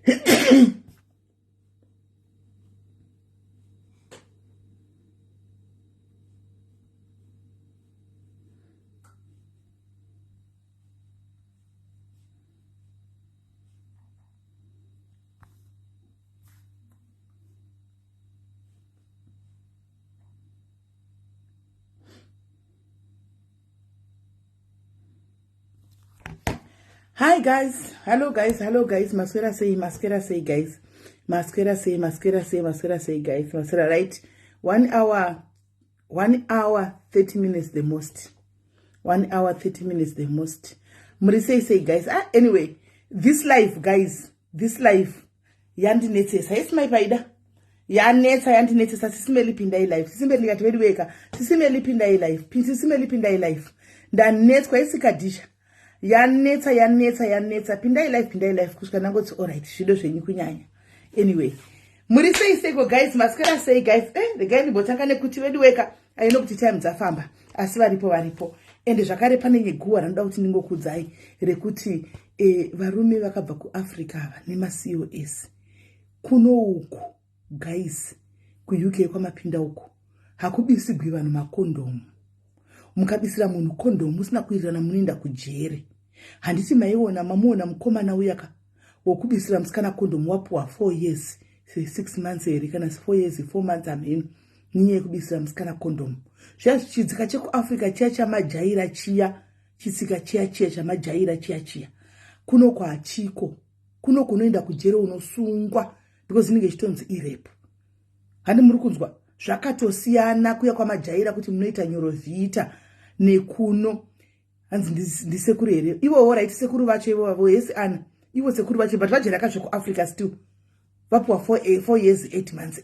Hi guys, hello guys, Masquera say guys, Masquera say guys, Masquera, right? 1 hour, 30 minutes the most. 1 hour 30 minutes the most. Murise say guys. Anyway, this life guys, yandinetse says my paida. Yanetsa yandinetse sisimeli pinda life. Sisimeli katwediweka. Sisimeli pinda life. Sisimeli pinda life. Ndanetswa isikadisha. Yanetsa pinda life kusvika nangoti alright zvido zvenyu kunyanya. Anyway, muri seiko guys, Masquera say guys, the guy ndibotanga nekuti wediweka aino kuti time dzafamba asi varipo ende zvakare pane nyeguwa ranoda kuti ndingokudzai rekuti varume vakabva kuAfrica ava nemaCOS kuno uku guys, kuUK kwamapinda uku hakubisigwi vanhu makondomu. Mukabisira munhu kondomu usina kuirirana munoenda kujere. Handiti maiona mamuona mukomana uyaka wokubisira musikana kondomu wapuwa 4 years 6 months here kana 4 years 4 months ameni nyaya yekubisira musikana kondomu. Chidzika chekuAfrica chiya chamajaira chiya, chitsika chiya chamajaira chiya kuno kwachiko, kuno kunoenda kujere unosungwa because inenge chitonzi irape. Handi muri kunzwa zvakatosiyana kuya kwamajaira kuti munoita nyorovhita nekuno. Hanzi ndisekuru here ivo right, sekuru vacho ivo vavo yes ana ivo sekuru vacho but vajera kazvo kuAfrica still vapuwa 4 years 8 months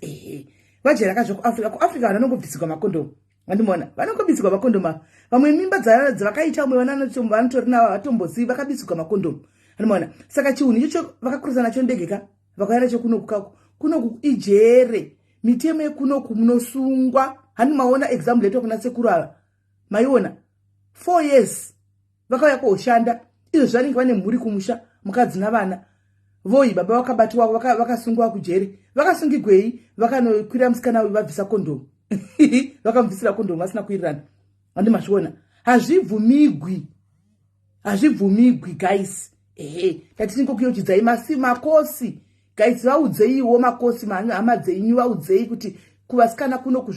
vajera kazvo kuAfrica vanongobvisigwa makondomu. Vandimona vanongobvisigwa makondomu. Vamwe mimba dzavakaita umwe vanotori navo vatombozivi vakabisigwa makondomu. Vandimona saka chiunhu ichocho vakakurisa nacho ndegeka vakaenda kuno ijere. Mitemo yekunoku munosungwa. Hani maona example leto kuna sekuru ava maiona 4 years vakauya koshanda izvo zvanenge vane mhuri kumusha mukadzi navana voi baba vakabatiwa vakasungwa kujere. Vakasungigwei vakanokwira musikana uyu vabvisa kondomu. Vakamubvisira kondomu vasina kuirirana. Handi mazviona hazvibvumigwi guys. Tatiningokuyeuchidzai makosi guys, vaudzeiwo makosi hama dzenyu vaudzei kuti kuvasikana kunoku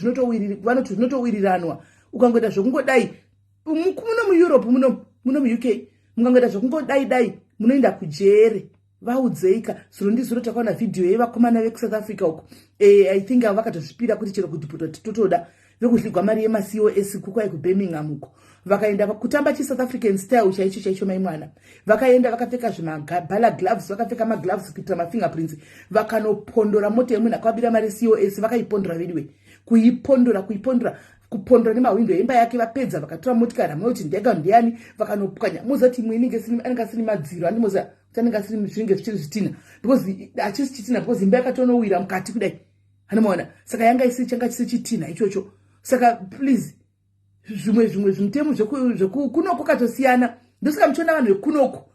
vanoti zvinotowiriranwa. Ukangoita zvokungodai muno muEurope muno muUK mukangoita zvokungodai munoenda kujere. Vaudzeika zuro ndizuro takaona video yevakomana veSouth Africa uko. I think vakatozvipira kuti chero kudhipota totoda vekudligwa mari yemaCOS kukwai kuBirmingham uko. Vakaenda kutamba South African style chaicho maimwana. Vakaenda vakapfeka zvimabhala gloves, vakapfeka magloves kuitira mafingerprints. Vakanopondora mota yemunhu akabira mari COS vakaipondora vediwe. Kupondora nemawindo emba yake vapedza vakatora motikari amoti ndega ndiani vakanopwanya. Mozati imwe anenge asiri madziro andimoza tanenge asiri zvinenge zvichiri zvitina because achisi chitina because imba yakatonowira mukati kudai. Hanomaona saka yanga changa chisi chitina ichocho. Saka please zvimwe zvimutemo zvekunoko katosiyana. Ndosaka muchiona vanhu vekunoku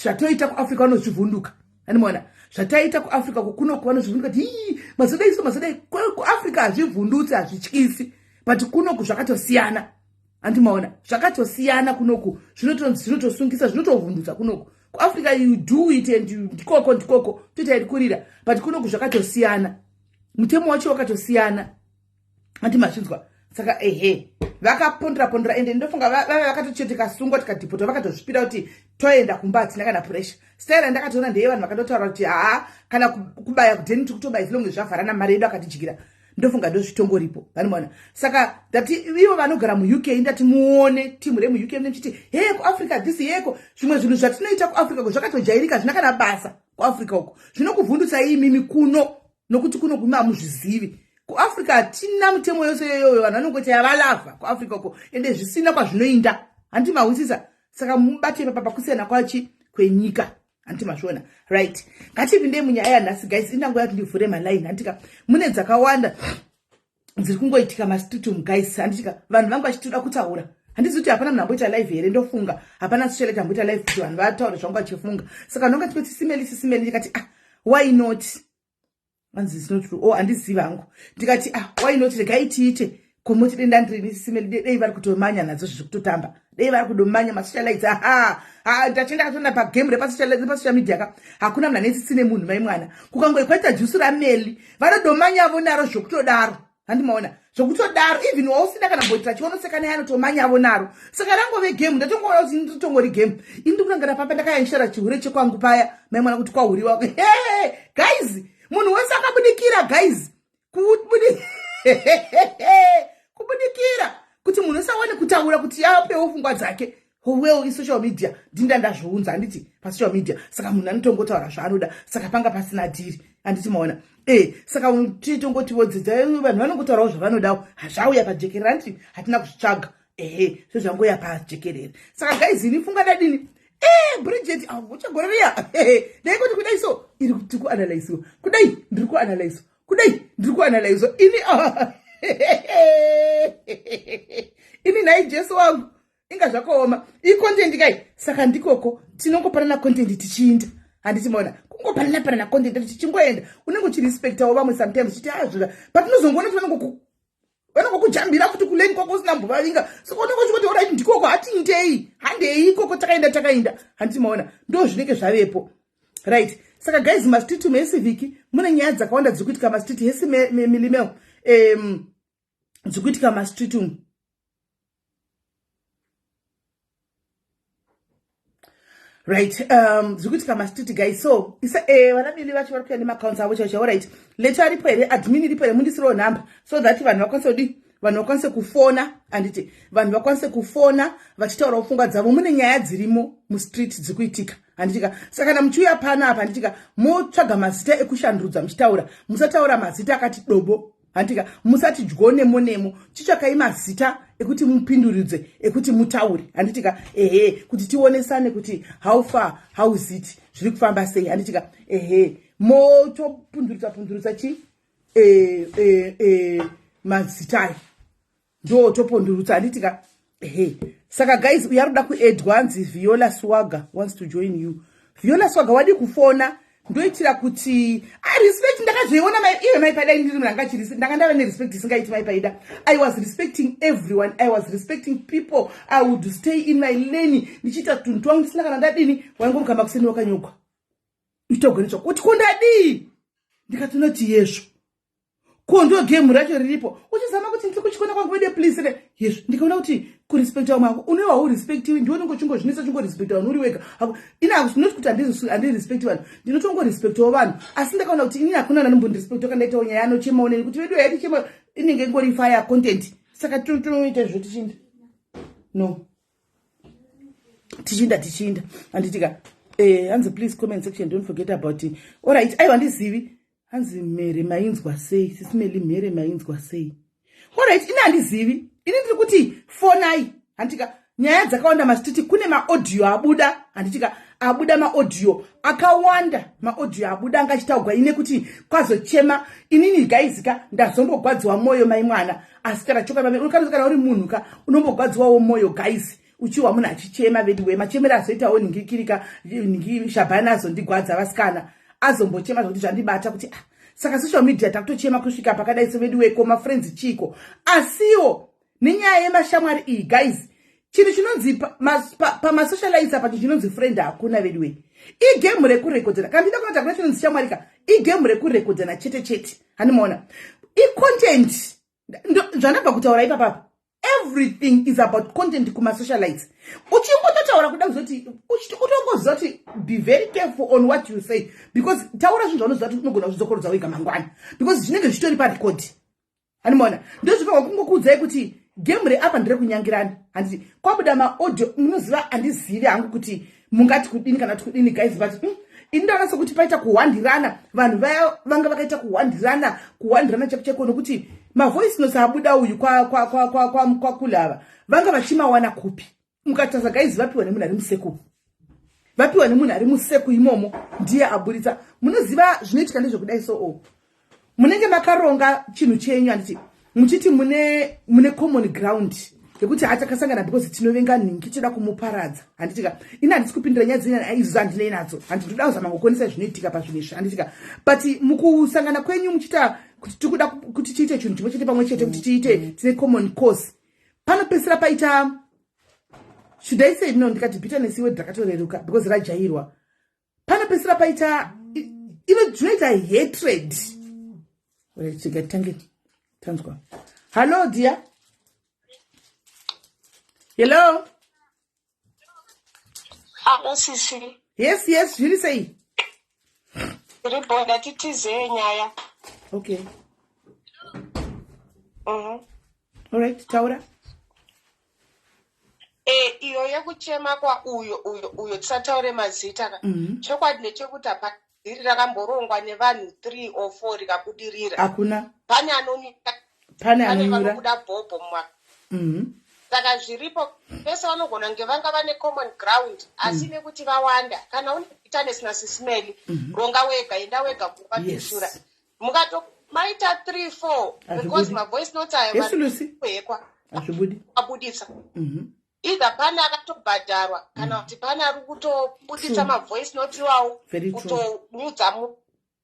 zvatoita kuAfrica vanozvivhunduka. Hanomaona zvataita kuAfrica kunoko vanozvivhunduka kuti mazodai kuAfrica hazvivhundutsi hazvityisi. But kunoku zvakatosiyana. Andimaona zvakatosiyana kunoku zvinotosungisa zvinotovhundutsa kunoku. KuAfrica you do it and you ndikoko totairikurira but kunoku zvakatosiyana. Mutemo wacho wakatosiyana. Andimazvinzwa. Saka vakapondera ende ndofunga vakatocheka sungwa tikadhipota vakatozvipira kuti toenda kumba tina kana pressure. Stera ndakatoona ndeye vanhu vakatotaura kuti kana kubaya kudheni tikutobaya zilonge zvavharana mari yedu akatijikira. Ndofunga ndozvitongoripo. Vanimona saka dati ivo vanogara muUK ndati muone timu remuUK nechiti kuAfrica this yeko zvimwe zvinhu zvatinoita kuAfrica zvakatojairika zvina kana basa kuAfrica uko zvinokuvhundutsa imimi kuno nokuti kuno kuma muzvizivi. KuAfrica hatina mutemo yose yoyo vanhu vanongoti yavalava kuAfrica uko ende zvisina kwazvinoinda. Handimahwisisa saka mubate papa kusiyana kwachi kwenyika. Antimazvona right. Ngatipinde munyaya yanhasi guys, indangoya kuti ndivhure maline. Handika mune dzakawanda dziri kungoitika mastutum guys. Handika vanhu vangu vachitoda kutaura. Handizi kuti hapana munhu amboita live here ndofunga. Hapana social amboita live kuti vanhu vataura zvangu vachifunga. Saka ndonga tikoti simeli ndikati why not? Anzi is not true. Oh, andiziva hangu. Ndikati why not regai tiite komoti denda ndiri simeli dei vari kutomanya nadzo zvekutotamba. Dei vari kudomanya masocialites. Ndachenda katona pa game repa social media ka. Hakuna mna nesitsine munhu mai mwana. Kukangoikwaita juice rameli. Vanodomanya avo naro zvekutodaro. Handimaona. Zvekutodaro even wausina kana mboita chionosekana yanotomanya avo naro. Saka rangove game ndatongoona kuti nditongori game. Indi kunangana papa ndakayanshara chihure chekwangu paya mai mwana kuti kwahuriwa. Hey guys, munhu wese akabudikira guys. Kubudikira kuti munhu sawane kutaura kuti yapewo pfungwa dzake. Well, in social media ndinda ndazvounza anditi pa social media saka munhu anotongotaura zvaanoda saka panga pasina dhiri anditi maona saka titongoti vodzidza vanhu vanongotaurawo zvavanodawo hazvauya pajekerera nditi hatina kuzvitsvaga zvezvangoya pajekerera saka guys ini funga dadini Bridget uchagorera dai kuti kudai so iri kuti kuanalyze kudai ndiri kuanalyze kudai ndiri kuanalyze ini nai Jesu wangu inga zvakaoma content kai saka ndikoko tinongopanana content tichiinda handiti maona kungopanana content tichingoenda unenge uchirespectawo vamwe sometimes chiti azvira but unozongoona kuti vanongokujambira kuti kuleni kwako usina mbovavinga saka unenge uchikuti alright ndikoko hatiindei handei ikoko takaenda handiti maona ndo zvinenge zvavepo right. Saka guys mastreet mesiviki mune nyaya dzakawanda dzikuitika mastreet hesi milimeo dzikuitika mastreet right. Zvikuitika mastreet guys so vana mili vacho vari kuya nemaaccounts avo chacho right. Leto aripo here admin iripo here mundisirewo number so that vanhu vakwanise kufona anditi vanhu vakwanise kufona vachitaurawo pfungwa dzavo mune nyaya dzirimo mustreet dzikuitika handitika saka kana muchiuya pana apa handitika motsvaga mazita ekushandurudza muchitaura musataura mazita akati dobo handitika musati dyonemonemo chitsvakai mazita ekuti mupinduridze ekuti mutaure handitika kuti tionesane kuti how far how is it zviri kufamba sei handitika motopundurudza chi mazita ndo topundurudza handitika saka guys uyaruda kuedwa anzi Viola Swaga wants to join you. Viola Swaga wadi kufona ndoitira kuti respect ndakazviona iwe maipaida ndiri muranga ndakandava nerespect isingaiti maipaida. I was respecting everyone. I was respecting people. I would stay in my lane ndichita tuntu twangu ndisina kana ndadini waingomukamba kuseni wakanyokwa itogonetsva kuti kundadii ndikatonoti yezvo kondo game racho riripo uchizama kuti ndiri kuchikona kwangu wede please yezvo ndikaona kuti kurespecta mwako unowa urespectiwe ndione ngochingozvinisa chingorespecta vanhu uri wega ina not kuti andirespecti vanhu ndinotongorespectawo vanhu asi ndakaona kuti inini hakuna nanombondirespecta kana ndaitawo nyaya anochema oneni kuti vedu yaiti chema inenge ingori fire content saka tonoita izvo tichinda no tichinda handitika hanzi please comment section don't forget about it. Alright aiwa ndizivi hanzi mere mainzwa sei sisimeli mere mainzwa sei. Alright ina handizivi ini ndiri kuti fonai handitika nyaya dzakawanda mastreet kune maaudio abuda handitika abuda maaudio akawanda maaudio abuda angachitaugwa ine kuti kwazochema inini gaizika ndazombogwadziwa moyo mai mwana asi kana choka kana uri munhu ka unombogwadziwawo moyo guys uchiwa munhu achichema vediwe machemera azoitawo ningikirika Shabana azondigwadza vasikana azombochema zvokuti zvandibata kuti saka social media takutochema kusvika pakadai sevediweko mafriends chiko asiwo nenyaya yemashamwari iyi guys chinhu chinonzi pamasocialize apa chinonzi friend hakuna vediwe igame rekurekodzana kana ndida kunoti hakuna chinonzi shamwarika igame rekurekodzana chete handimaona icontent zvanabva kutaura ipapapa everything is about content kumasocialize uchingototaura kuda kuzoti utongoziva kuti be very careful on what you say because taura zvinhu zvaunoziva kuti unogona kuzvizokorodza wega mangwana because zvinenge zvitori parekodi handimaona ndozvifanwa kungokuudzai kuti game reapa ndire kunyangirana handiti kwabuda maaudio munoziva handizivi hangu kuti mungati kudini kana kuti kudini guys but indaona sekuti paita kuhwandirana vanhu vaya vanga vakaita kuhwandirana cheko nokuti mavoice notes abuda uyu kwa kulava vanga vachimawana kupi mukataza guys vapiwa nemunhu ari museku vapiwa nemunhu ari museku imomo ndiye aburitsa munoziva zvinoitika ndezvekudai so munenge makaronga chinhu chenyu handiti muchiti mune common ground yekuti hatakasangana because tinovenga nhingi toda kumuparadza. Handitika ina handisi kupindira nyaya dzina izvo handinei nadzo. Handinoda kuzama kukonesa zvinoitika pazvinhu izvi. Handitika but mukusangana kwenyu muchita kuti tikuda kuti tiite chinhu chimwe chete pamwe chete kuti tiite tine common cause. Panopesera paita should I say no ndikati bitterness iwe dzakatoreruka because rajairwa. Panopesera paita zvinoita hatred. Wait, tangi tanzwa. Hello dear. Hello. Hello, Sisi. Yes, you say. Ribonda titize nyaya. Okay. All right, Taura. Iyo yekuchema kwa uyo tisataure mazita. Chokwadi nechekuti apadziri rakamborongwa nevanhu 3 or 4 rikabudirira. Hakuna. Pane anonika. Pane anonyura. Vanobuda bhobho mwa. Saka zviripo pese vanogona kunge vanga vane common ground asi nekuti vawanda kana une bitterness nasisimeli ronga wega enda wega kuvatishura mukato maita 3-4 because my voice notes aya kuhekwa abudisa either pane akatobhadharwa kana kuti pane ari kutobudisa mavoice notes iwawo kutonyudza mu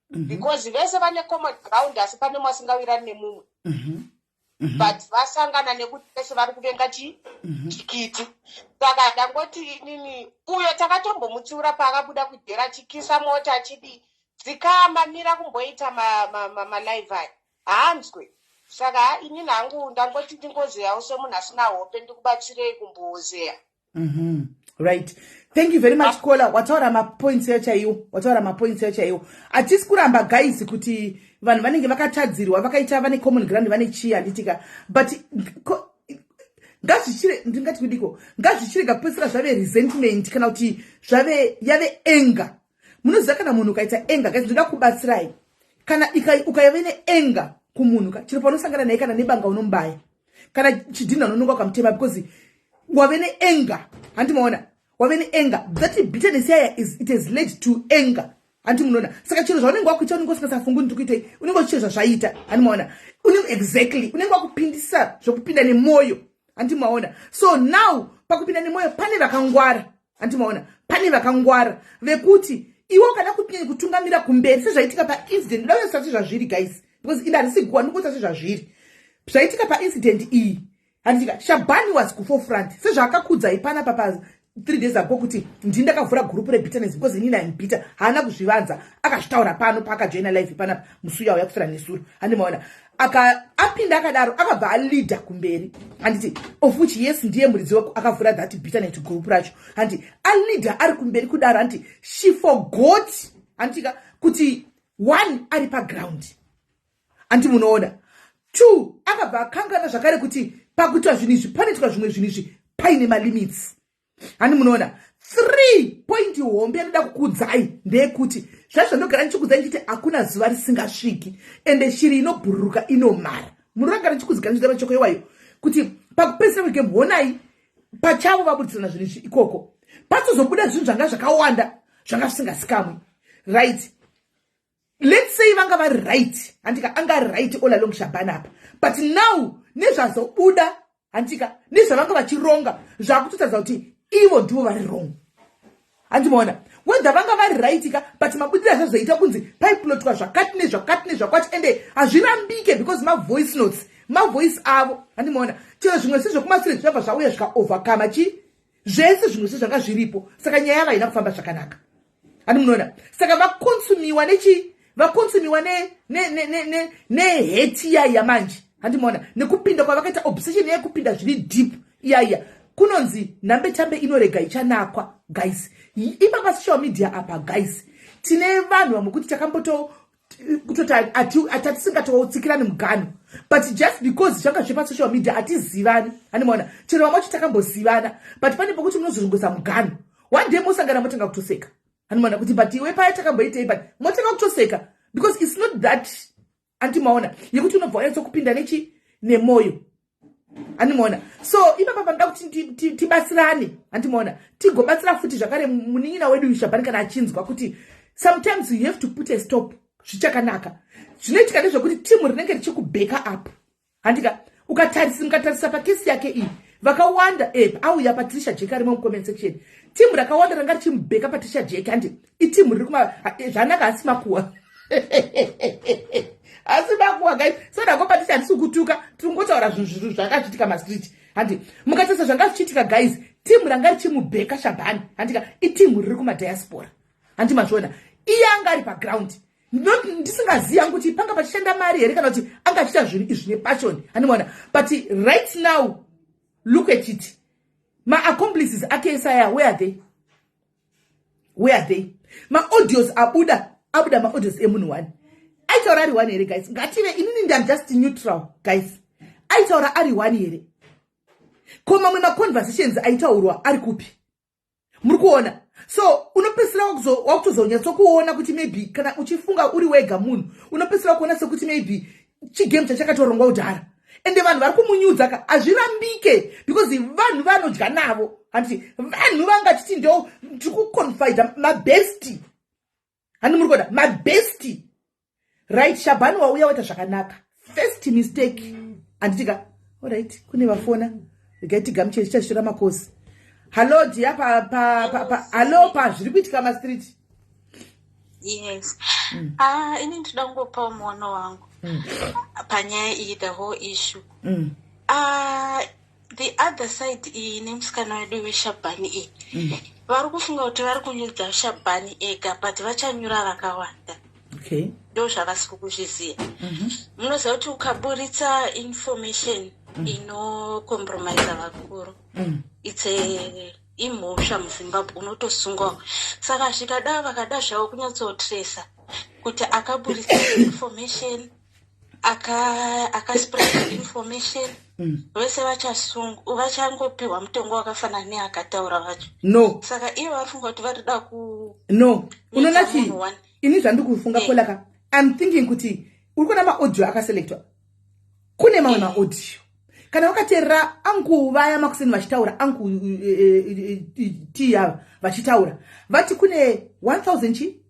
because vese vane common ground asi pane mwasingawirani nemumwe but vasangana nekuti pese vari kuvenga tikiti saka ndangoti nini uyo takatombomutsiura paakabuda kujera chikisa mota achidi dzikamamira kumboita malive aya haanzwe saka inini hangu ndangoti ndingozeyawo semunhu asina hope ndikubatsirei kumbozeya. Right. Thank you very much, Kola. Wataura mapoints chaiwo. Atisi kuramba guys kuti vanhu vanenge vakatadzirwa vakaita vane common ground vane chi handitika but ndingati kudiko ngazvichirega kupedzisira zvave resentment kana kuti yave anger. Munoziva kana munhu ukaita anger guys ndoda kubatsirai kana ukaive neanger kumunhu chiro paunosangana naye kana nebanga unombaya kana chidhina unononga ukamutema because wave neanger. Handimaona wave neanger that bitterness yaya it has led to anger. Anti munoona saka chiro zvaunenge wakuita unenge usingasafungi kuti kuitei unenge uchiita zvazvaita. Handimaona exactly unenge wakupindisa zvokupinda nemoyo. Handimaona so now pakupinda nemoyo pane vakangwara. Handimaona pane vakangwara vekuti iwo kana kuti kutungamira kumberi sezvaitika paincident ndawe sati zvazviri guys because ida risigwa ndikuti zvazviri zvaitika paincident iyi. Handika Shabani was forefront sezvakakudza ipana papa 3 days ago kuti ndakavhura group rebitterness because inini I'm bitter haana kuzvivanza akazvitaura pano paakajoina live pana musuya uya kufira nesuru. Handimaona apinda akadaro akabva aleader kumberi handiti of which yes ndiye muridzi wako akavhura that bitterness group racho handi aleader ari kumberi kudaro handiti she forgot handika kuti one ari paground handi munoona 2 akabva akangana zvakare kuti pakuitwa zvinhu izvi panoitwa zvimwe zvinhu izvi paine malimits. Handi munoona 3 point hombe anoda kukudzai ndeyekuti zvazvanogara ndichikudzai ndichiti hakuna zuva risingasviki ende shiri inobhururuka inomara. Munogara ndichikudzika ndichita machoko iwayo kuti pakupedzisira kwegame honai pachavo vaburisana zvinhu izvi ikoko patsozobuda zvinhu zvanga zvakawanda zvanga zvisingazikamwi right. Let's say vanga vari right handika anga ari right all along Shabana apa but now nezvazobuda handika nezvavanga vachironga zvakutotadza kuti ivo ndivo vari wrong. Handimaona whether vanga vari right ka but mabudiro azvazoita kunzi paiplotwa zvakati nezvakwati ende hazvirambike because voice notes voice avo. Handimaona chero zvimwe sezvokumashure zvabva zvauya zvikaovercome zvese zvimwe sezvanga zviripo saka nyaya yava haina kufamba zvakanaka. Handimunoona saka vakonsumiwa vakonsumiwa neheti iya manje. Handimaona nekupinda kwavakaita obsession yekupinda zviri deep iya kunonzi nhambe tambe inorega ichanakwa guys. Ipa pasocial media apa guys tine vanhu vamwe kuti takamboto kutoti atisingatotsikirani mugano but just because zvanga zvepasocial media hatizivani. Handimaona chero vamwe vacho takambozivana but pane pokuti munozozvongosa mugano one day mosangana motanga kutoseka. Handimaona kuti but iwe paya takamboitei but motanga kutoseka because it's not that. Handimaona yekuti unobva wanyatsokupinda nemoyo. Handimaona so ipapa panoda kuti tibatsirane. Handimaona tigobatsira futi zvakare munin'ina wedu Shabani kana achinzwa kuti sometimes you have to put a stop zvichakanaka zvinoitika ndezvekuti timu rinenge richikubeka up. Handika mukatarisa pakesi yake iyi vakawanda auya Patricia Jake ari comment section. Timu rakawanda ranga richimubheka Patricia Jake handi itimu riri kuma zvanaka asi makuwa. Asi makuwa guys. So ndako Patricia handisi kutuka tingotaura zvinhu zvakachitika mastreet. Handi mukatarisa zvanga zvichiitika guys, timu ranga richimubheka Shabani handika itimu riri kuma diaspora. Handi mazviona iye anga ari paground. Ndisingaziva kuti panga pachishanda mari here kana kuti anga achiita zvinhu izvi nepassion. Handimona but right now look at it. My accomplices ake Isaiah, where are they? Where are they? My audios abuda my audios emunhu one. Aitaura ari one here guys. Ngative inini I'm just neutral guys. Aitaura ari one here. Koma mamwe ma conversations aitaurwa ari kupi? Muri kuona? So unopesera wakutozonyatso kuona kuti maybe kana uchifunga uri wega munhu unopesera kuona sekuti maybe chigame chakatorongwa udhara. Ende vanhu vari kumunyudza azvirambike because vanhu vanodya navo. Handiti vanhu vangachiti ndo tikuconfide my bestie. Handi muri kuona my bestie. Right, Shabani wauya waita zvakanaka. First mistake. Anditika alright kune vafona. Regaiti gamuchechi chashira makosi. Hello dia hello pa zviri kuitika ma street. Yes. Ini ndoda kungopa muono wangu panyaya iyi the whole issue. The other side iyi nemusikana wedu weShabani iyi vari kufunga kuti vari kunyudza Shabani ega but vachanyura vakawanda. Okay. Ndo zvavasi kuzviziva. Munoziva kuti ukaburitsa information inokompromise vakuru. It's a imhosva muZimbabwe unotosungwa. Saka zvikada vakada zvavo kunyatsotresa kuti akaburitsa information akaspread information vese vachangopiwa mutongo wakafanana neakataura vacho. No. Saka ivo varifunga kuti varida ku no unoona chi ini zvandikufunga polaka I'm thinking kuti uri kuona maaudio akaselectwa kune mamwe maaudio kana wakateerera anguva yamakuseni vachitaura angu tia vachitaura vati kune 1000 chi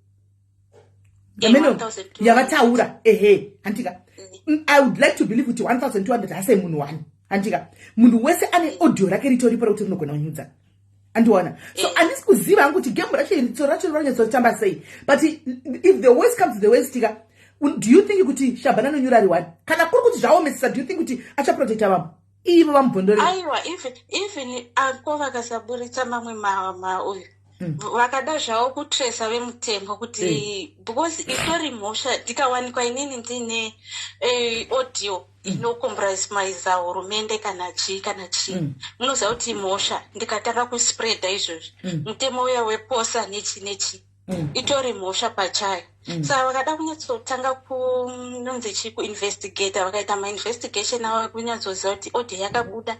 yavataura handika I would like to believe kuti 1200 hase munhu one handika munhu wese ane audio rake ritoripo rekuti rinogona kunyudza andiwana. So handisi kuziva hangu kuti game racho rinonyatsotamba sei but if the worst comes to the worst tika do you think kuti Shabani anonyura ari one kana kuri kuti zvaomesesa do you think kuti achaprotecta vamwe ivo vamubhondore aiwa even ako vakasaburitsa mamwe uyu vakada zvavo kutresa vemutembo kuti because itori mhosva tikawanikwa inini ndine audio inokompromise hurumende kana chii munoziva kuti mhosva ndikatanga kuspreada izvozvi mutemo uya weposa nechi itori mhosva pachayo. Saka vakada kunyatsotanga kunonzi kuinvestigata vakaita mainvestigation avo kunyatsoziva kuti audio yakabuda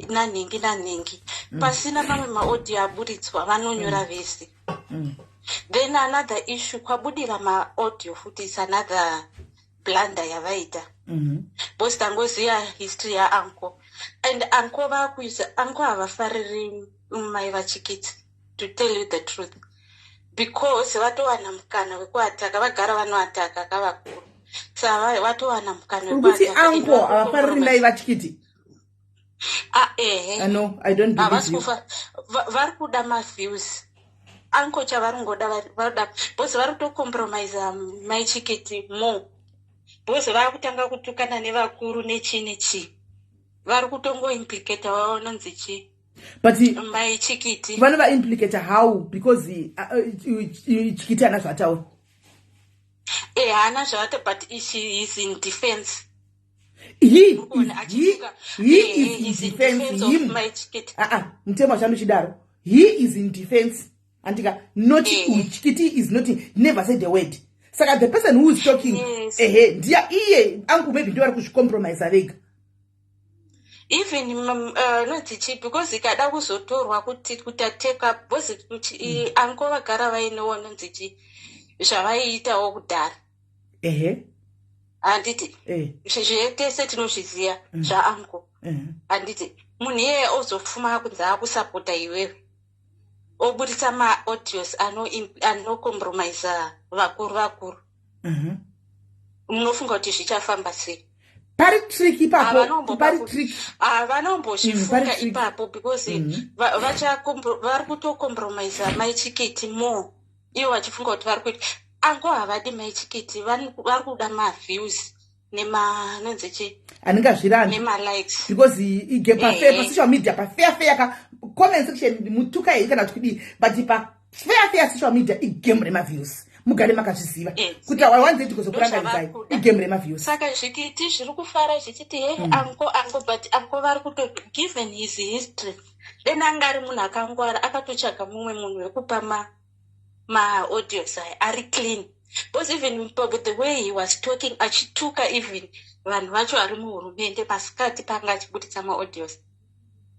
nanhengi pasina mamwe maaudio aburitswa vanonyora vese. Then another issue kwabudira maaudio futi is another blunder yavaita because tangoziva history yaanko and anko vakuisa anko havafariri mai vachikiti to tell you the truth because vatowana mukana wekuataka vagara vanoataka kavakuru saka vatowana mukana wekuti anko havafariri mai vachikiti. No, I don't believe you. Vari kuda maviews anko chavaringoda varoda because vari kutokompromise mai chikiti more because vari kutanga kutukana nevakuru nechi vari kutongoimplicata vaononzi chii but mai chikiti vanova implicate how because chikiti hana zvataura hana zvavata but she is in defense. He is in defense him. Mutemo chanochidaro he is in defense andika not chikiti is not never said the word. Saka the person who is talking ndia iye angu maybe ndio ari kuzvicompromise vega. Even notichi because ikada kuzotorwa kuti kutateka because anko vagara vainewo nonzichi zvavaiitawo kudhara handiti zvese tinozviziva zvaanko handiti munhu iyeye ozofuma kunze akusapota iwewe oburitsa maaudios anokompromise vakuru munofunga kuti zvichafamba sei? pari trick ipapo, pari trick. Vanombozvifunga ipapo because vari kutocompromise maichiketi more. Ivo vachifunga kuti vari kuita ango havadi maichiketi, vari kuda maviews nemanonzechi aningazvirani nemalikes because ige social media pafair comment section mutuka hii kana kuti but pafair social media igame remaviews mugare makazviziva kuti awanze kuti kuzokurangadzai igame remaviews. Saka zvikiti zviri kufara zvichiti ango but ango vari kuto given his history then angari munhu akangwara akatotsvaga mumwe munhu wekupa ma-audios ari clean. Because even the way he was talking, achituka even vanhu vacho vari muhurumende masikati panga achibudisa ma-audios.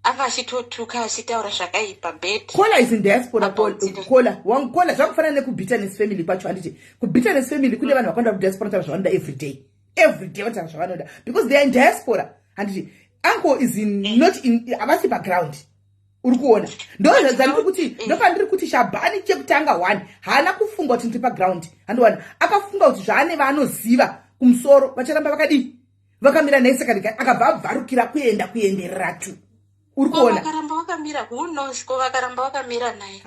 Anga achitotuka achitaura zvakaipa bed. Kola is in diaspora. Kola zvakafanana nekubitterness family kwacho handiti. Kubitterness family kune vanhu vakaenda kudiaspora taura zvavanoda every day vataura zvavanoda because they are in diaspora handiti. Uncle is not in havasi background. Uri kuona ndopandiri kuti Shabani chekutanga 1 haana kufunga kuti ndipa ground handiwana akafunga kuti zvaane vaanoziva kumusoro vacharamba vakadii vakamira naye saka akabva abvarukira kuenderera tu. Uri kuona vakaramba vakamira who knows ko vakaramba vakamira naye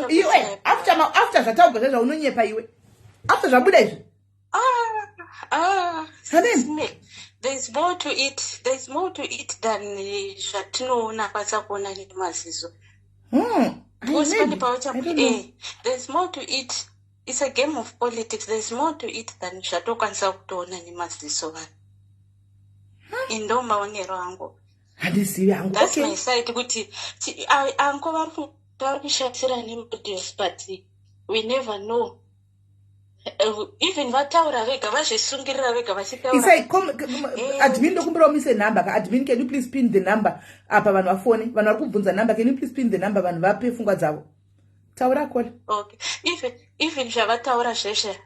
iwe after zvataubva zvezva unonyepa iwe after zvabuda izvi There's more to it. There's more to it than zvatinoona kwasakuona nemaziso. There's more to it. It's a game of politics. There's more to it than zvatokwanisa kutoona nemaziso vanhu. Ndo maonero angu. Handisivi hangu. That's my side kuti angu vari kushatsira neaudios but we never know. Even vataura vega vazvisungirira vega vachitaura. Admin ndokumbira umise number. Admin, can you please pin the number? Apa vanhu vafone. Vanhu vari kubvunza number. Can you please pin the number? Vanhu vape pfungwa dzavo. Taura kola. Okay. Even zvavataura zveshe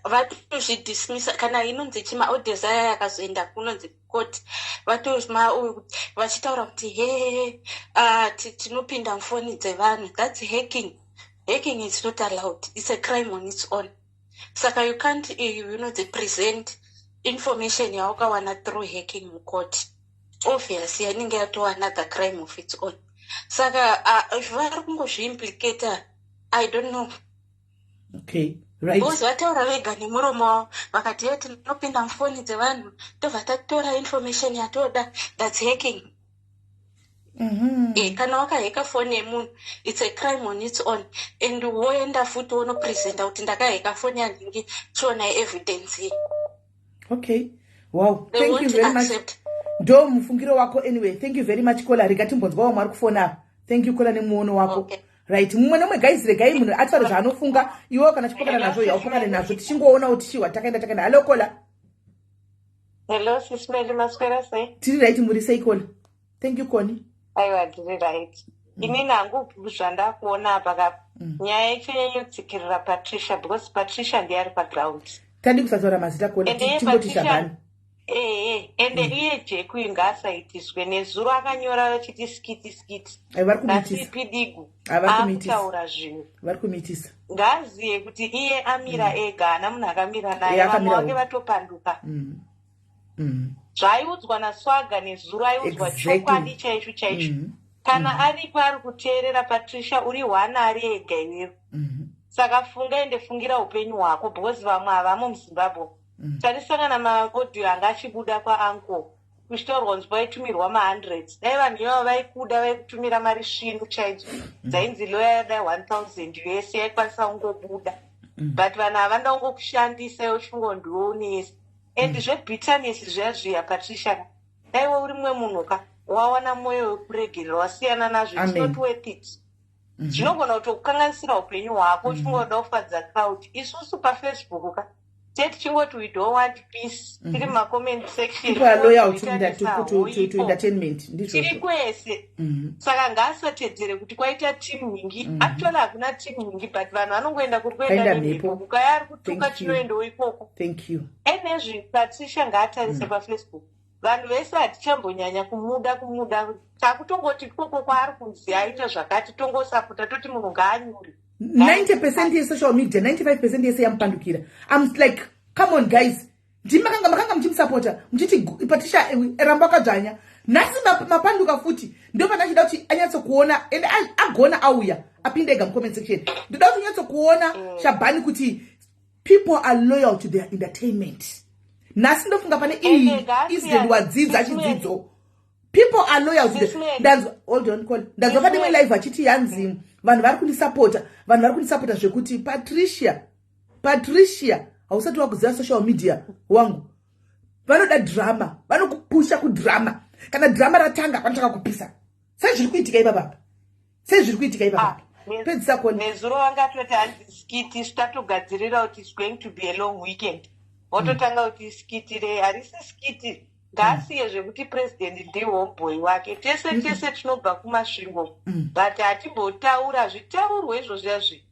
vatozvidismisa kana inonzi chima-audios aya yakazoenda kunonzi court vachitaura kuti tinopinda mufoni dzevanhu. That's hacking. Hacking is not allowed. It's a crime on its own. Saka you can't present information yawakawana through hacking mukoti. Obviously yanenge yatova another crime of its own. Saka if vari kungozviimplicata I don't know. Okay, right. Because vataura vega nemuromo wavo vakati tinopinda mufoni dzevanhu tobva tatora information yatoda. That's hacking. Kana wakaheka phone yemunhu it's a crime on its own and woenda futi wonopresenta kuti ndakaheka phone yandingi chiona evidence. Okay, wow, thank you very much. Ndo mufungiro wako anyway. Thank you very much Kola. Rigatimbonzwawo mwari kufona. Thank you Kola nemuono wako. Okay. Right, mumwe nomwe guys regai munhu atwara zvaanofunga iwo kana chipokana nazvo yaupokana nazvo tichingoona kuti chiwa takaenda. Hello Kola. Hello Sismeli maswera sei? Tiri right muri sei Kola? Thank you Koni. Aiwa ndiri right. Inini hangu zvandakuona apa nyaya ichanyanyotsikirira Patricia because Patricia ndiye ari paground. Tandi kusataura mazita Kola tingoti Shabani. Ende iye Jeku ingasaitiswe nezuro akanyora vachiti skiti. Vari kumitisa. Pidigu. Akutaura zvinhu. Vari kumitisa. Ngaziye kuti iye amira ega hana munhu akamira naye vamwe vake vatopanduka. Zvaiudzwa naSwaga nezuro aiudzwa chokwadi chaicho. Kana aripo ari kuteerera Patricia uri wana ari ega iwewe. Saka funga ende fungira upenyu hwako because vamwe havamo muZimbabwe. Tarisangana ma-audio anga achibuda kwauncle kuchitaurwa kunzi vaitumirwa ma-hundreds. Dai vanhu ivavo vaikuda vaikutumira mari svinhu chaidzo dzainzi loya dai 1000 US yaikwanisa kungobuda. But vanhu havanda kungokushandisa iwe uchingondiwonesa. And zvebitterness zviya Patricia daiwe uri mumwe munhu wawana mwoyo wekuregerera wasiyana nazvo. It's not worth it. Zvinogona kutokukanganisira upenyu hwako uchingoda kufadza crowd. Isusu paFacebook tichingoti we don't want peace. Tiri ma-comment section. People are loyal to entertainment. Tiri kwese. Saka ngaasatedzere kuti kwaita team nyingi. Actually hakuna team nyingi but vanhu vanongoenda kuri kuenda nemhepo. Kukaya ari kutuka chinoendawo ikoko. Thank you. Enezvi Patricia ngaatarise paFacebook. Vanhu vese hatichambonyanya kumuda. Takutongoti ikoko kwaari kunzi aita zvakati tongosapota toti munhu ngaanyure. 90% ye social media, 95% yese yampandukira. I'm like, come on guys. ndimi makanga muchimusapota muchiti Patricia ramba wakadzvanya. Nhasi mapanduka futi ndio pana chida kuti anyatsokuona and agona auya apinde ega comment section. Ndoda kuti anyatsokuona Shabani kuti people are loyal to their entertainment. Nhasi ndofunga pane izedi wadzidza chidzidzo. People are loyal to them. Hold on, call. Ndazwa pane my live achiti yanzi vanhu vari kundisapota. Vanhu vari kundisapota zvekuti Patricia hausati wakuziva social media wangu. Vanoda drama, vanokupusha kudrama. Kana drama ratanga vanotaka kupisa. Sei zviri kuitika ipapa? Sei zviri kuitika ipapa? Pedzisa koni. Nezuro wangatoti skiti statogadzirira kuti it's going to be a long weekend. Wototanga kuti skiti re harisi skiti. Ngasiye zvekuti president ndiye homeboy wake. Tese tinobva kumasvingo. But hatimbotaura zvitaurwa izvozvo yazvi.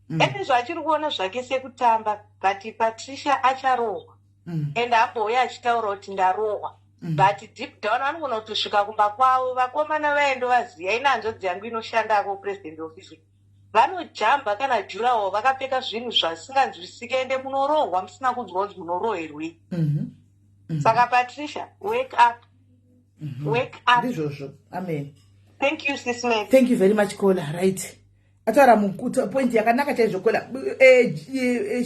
Ende zvachiri kuona zvake sekutamba, but Patricia acharohwa. And ambouya achitaura kuti ndarohwa. But deep down anogona kutosvika kumba kwavo, vakomana vaendo vaziya ine hanzvadzi yangu inoshandako president office. Vanojamba kana jurawo vakapfeka zvinhu zvasinganzwisike ende munorohwa musina kunzwa kuti munoroherwi. Saka Patricia, wake up. Wake up. Amen. Thank you, sis man. Thank you very much, Kola. Right. Atara mukuta point yakanaka chaizvo Kola.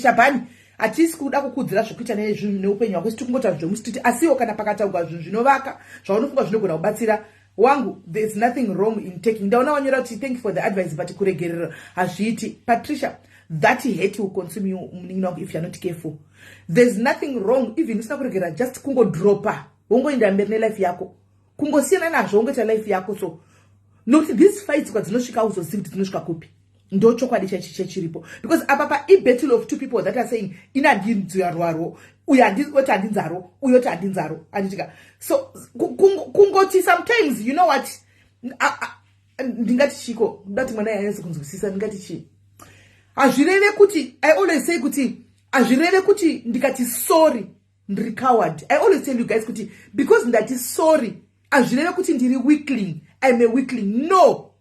Shabani atisi kuda kukudzira zvekuita nezvinhu neupenyu hwako sitikungota zvomusititi asiwo kana pakataurwa zvinhu zvinovaka zvaunofunga zvinogona kubatsira wangu. There's nothing wrong in taking. Ndaona wanyora kuti thank you for the advice but kuregerera hazviiti. Patricia, that hate will consume you if you're not careful. There's nothing wrong even usina kuregera just kungo dropa wongoenda mberi nelife yako kungosiyana nazvo wongoita life yako. So not these fights kwadzinosvika uzoziva kuti dzinosvika kupi ndo chokwadi chiripo because apapa battle of two people that are saying ina ndinzarwaro uya ndizoti andinzaro uyoti andinzaro anditika. So kungoti sometimes you know what ndingati chiko ndati mwana yanese kunzwisisa ndingati chi azvireve kuti I always say kuti azvireve kuti ndikati sorry ndiri coward. I always tell you guys kuti because ndati sorry azvireve kuti ndiri weakling. I'm a weakling. No,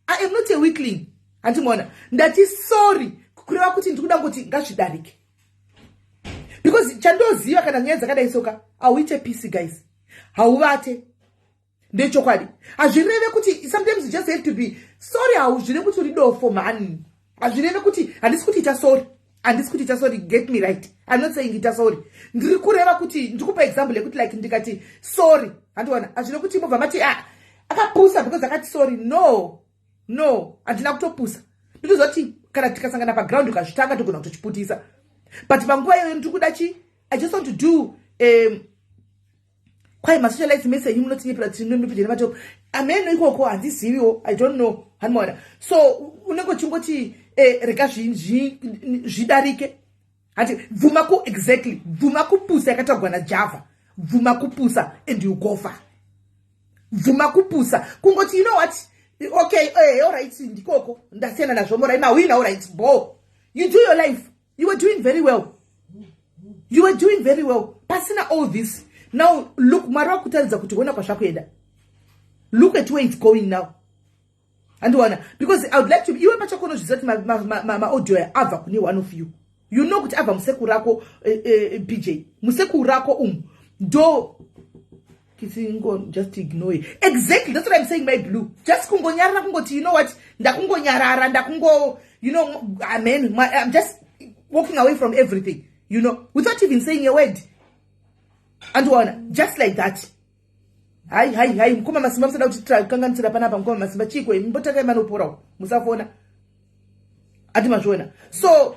I am not a weakling. Antimona ndati sorry kureva kuti ndikuda kuti ngazvidarike because chandoziva kana nyaya dzakadai soka auite peace guys, hauvate ndechokwadi. Azvireve kuti sometimes you just have to be sorry. Hauzvireve kuti uri dofo man. Azvireve kuti handisi kuti ita sorry. Handisi kuti ita sorry, get me right. I'm not saying ita sorry. Ndiri kureva kuti ndikupa example yekuti like ndikati sorry andiona azvireve kuti mobva mati akapusa because akati sorry. No, handina kutopusa. Ndizoti kana tikasangana paground ukazvitanga togona kutochiputisa. But panguva iyoyo ndikuda chi I just want to do kwai masocialize message munotinyepera tinomipideni mato ameno ikoko handiziviwo I don't know hanimona. So unenge chingoti rega zvidarike hati bvuma ku exactly bvuma kupusa yakatagwa na Java bvuma kupusa and you go far. Bvuma kupusa kungoti you know what okay all right ndikoko ndasiyana nazvo mora ima wina all right bo you do your life. You were doing very well. You were doing very well. Pasina all this. Now look, Mara kutaridza kuti wona kwazvakuenda. Look at where it's going now. And one because I would like to you pacha kono zvizati ma audio ava kune one of you. You know kuti ava musekuru rako PJ. Musekuru rako do kisingo just ignore it. Exactly, that's what I'm saying my blue. Just kungonyarara kungoti you know what? Ndakungonyarara ndakungo you know amen. I'm just walking away from everything, you know, without even saying a word. And one, just like that. Hi, mkoma masimba msada uchitra kanganisira panapa mkoma masimba chikwe mbotaka manopora musafona. Ati majona. So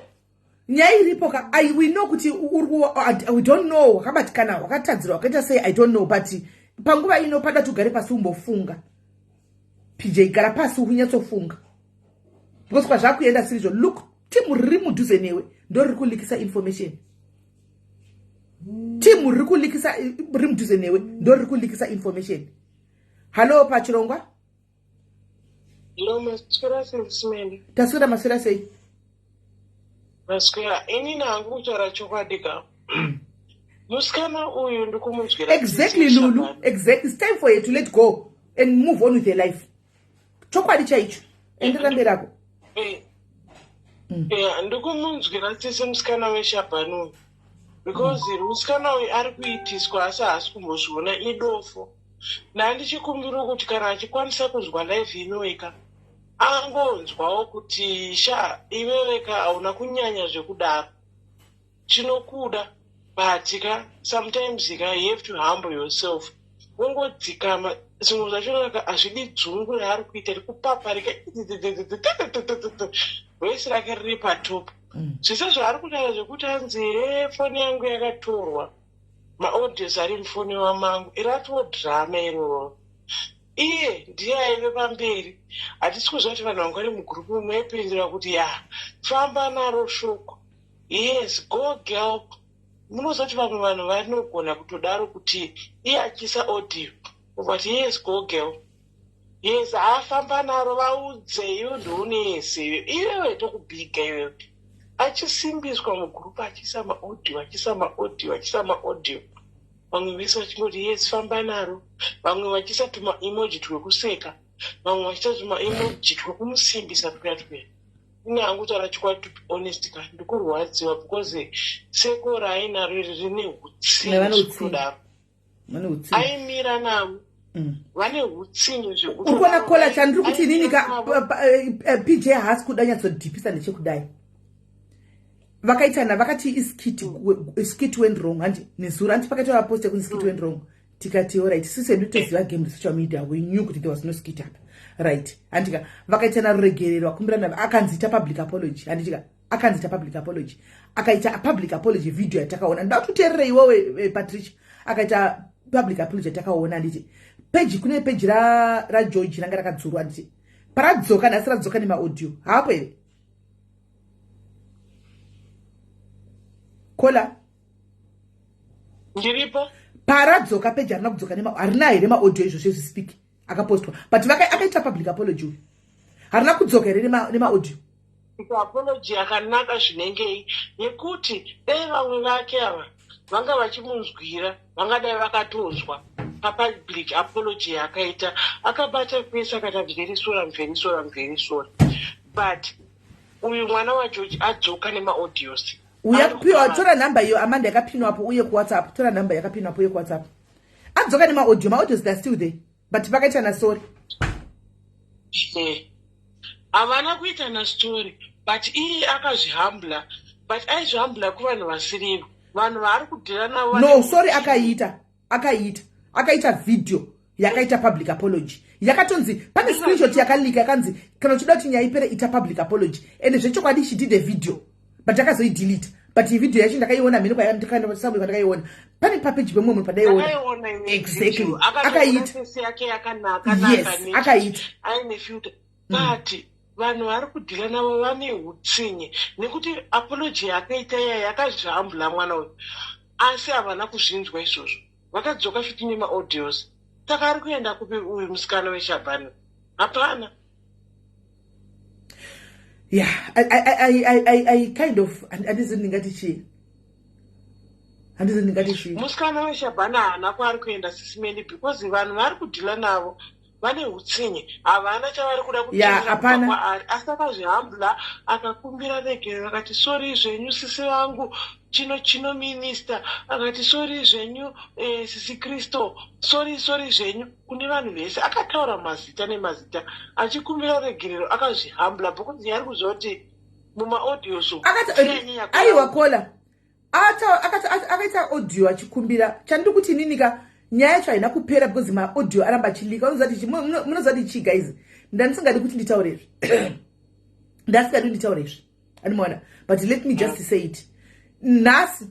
nyai ripoka we know kuti we don't know wakabatikana wakatadzira wakaita say I don't know but panguva ino pada tugare pasi umbofunga. PJ gara pasi unyatsofunga. Because kwa zvakuenda sirizvo look timu riri mudhuze newe ndo riri kulikisa information. Timu riri kulikisa riri mudhuze newe ndo riri kulikisa information. Hello Pachirongwa. Hello maswera sensimeni. Taswera maswera sei. Maswera ini nangu kutaura chokwadi ka. Musikana uyu ndikumunzwira. Exactly Lulu. Exactly. It's time for you to let go and move on with your life. Chokwadi chaicho. Enderambe rako. Yeah, ndikumunzwira tese musikana weshabhanu. because musikana uyu ari kuitiswa asi haasi kumbozviona idofo. Ndandichikumbira kuti kana achikwanisa kuzwa live inoweka angonzwawo kuti sha iwe weka hauna kunyanya zvekudaro, chinokuda but sometimes you have to humble yourself. Ungodzikama zvinhu zvacho hazvidi dzungu raari kuita rikupaparika voisi rake riri patopu. Zvese zvaari kutaura zvekuti anzi foni yangu yakatorwa maaudios ari mufoni wamangu iratodhirama iroro. Iye ndiye aive pamberi. Hatisi kuziva kuti vanhu vangu vari mugurupu maipindura kuti famba naro shoko. Yes, go girl. Munoziva kuti vamwe vanhu vanogona kutodaro kuti iye achisa audio but yes, go girl. Yes, famba naro vaudze iwe ndounese iwewe tokubhiga iwewe. Achisimbiswa mugurupu achisa maaudio. Vamwe vese vachingoti yes, famba naro. Vamwe vachisa tuma emoji twekuseka. Vamwe vachisa tuma emoji twekumusimbisa tukatwe. Ine hangu taura chikwadi to be honest ka ndikurwadziwa because seko rainaro rine hutsinye kudaro. Aimira navo vane hutsinye zvekuti ukona kola chandiri kuti inini ka PJ haasi kudanyatsodhipisa nechekudai. Vakaitana vakati iskit went wrong handi nezura anti pakati vaposte kuti skit went wrong. Tikati alright sise nditoziva game social media we knew kuti there was no skit up. Right. Andika vakaitana ruregerero akumbirana akanzita public apology. Andika akanzita public apology. Akaita public apology video yatakaona. Ndatuterere iwewe Patricia. Akaita public apology yatakaona nditi. Kune page ra George ranga rakadzurwa nditi. Paradzoka nasi radzoka nema audio. Hapo ere. Kola. Ndiripo. Paradzoka page arina kudzoka nema arina here ma audio izvo speak. Akapostwa. But akaita public apology. Harina kudzoka here nema audio. Apology akanaka zvinengei nekuti dai vamwe vake ava vanga vachimunzwira vangadai vakatozwa papublic apology yakaita akabata pesa akati mverisora but uyu mwana waJoji adzoka nemaaudios. Uyapiwa tora namba iyo Amanda yakapinwa hapo uye ku WhatsApp. Tora namba yakapinwa hapo uye ku WhatsApp. Adzoka maaudios they are still there. But vakaita na story. Havana kuita na story but iye akazvihambla but aizvihambla kuvanhu vasirivo. Vanhu vari kudhira navo. No, sorry akaita video yakaita public apology. Yakatonzi pane screenshot yakalika yakanzi kana uchida kuti nyaya ipere ita public apology. And zvechokwadi she did a video but akazoidelete. But the video yacho ndakaiona mimi kwa ndikanda pasabu ndakaiona. Pane page pemwe munhu padaiona. Exactly. Akaita yake yakanaka yes, akaita. Aine filter. But vanhu vari kudhila navo vane hutsinye nekuti apology yakaita yakazvihambula mwana uyu asi havana kuzvinzwa izvozvo. Vakadzoka futi nemaaudios. Saka ari kuenda kupi uyu musikana weShabhana? Hapana. Yeah, I kind of andizindingati chi. Musikana weShabhana haana kwaari kuenda sisimeni because vanhu vari kudhila navo vane hutsinye havana chavari kuda kutenda kwaari asi akazvihambula akakumbira regerero akati sori zvenyu sisi vangu chino minister akati sori zvenyu sisi Kristo sori zvenyu kune vanhu vese akataura mazita nemazita achikumbira regerero akazvihambula because yari kuziva kuti mumaaudios aiwa kola akaita audio achikumbira chandiri kuti ninika nyaya yacho haina kupera because maaudio aramba achilika. Munozati chi guys, ndandisingadi kuti nditaure izvi animaona but let me just say it. Nhasi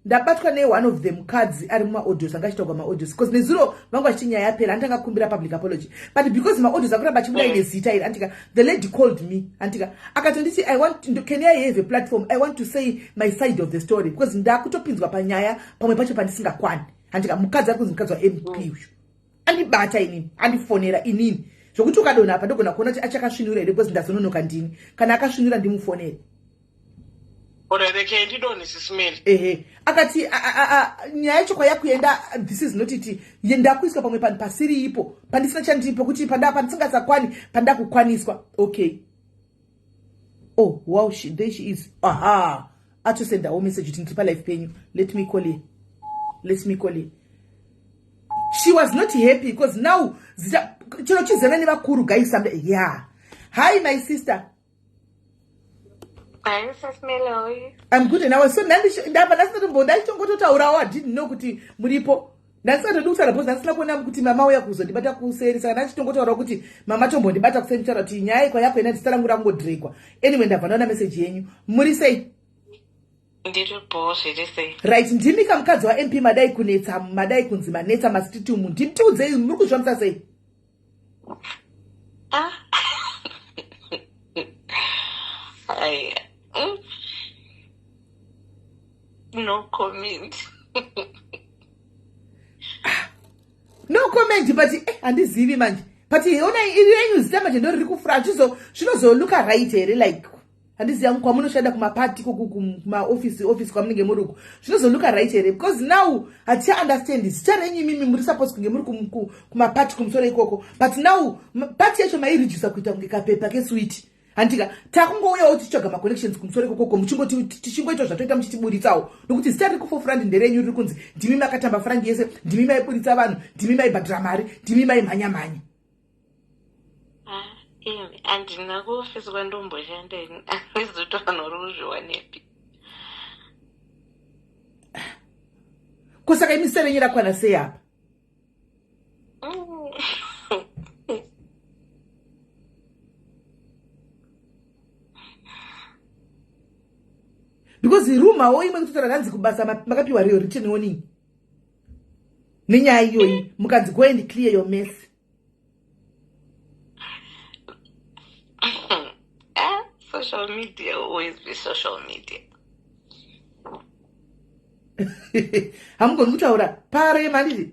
ndabatwa one of them cards ari mumaaudios anga achitogwa maaudios because nezuro vangu vachiti nyaya yapera andanga kumbira public apology but because maaudios akuramba achibuda ine zita iri antika the lady called me antika akatonditi can I have a platform, I want to say my side of the story because ndakutopinzwa panyaya pamwe pacho pandisingakwani. Andika mukadzi ari kunzi mukadzi waMP uyu andibata inini andifonera inini zvokuti ukadona apa ndogona kuona kuti achakasvinura here because ndazononoka ndini kana akasvinura ndimufonere. Orereke ndidoni sisimeli. Akati nyaya yacho kwayakuenda this is not it ndakuiswa pamwe panhu pasiri ipo pandisina chandipo kuti pandisingasakwani pandakukwaniswa. Okay. Oh wow, there she is. Aha. atosendawo message kuti ndiri palife penyu, let me call you. She was not happy because now chino chizana nevakuru guys. Yeah. Hi my sister. Hi, Sasmelo. I'm good and I was so I didn't know kuti muripo. Ndasatodusa boss ndasina kuona kuti mama uya kuzondibata kuseri saka ndachitongotaura kuti mama tombondibata kuseri mutaura kuti nyaya iko yako ina dzitarangu rangodrekwa. Anyway ndabva ndaona message yenyu. Muri sei? Ndiri boss sei. Right, ndimi kamukadzi wa MP madai kunetsa madai kunzi manetsa masitumu. Ndimtiudzei muri kuzvamisa sei? No comment. No comment, but handizivi manje. But ona iri yenyu zita manje ndori kufura zvinozoluka right here like handiziva kwamunoshanda kumapati kuma office kwamunenge muri uko. Zvinozoluka right here because now haticha understand zita renyu mimi muri supposed kunge muri kumapati kumusoro ikoko. But now party yacho maireduce kuita kunge kapepa kesweet. Andika takungouyawo tichitsvaga maconnections kumusoro ikoko muchingoti tichingoita zvatoita muchitiburitsawo nokuti zita riri kufofurandi nderenyu riri kunzi ndimi makatamba frangi yese, ndimi maiburitsa vanhu, ndimi maibhadhira mari, ndimi maimhanya-mhanya. Handina kuofisi kwandomboshanda ini, handizotwana ruzviwanepi. Kusaka imi serenyu rakwana sei apa? Because rumor wo imwe kutotora kanzi kubasa makapiwa real written warning. Nenyaya iyoyi mukanzi go and clear your mess. Social media always be social media. Hamugoni kutaura pare mandiri.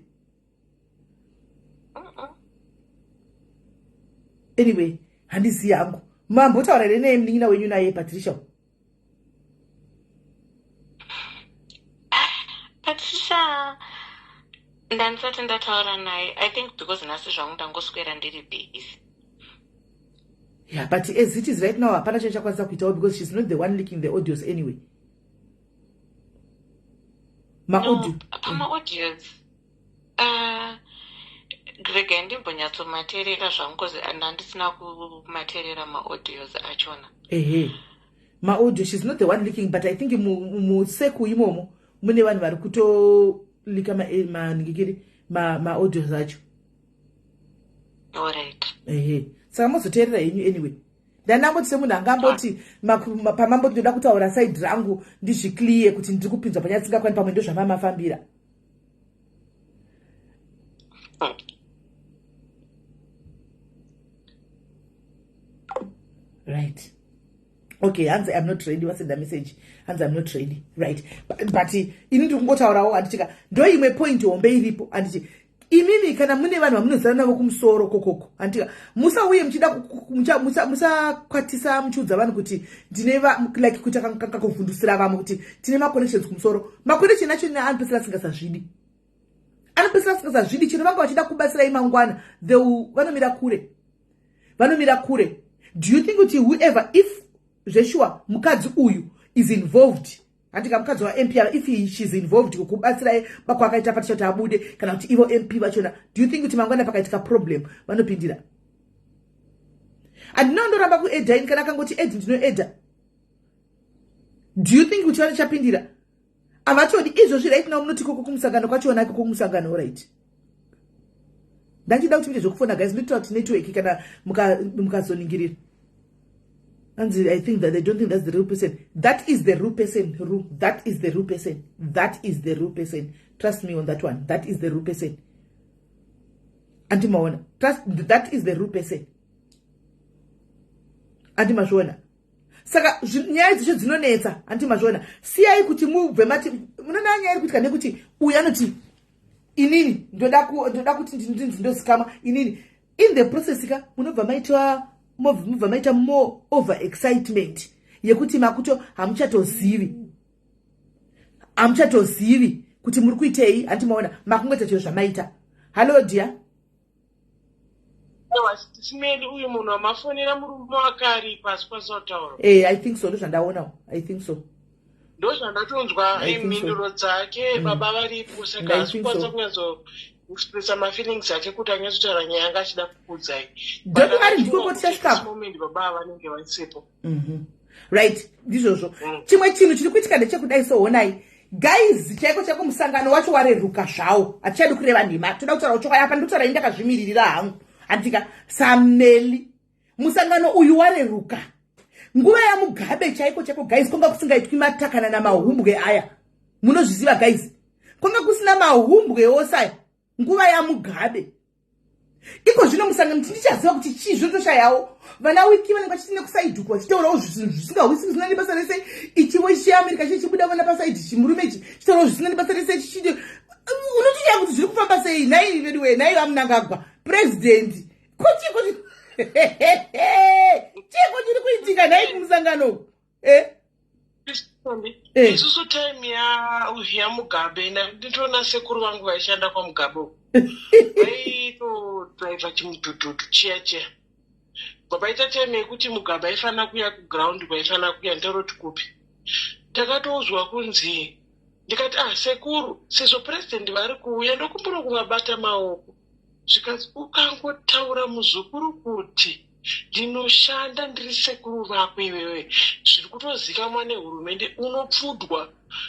Anyway, handizivi hangu. Mambotaura rene mnin'ina wenyu naye Patricia. Patricia, ndandisati ndataura naye. I think because nhasi zvangu ndangoswera ndiri busy. Yeah, but as it is right now, hapana chachakwanisa kuitawo because she's not the one leaking the audios anyway. Ma-audio. Ma-audios. Greg ndimbonyatsomateerera zvangu because handisina kumateerera ma-audios achona. Ma-audio, she's not the one leaking, but I think museku imomo mune vanhu vari kutolika ma-audios acho. Alright. Saka mozoteerera henyu anyway. Ndanamboti semunhu angamboti pamamboti ndoda kutaura side rangu ndizvikliye kuti ndiri kupinzwa panyaya dzisingakwani pamwe ndo zvamamafambira. Right. Okay, Hansi, I'm not ready. What's the message? Hansi, I'm not ready. Right. But ini ndiri kungotaurawo andichika ndo imwe point hombe iripo andichi imimi kana mune vanhu vamunozana navo kumusoro kokoko antika musauye muchida musakwatisa muchiudza vanhu kuti ndine like kuti kakuvhundusira vamwe kuti tine maconnections kumusoro. Maconnection acho anopesera asingasazvidi, anopesera asingasazvidi chino vanga vachida kubatsirai mangwana vanomira kure. Do you think kuti whoever, if zveshua mukadzi uyu is involved, andika mukadzi wa MP if she's involved kukubatsirai pakwakaita pati choti abude kana kuti ivo MP vachona, do you think kuti mangwana pakaitika problem vanopindira? Andinondoramba kuedha ini kana kangoti edhi ndinoedha. Do you think kuti vanochapindira? Avatodi izvozvi right now munoti koko kumusangano kwachona koko kumusangano right. Ndachida kuti mite zvokufona guys, ndinotaura kuti network kana mukazoningirira. And I think that they don't think that's the real person. That is the real person. That is the real person. That is the real person. Trust me on that one. That is the real person. Anti maona. Trust, that is the real person. Anti mashona. Saka nyaya dzicho dzinonetsa anti mashona. Siyai kuti mubve mati munona nyaya kuti kane kuti uyanoti inini ndoda kuti ndindosikama inini. In the process ka munobva maitwa maita more over excitement yekuti makuto hamuchatozivi kuti muri kuitei anti maona makungoita chiro zvamaita. Hello dear. Simeli uyu munhu wamafonera murume wakari pasi pazotaura. I think so. Ndozvandaona. I think so. ndozvandatonzwa mhinduro dzake baba varipo saka hasikwanisa kunyazoexpressa mafeelings ake kuti anyazotaura nyaya anga achida kukudzai ndokuvari ndikoko tichasvikamoment baba vanenge varisepo right ndizvozvo chimwe chinhu chiri kuitika ndechekudai soonai guys chaiko musangano wacho wareruka zvawo hatichadi kureva nhema toda kutaura uchokwadi apa ndikutaura ini ndakazvimiririra hangu handika sameli musangano uyu wareruka nguva yamugabe chaiko guys kwanga kusingaitwi matakana namahumbwe aya munozviziva guys kwanga kusina mahumbwe osaya nguva yamugabe iko zvino musangano tindichaziva kuti chii zvotoshayawo vana wiki vanenge vachitine kusaidhuku vachitaurawo zvinhu zvisingahwisiki zvisina nebasa rese ichiwo cheamerica chichibuda vana pasaidhi chimurume ichi chitaurawo zvisina nebasa rese chichiti unotichaya kuti zviri kufamba sei nai veduwe nai vamunangagwa purezidendi kuti chiko chiri kuitika nai musangano isusu time yamugabe nditoona sekuru vangu vaishanda kwamugabe vaitodriva chimudhudhudhu chiya papaita time yekuti mugabe aifanira kuya kuground kwaifanira kuya ndaroti kupi takatozwa kunzi ndikati sekuru sezvo purezidendi vari kuuya ndokumbura kuvabata maoko zvikanzi ukangotaura muzukuru kuti ndinoshanda ndiri sekuru vako iwewe zviri kutozikamwa nehurumende unopfudwa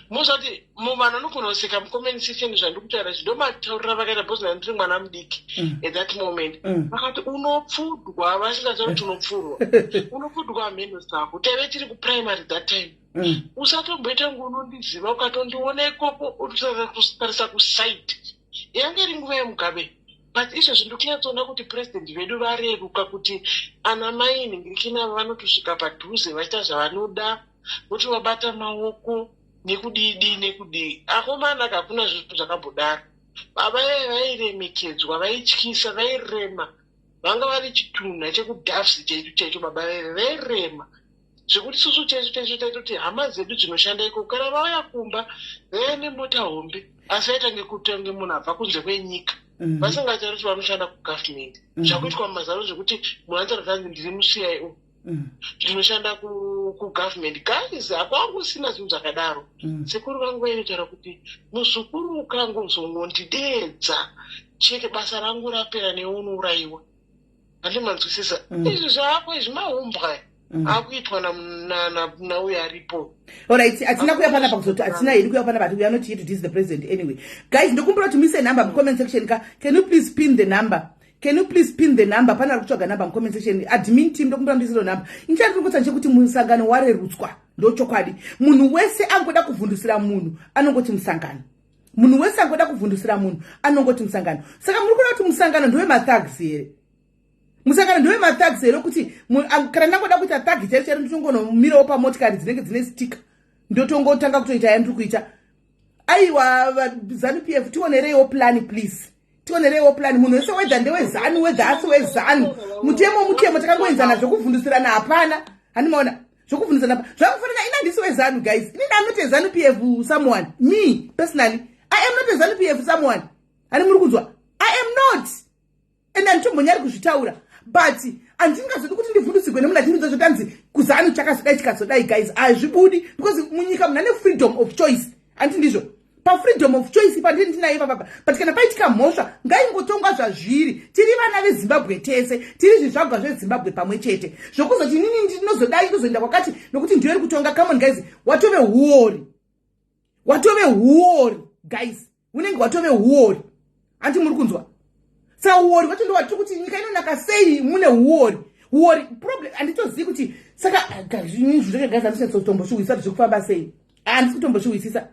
mozvati muvanhu anogona kuseka mucomment section zvandiri kutaura zvinomataurira vakaita bhozina ndiri mwana mudiki at that moment vakati unopfudwa vasingatauri kuti unopfurwa unopfudwa mhendo dzako taive tiri kuprimary that time usatomboita ngunondiziva ukatondiona ikoko utarisa kusite yange iri nguva yemugabe but izvozvo ndikunyatsoona kuti purezidendi vedu vareruka kuti ana mai ningirikina vanotosvika padhuze vachiita zvavanoda voti vabata maoko nekudii akomana kakuna zvinhu zvakambodaro baba vairemekedzwa vaityisa vairema vanga vari chitunha chekudhavsi chaicho baba vairema zvekuti susu chaicho taitoti hama dzedu dzinoshanda iko kana vauya kumba vaiya nemota hombe asi vaita ngekutange munhu abva kunze kwenyika vasingatauri kuti vanoshanda kugavhmendi zvakuitwa mumazaro zvekuti munhu anotaura kuti ndiri muCIO ndinoshanda kugavhmendi guys hakwangusina zvinhu zvakadaro sekuru vangu vainotaura kuti muzukuru ukangozongondidedza chete basa rangu rapera neunourayiwa handimanzwisisa izvi zvako izvi mahumbwa akuitwa nauyo aripo. Alright, atina kuya panapa kuzoto atina yedi kuya panapa we are not here to diss the president anyway. Guys, ndokumbura to mise number mu comment section ka. Can you please pin the number? Can you please pin the number? Pana kutsvaga number mu comment section. Admin team ndokumbura ndisiro number. Inchari kuti nje kuti musangano warerutswa ndo chokwadi. Munhu wese angoda kuvhundusira munhu anongoti musangano. Munhu wese angoda kuvhundusira munhu anongoti musangano. Saka muri kuona kuti musangano ndowe mathags here. Musangano ndowe mathags here kuti kana nangoda kuita tag chero ndinongono mirawo pa motikari dzinenge dzine sticker. Ndotongotanga kutoita yandiri kuita. Aiwa ZANU PF tionerewo plan please. Tionerewo plan munhu wese wedza ndewe ZANU wedza asi weZANU. Mutemo takangoenzana zvokuvhundusirana hapana. Hanimaona zvokuvhundusirana. Zvakufanira ina ndisi weZANU guys. Ini I'm not a ZANU PF someone. Me personally I am not a ZANU PF someone. Ani muri kunzwa? I am not. And antombonyari kuzvitaura. But andingazodi kuti ndivhundusigwe nemuna ndinzo zvotanzi kuzanu chakasvika chikazodai guys azvibudi because munyika muna ne freedom of choice anti ndizvo pa freedom of choice pa ndinayo papa but kana paitika mhosva ngaingotonga zvazviri tiri vana veZimbabwe tese tiri zvizvagwa zveZimbabwe pamwe chete zvokuzoti nini ndinozodai kuzoenda kwakati nokuti ndiyo iri kutonga. Come on guys, watove huori guys, unenge watove huori anti muri kunzwa. Sa huori watondo watiri kuti nyika inonaka sei mune huori problem anditozivi kuti saka zvinoita guys anditotomboshuwisisa kuti zvekufamba sei andisi kutomboshuwisisa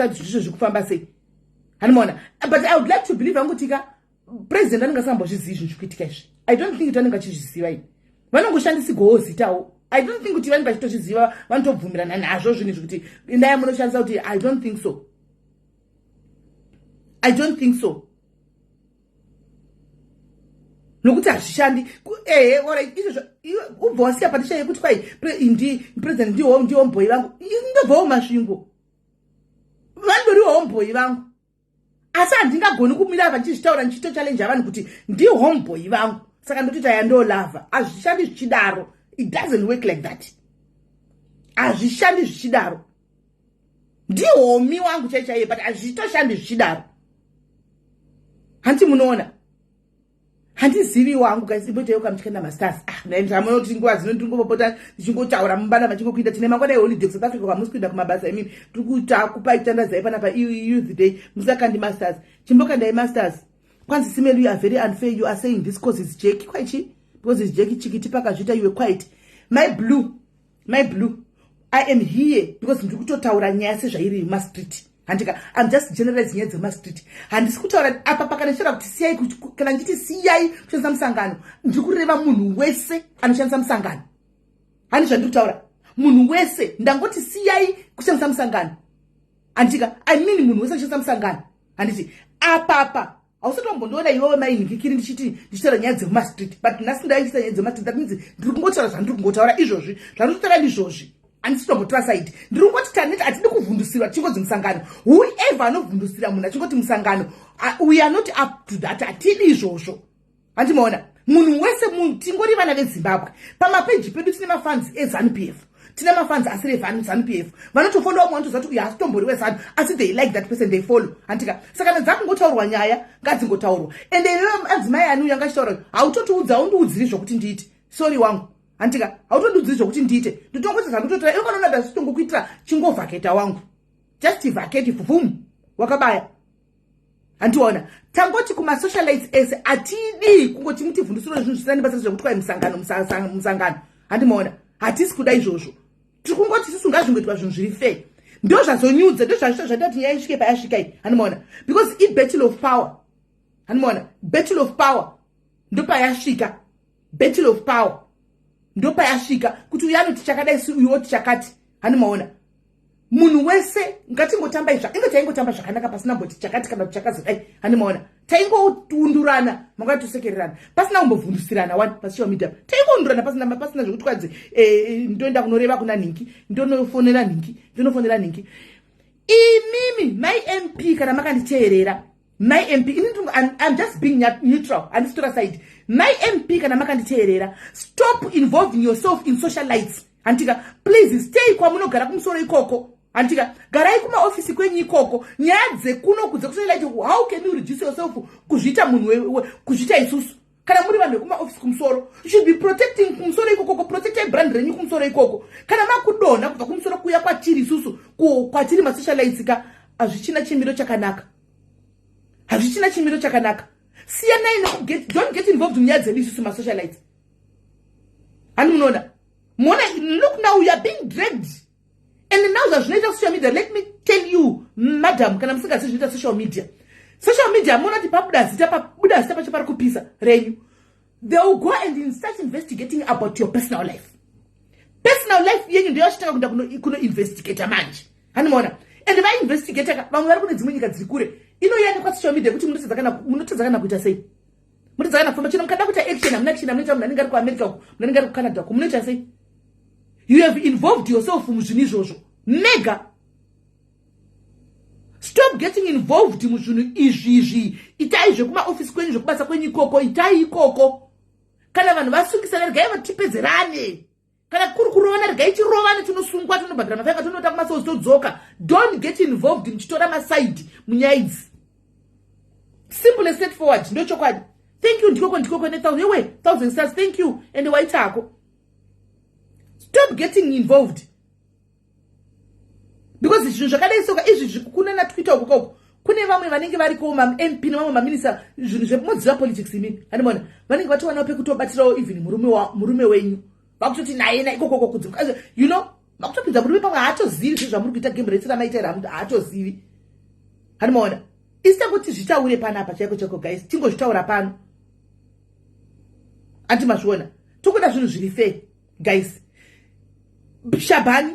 kuti zvizvo zvekufamba sei hanimaona. But I would like to believe angotika president anenge asambozvizivi zvinhu zvikuitika izvi. I don't think kuti anenge achizviziva ini vanongoshandisigowo zitawo. I don't think kuti vanenge vachitozviziva vanotobvumirana nazvo zvinhu zvekuti ndaya munoshandisa kuti I don't think so nokuti hazvishandi. Alright, izvozvo ubva wasiya patisha yekuti kwai president ndiwo homboyi vangu. Ndobvawo masvingo vandoriwo homboyi vangu asi handingagoni kumira vachizvitaura ndichito challenge vanhu kuti ndiwo homboyi vangu saka ndotita yandolava. Hazvishandi zvichidaro. It doesn't work like that. hazvishandi zvichidaro. Ndihomi wangu chaiye, but hazvitoshandi zvichidaro. Hanti munoona. Handizivi wangu guys, imboita yoka mchikenda masters. Ndamunoti nguva zino ndingopota ndichingotaura mubana machingokuita tine mangwana eholiday South Africa kwamusi kuenda kumabasa emini. Tikuta kupa itandazai panapa youth day musakandi masters. Chimbokandai masters. Kwanzi simelu, you are very unfair. You are saying this cause is Jackie. Quite she? Because it's Jackie Chikiti Pakajita, you were quiet. My blue. I am here because ndikutotaura nyaya sezvairi mastreet. Handika, I'm just generalizing nyaya dzemastreet. Handisikutaura apa pakaneshera kuti siyai kana nditi siyai kushandisa musangano. Ndikureva munhu wese anoshandisa musangano. Hani zvandikutaura. Munhu wese ndangoti siyai kushandisa musangano. Handika, I mean munhu wese anoshandisa musangano. Handiti apa ausatombonoona iwewe mainhingikiri ndichitaura nyaya dzemastreet, but nhasi ndaisa nyaya dzemastreet, that means ndiri kungotaura zvandiri kungotaura izvozvi zvandinotaura ndizvozvi. Andisitombotora side. Ndiri kungoti taneti atidi kuvhundusirwa chingodzi musangano. Whoever anovhundusira munhu achingoti musangano, we are not up to that. Atidi izvozvo. Handimaona. Munhu wese tingori vana veZimbabwe. Pamapeji pedu tine mafans eZANU-PF. Tine mafans asiri eZANU-PF. Vanotofollowa mumwe vanotoziva kuti hasitombouri weZANU, asi they like that person, they follow. Handika. Saka nedzakungotaurwa nyaya ngadzingotaurwa. Ende iwe adzimai anu yanga achitaura, hautotiudza undiudziri zvokuti ndiite. Sorry wangu. Handika, hautondiudziri zvokuti ndiite. Ndotongoti zvakutotora iwe kana unada zitongokuitira chingovhaketa wangu. Just vhaketi vhum. Wakabaya. Handiona. Tangoti kuma socialites ese atidi kungoti mutivhundusiro zvinhu zvisina basa zvokuti kwai musangano. Handimaona. Hatisi kuda izvozvo. Tiri kungoti isusu ngazvingoitwa zvinhu zviri fair. Ndo zvazonyudza, ndo zvandati nyaya isvike payasvika iyi. Handimaona. Because i battle of power. Handimaona. Battle of power. Ndo payasvika. Battle of power. Ndo payasvika kuti uyu anoti chakadai uyu chakati. Handimaona. Munhu wese ngatingotamba izva. Inge taingotamba zvakanaka pasina mboti chakati kana chakazi dai. Handimaona. Taingoundurana mangatosekererana. Pasina kumbovhundusirana wani pasocial media. Taingoundurana pasina zvokuti kwadzi ndoenda kunoreva kuna Ningi, ndonofonera Ningi. Imimi my MP kana makanditeerera. My MP, I'm just being neutral. And it's side. My MP kana makanditeerera. Stop involving yourself in socialites. Antika, please stay kwa munogara kumusoro ikoko. Antika, garai kuma office kwenyu ikoko. Nyadze kuno kudze kusocialite. How can you reduce yourself kuzvita munhu kuzvita isusu? Kana muri vanhu kuma office kumusoro, you should be protecting kumusoro ikoko, protect brand renyu kumusoro ikoko. Kana makudona kubva kumusoro kuya kwatiri isusu, kwatiri ma socialites ka azvichina chimiro chakanaka. Hazvichina chimiro chakanaka. Don't get involved in nyaya dzedu isusu ma socialites. Hani munoona? Look now, you are being dragged. And now zvazvinoita social media, let me tell you, madam, kana musingazi zvinoita social media. Social media, munoti pabuda zita pacho pari kupisa renyu. They will go and start investigating about your personal life. Personal life yenyu ndio yachitaka kuenda kuno investigate manje. Hani muona? And vai investigate vamwe vari kune dzimwe nyika dziri kure. Inoenda kwa social media kuti munotadza kana kuita sei. Munotadza kana kufamba chino mukada kuita action amuna china munoita munhu anenge ari kuAmerica uko, munhu anenge ari kuCanada uko, munoita sei? You have involved yourself muzvinhu izvozvo. Mega. Stop getting involved muzvinhu izvi. Itai zvekuma office kwenyu zvekubasa kwenyu ikoko, itai ikoko. Kana vanhu vasungisa regai vatipedzerane. Kana kuri kurovana regai tirovane tinosungwa tinobhadhira mafaiva tinota kumasozi todzoka. Don't get involved muchitora maside munyaya idzi. Simple and straightforward. Ndo chokwadi. Thank you ndikoko ne 1,000 stars. Thank you. And waitako. Stop getting involved. Because zvinhu zvakadai soka izvi kuna na Twitter ukoko. Kune vamwe vanenge variko MP nevamwe maminista zvinhu zvemodziwa politics imini. Handimaona. Vanenge vatowana pekutobatirawo even murume wenyu. Vakutoti naye ikoko kudzuka. You know, vakutopinza murume pamwe haatozivi zvinhu zvamuri kuita game rate ramaitira munhu haatozivi. Handimaona. Isita kuti zvitaure panapa chaiko guys. Tingozvitaura pano. Antimazviona. Tokuda zvinhu zviri fair guys. Shabani,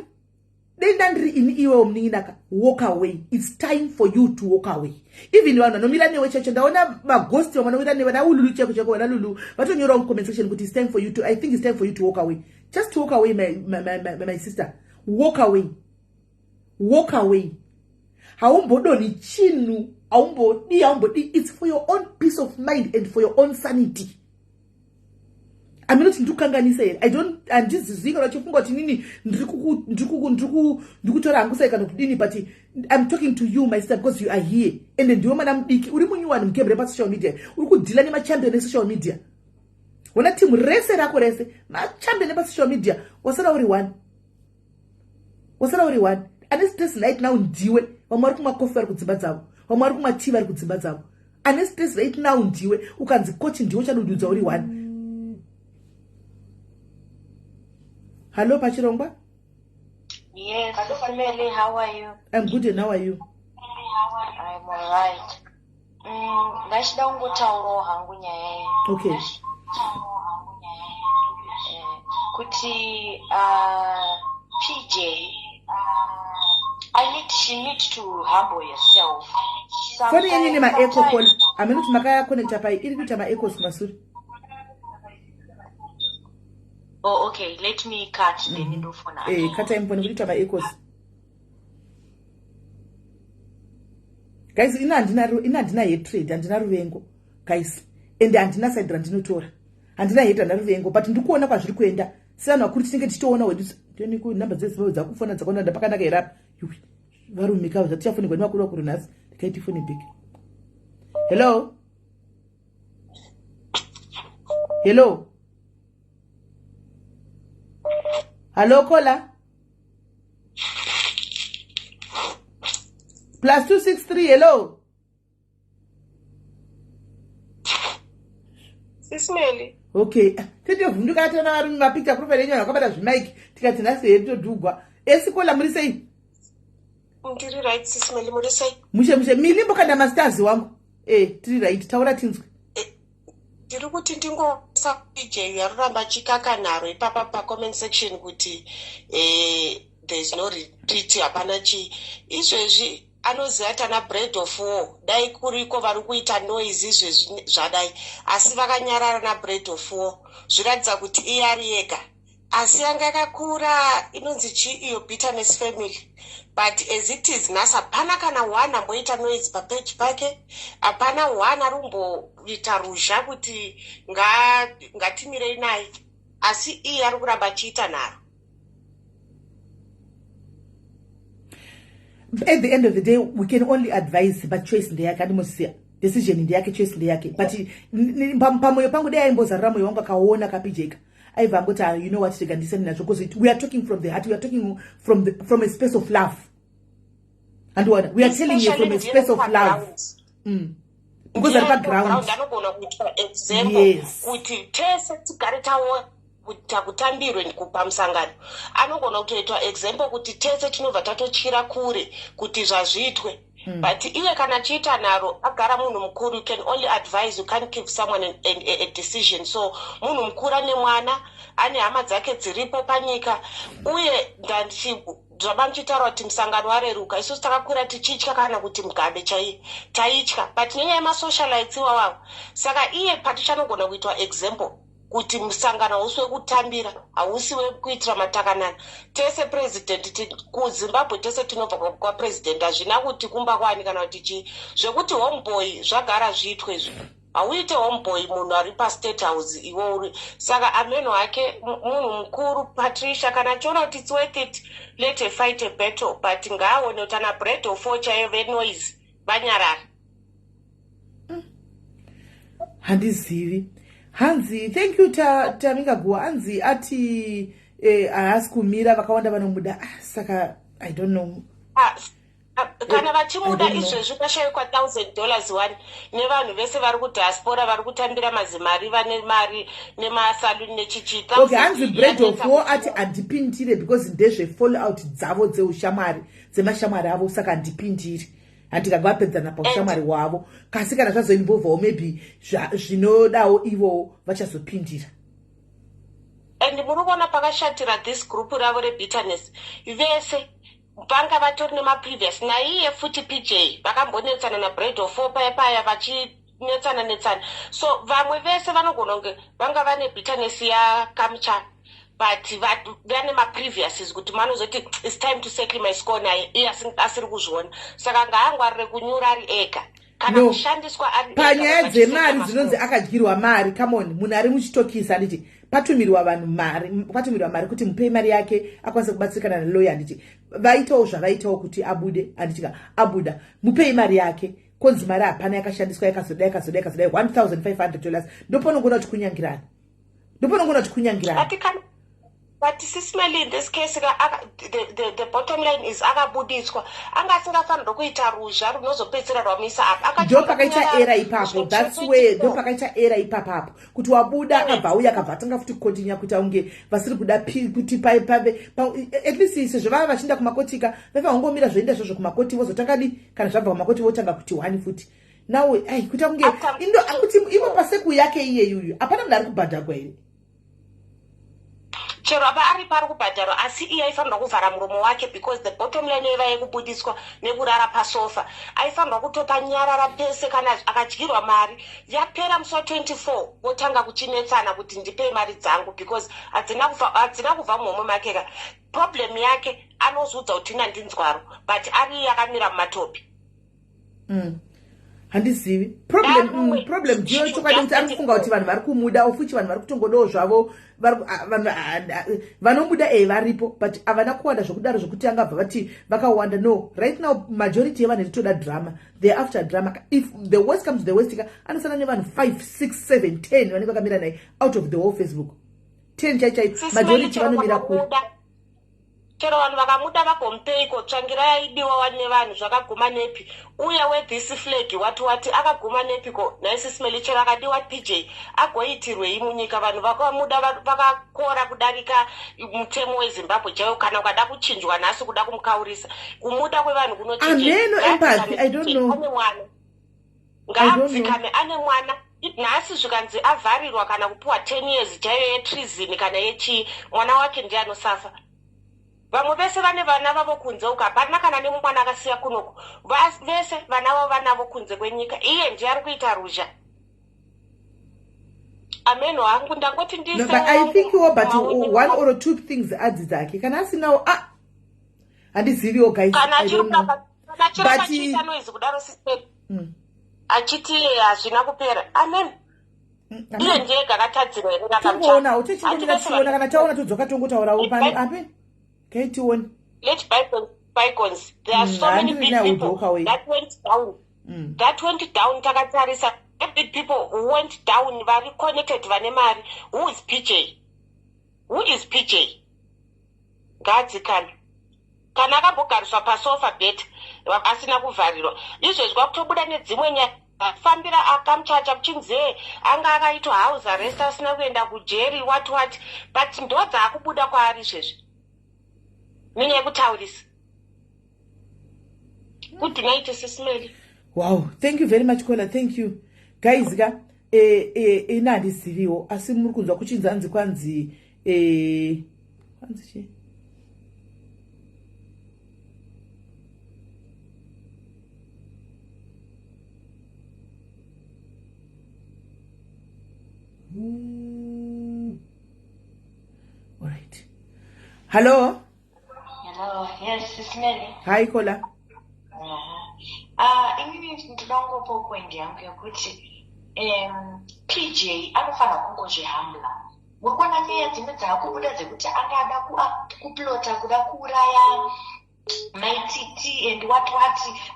dendandri in iwe mninaka, walk away. It's time for you to walk away. Even wana nomira newe cheche ndaona maghost wa nomira newe na ululu cheko wana lulu. Bato nyoro on comment section, but it's time for you to, I think it's time for you to walk away. Just walk away, my sister. Walk away. Walk away. Haumbodo ni chinu, haumbodi. It's for your own peace of mind and for your own sanity. aminoti ndikukanganisa here. Handizizvi kana uchifunga kuti nini ndikutora hangu sei kana kudini, but I'm talking to you my sister because you are here. And ndiwe mwana mudiki uri munyuwani mugembere pasocial media, uri kudhila nemachampion esocial media. Wona timu rese rako rese machampion epasocial media, wasara uri one. Anestes right now ndiwe vamwe vari kumwa kofi vari kudzimba dzavo, vamwe vari kumwa tii vari kudzimba dzavo. Anestes right now ndiwe ukanzi kochi ndiwe uchadududza uri one. Hello, Pachirongwa? Yes, family, how are you? I'm good, and how are you? I'm alright. Ngashida ungotaurawo hangu nyaya. Okay. Kuti PJ, she needs to humble yourself. Foni yenyu ine ma-echo call. Amenoti makaya-connecta pai iri kuita ma-echoes kumasuri. Oh, okay. Let me cut the window for now. Kata imponi kuita ma-echoes. Guys, ina handina hatred, handina ruvengo. Guys, ende handina side randinotora. Handina hate, handina ruvengo, but ndikuona kwazviri kuenda. Siyana wakuri tinenge tichiona wedu. Ndioni ku namba dzese dzakufona dzakawanda pakanaka here apa. Varumika zvatichafonegwa nevakuru vakuru nhasi. Ndikaiti foni big. Hello? Hello? Hello, caller? +263, hello? Sisimeli. Okay. Titovhunduka tana vari mumapicture profile yenyu vakabata zvimike tikati nhasi here todhugwa. Esikola muri sei? Ndiri right Sisimeli, muri sei? Mushe milimbo kana masters wangu. Tiri right, taura tinzwe. Ndiri kuti ndingosa PJ yaruramba chikakanharo ipapa pacomment section kuti there's no retreat hapana chi. Izvezvi anoziva tana bread of war. Dai kuriko vari kuita noise izvezvi zvadai. Asi vakanyarara na bread of war. Zviratidza kuti iye ari ega. Asi yanga yakakura inonzi chi iyo bitterness family. But as it is nhasi hapana kana one amboita noise papage pake. Hapana one arumboita ruzha kuti ngatimirei naye. Asi iye ari kuramba achiita nharo. At the end of the day, we can only advise, but choice ndeyake andimosiya. Decision ndeyake, choice ndeyake. But pamoyo pangu dai aimbozarira moyo wangu akaona kapijeka. Aibva angoti, you know what, tikandiseni nacho, because we are talking from the heart, we are talking from a space of love. And what we are telling you from a space of love. Because of background. Yes. Kuti tese tigare tawo kutambirwe kupamusangano. Anogona kutoitwa example kuti tese tinobva tatochira kure kuti zvazviitwe. But iwe kana chiita naro agara munhu mukuru, you can only advise, you can't give someone a decision. So munhu mukuru ane mwana, ane hama dzake dziripo panyika, uye zvaba muchitaura kuti musangano wareruka. Isusu takakura tichitya kana kuti mugabe taitya, but nenyaya yemasocialites iwawawo. Saka iye patichanogona kuitwa example kuti musangano hausi wekutambira, hausi wekuitira matakanana. Tese president kuZimbabwe tese tinobva kwa president, hazvina kuti kumba kwani kana kuti chii. Zvekuti homeboy zvagara zviitwe izvo. Hauite homeboy munhu ari pastate house iwo uri. Saka ameno hake munhu mukuru Patricia kana achiona kuti it's worth it, let her fight a battle, but ngaaone kuti ana bread of war chaiyo venoise vanyarara. Handizivi. Hanzi, thank you Tamika Gua. Hanzi ati haasi kumira vakawanda vanomuda. Saka I don't know. Kana vachimuda izvezvi pashayikwa $1,000 one nevanhu vese vari kudiaspora vari kutambira mazimari vane mari nemasaluni nechichi. Okay, hanzi bread of war ati handipindire because ndezve fallout dzavo dzeushamwari dzemashamwari avo, saka handipindire. Handikagapedzana paushamwari hwavo, kasi kana zvazoinvolvawo maybe zvinodawo ivo vachazopindira. And muri kuona pakashatira this group ravo rebitterness vese vanga vatori nemaprevious naiye futi PJ vakambonetsana nabread of war paya vachinetsana. So vamwe vese vanogona kunge vanga vane bitterness yakamuchana, but vane mapreviouses kuti manozoti it's time to settle my score naye iye asiri kuzviona. Saka ngaangwarire kunyura ari ega. kana No. kushandiswa Panyaya dzemari dzinonzi akadyirwa mari. Come on, munhu ari muchitokisa nditi patumirwa vanhu mari kuti mupei mari yake akwanise kubatsirikana neloya nditi vaitawo zvavaitawo kuti abude anditika abuda mupei mari yake konzi mari hapana yakashandiswa yakazodai $1,500 ndopanogona kuti kunyangirana But Sismeli, in this case, the bottom line is akabudiswa. Angasingafanira kuita ruzha runozopedzera rwamisa apa. Ndopakaita era ipapo. That's where ndopakaita era ipapo. Kuti wabuda akabva uya akabva tanga futi continue kuita unge vasiri kuda kuti pave at least sezvo vava vachinda kumakotika vava ngomira zvoenda zvozvo kumakoti vozotanga kana zvabva kumakoti votanga kuti wani futi. Nawe kuita unge indo akuti ivo paseku yake iyeyu apana munhu ari kubhadharwa here. Chero apa ari pari kubhadharwa asi iye aifanira kuvhara muromo wake because the bottom line yeva yekubudiswa nekurara pasofa aifanira kutopa nyarara pese kana akadyirwa mari yapera musi wa24 wotanga kuchinetsana kuti ndipei mari dzangu because hadzina kubva muhomwe make ka problem yake anozudza kuti ina ndinzwaro but ari yakamira mumatopi. Handizivi problem ndiyo chokwadi kuti ari kufunga kuti vanhu vari kumuda ofuchi vanhu vari kutongodawo zvavo vanomuda varipo but havana kuwanda zvokudaro zvokuti angabva vati vakawanda. No, right now majority yevanhu toda drama, they're after drama. If the worst comes to the worst anosana nevanhu 5 6 7 10 vanenge vakamira naye out of the whole Facebook 10 chaichai majority vanomira kuri. Chero vanhu vakamuda vagomupeiko tsvangira yaidiwa wani nevanhu zvakaguma nepi uya wethis flag wati akaguma nepiko naisismeli chero akadiwa PJ agoitirwei munyika vanhu vakamuda vakakora kudarika mutemo weZimbabwe chaiwo kana ukada kuchinjwa nhasi kuda kumukaurisa kumuda kwevanhu ngadzikame ane mwana nhasi zvikanzi avharirwa kana kupiwa 10 years chaiyo yetreason kana yechi mwana wake ndiye anosafa. Vamwe vese vane vana vavo kunze uka hapana kana nemwana akasiya kunoko vese vana vavo vanavo kunze kwenyika iye ndiye ari kuita ruzha. Ameno hangu ndangoti No, but I think but one or two things adzi dzake kana asinawo handiziviwo guys. I don't know. But noise kudaro sisteri achiti hazvina kupera. Amen. Iye ndiye gakatadzirwa here ngakamchana. Tiona kana taona todzoka tongotaurawo pani ape. Let bygones. There are so many big people that went down. That went down. Takatarisa big people who went down. Very connected. Vanemari. Who is PJ? Gadzikana. Kana akabogariswa pasofa bed asina kuvharirwa. Izvezwa kutobuda nedzimwe nyaya. Fambira akamuchacha kuchinze anga akaitwa house arrest asina kuenda kujeri what but ndodza akubuda kwaari izvezvi. Mine kutaurisa. Good night, Sismeli. Wow, thank you very much Kola, thank you. Guys, ina handisiviwo asi muri kunzwa kuchinzanzi kwanzi kwanzi chi? All right. Hello? Hello, yes, Sismeli. Hi Kola. Inini ndinongopo point yangu yekuti PJ anofana kungozvihambula. Murikuona nyaya dzimwe dzaakubuda dzekuti angada kuplota kuda kuuraya maititi and what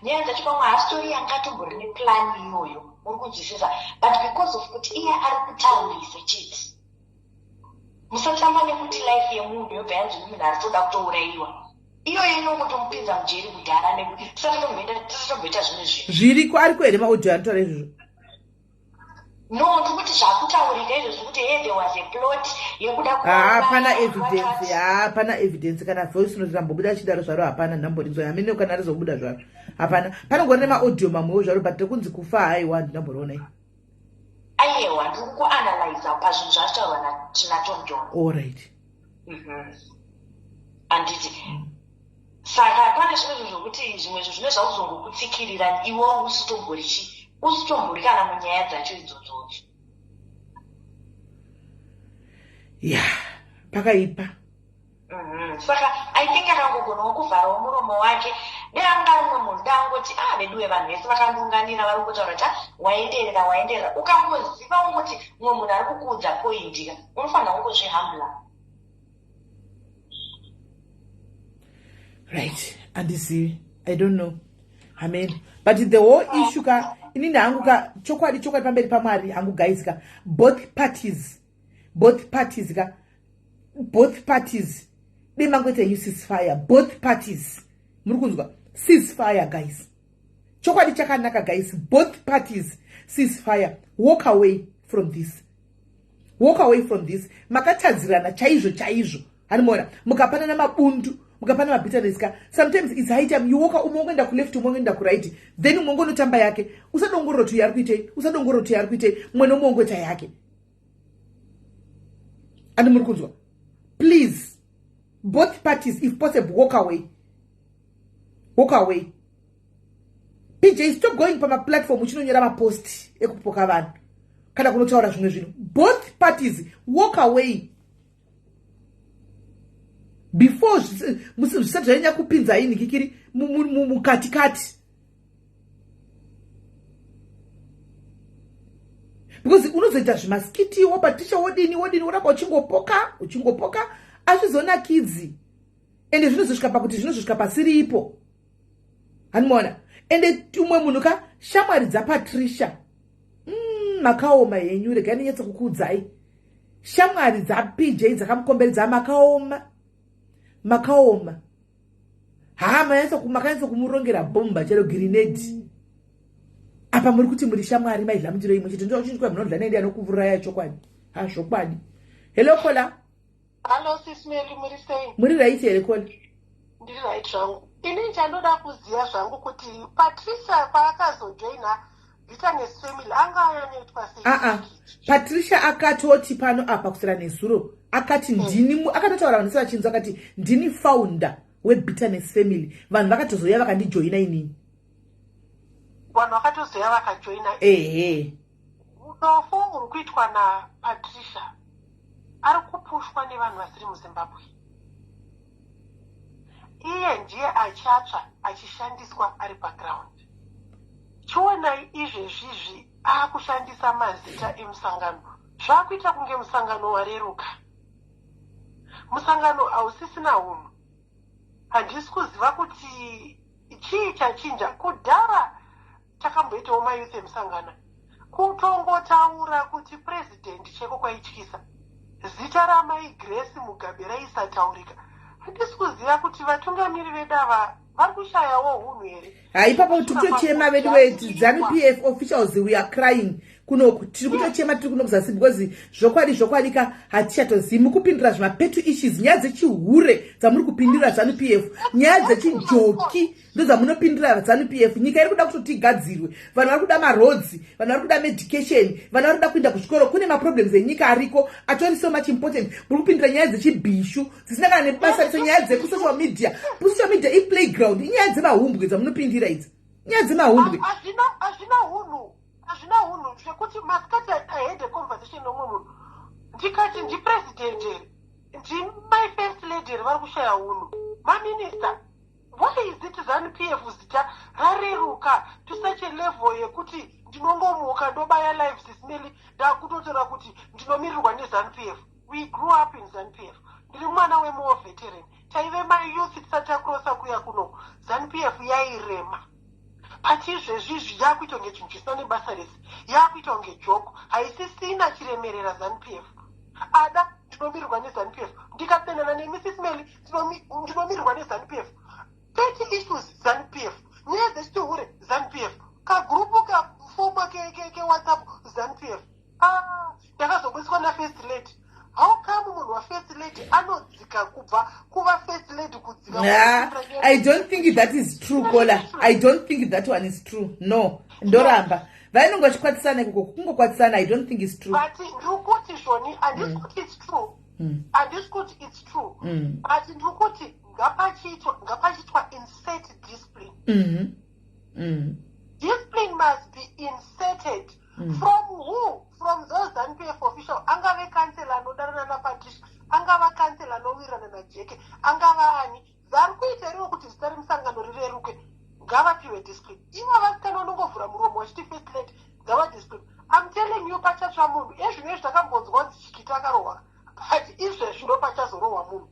nyaya dzacho pamwe hastori yangatombori neplan iyoyo muri kunzwisisa but because of kuti iye ari kutaurisa chete musatamba nekuti life yemunhu yobva yanzi munhu ari toda kutourayiwa iyoyo inongotomupinza mujeri kudhara nekuti tisatomboita zvimwe zvinhu zviriko ariko here maudhio anotaura izvozvo. No, ndikuti zvakutaurika izvo zvekuti there was a plot yekuda hapana evidence kana voice note rambobuda chidaro zvaro hapana nhamborizo hamene kana rizobuda zvaro hapana panongori nemaaudio mamwewo zvaro but tekunzi kufa haiwa ndinamboriona iyi aiyewa ndiri kuanalyza pazvinhu zvataurwa naTomjona. Alright. Handiti saka pane zvimwe zvokuti zvimwe zvinozva kuzongokutsikirira iwo usitombori kana munyaya dzacho idzodzodzo. Pakaipa. Saka I think akangogonawo kuvharawo muromo wake anga rumwe munhu dangoti veduwe vanhu vese vakangounganira vari kutaura kuti waenderera ukangoziva ungoti mumwe munhu ari kukuudza pointi unofanira kungozvihambula. Right, andizivi, I don't know. Amen. But the whole issue inini hangu chokwadi pamberi paMwari hangu guys both parties bemangoita ceasefire. Both parties muri kunzwa ceasefire guys. Chokwadi chakanaka guys, both parties ceasefire. Walk away from this. Makatadzirana chaizvo hanimona mukapanana mabundu mukapana mabitaniska. Sometimes it's high time you walk umongoenda ku left umongoenda ku right, then umongo tamba yake usadongorora tu yari kuite mwe nomongo cha yake. And muri kunzwa, please both parties if possible walk away. PJ, stop going from a platform uchinonyera mapost ekupoka vanhu kana kunotaura zvimwe zvinhu. Both parties walk away before zvisati zvanyanya kupinza ini kikiri mukatikati, because unozoita zvimaskitiwo patisha wodini uramba uchingopoka azvizonakidzi, ende zvinozosvika pakuti zvinozosvika pasiripo hanimona. Ende umwe munhu shamwari dzaPatricia makaoma yenyu, regai nenyatsa kukuudzai, shamwari dzaPJ dzakamukomberedza makaoma makanyatsa kumurongera bomba chero grenade. Apa muri kuti muri shamwari maidlamutiro imwe chete ndo chinzwa munodla nende anokuvuraya chokwadi zvokwadi. Hello Kola. Hello Sismeli, muri sei? Muri right here Kola? Ndiri right zvangu. Ini chandoda kuziva zvangu kuti Patricia paakazojoina Bitterness Family anga yanoitwa sei? Patricia akatoti pano apa kusera nezuro akati ndini akatotaura vanhu sevachinzwa akati ndini founder weBitterness Family. Vanhu vakatozoya vakandijoina inini. Vanhu vakatozoya vakajoina. Udofu uri kuitwa naPatricia ari kupushwa nevanhu vasiri muZimbabwe. Iye ndiye achatsva achishandiswa ari background. Chionai izvezvizvi aakushandisa mazita emusangano. Zvakuita kunge musangano wareruka. Musangano hausisina unhu. Handisi kuziva kuti chii chachinja. Kudhara takamboitawo mayouth emusangano. Kutongotaura kuti president cheko kwaityisa. Zita ramai Grace Mugabe raisataurika. Handisi kuziva kuti vatungamiri vedava vari kushayawo unhu here. Ipapo tikutochema vedu ZANU-PF officials we are crying. Kunoku tiri kutochema tiri kuno kuzasi because zvokwadi hatichatozivi mukupindira zvimapetu issues. Nyaya dzechihure dzamuri kupindira ZANU-PF, nyaya dzechijoki ndo dzamunopindira ZANU-PF. Nyika iri kuda kutotigadzirwe, vanhu vari kuda marodzi, vanhu vari kuda medication, vanhu vari kuda kuenda kuzvikoro. Kune maproblems enyika ariko atori so much important. Muri kupindira nyaya dzechibhishu dzisina kana nebasa riso, nyaya dzekusocial media. Social media iplayground, inyaya dzemahumbwe dzamunopindira idzi, nyaya dzemahumbwe. Hazvina hunhu zvekuti masikati ahede conversation nomwe munhu ndikati ndipresident here, ndimai first lady here vari kushaya hunhu. Maminista, why is it ZANU-PF zita rareruka to such a level yekuti ndinongomuka ndobaya live Sismeli ndakutotora kuti ndinomirirwa neZANU-PF. We grew up in ZANU-PF. Ndiri mwana weMoa veteran. Taive mayouth tisati takurosa kuya kuno. ZANU-PF yairema. Pati izvezvizvi yakuita kunge chinhu chisina nebasa rese, yakuita kunge joko, haisisina chiremerera ZANU-PF. Ada ndinomirirwa neZANU-PF, ndikapenana neMrs Meli ndinomirirwa neZANU-PF. Petty issues ZANU-PF, nyaya dzechituhure ZANU-PF, kagrupu kafoma keWhatsApp ZANU-PF. Ndakazobudiswa naFirst Lady. How come munhu waFirst Lady anodzika kubva kuva First Lady kudzika? I don't think that is true, Kola. I don't think that one is true. No. Ndoramba. Vainongozvikwatisana ikoko kungokwatisana. I don't think it's true. But ndikuti zvoni handisi kuti it's true. Handisi kuti it's true. But ndikuti ngapachitwa insert discipline. Discipline must be inserted. From who? From those ZANU-PF officials. Angave kansela anodanana naPatricia, angava kansela anowirana naJeke, angava ani. Vari kuita riwo kuti zita remusangano rireruke. izvezvi ndo pachazorohwa munhu,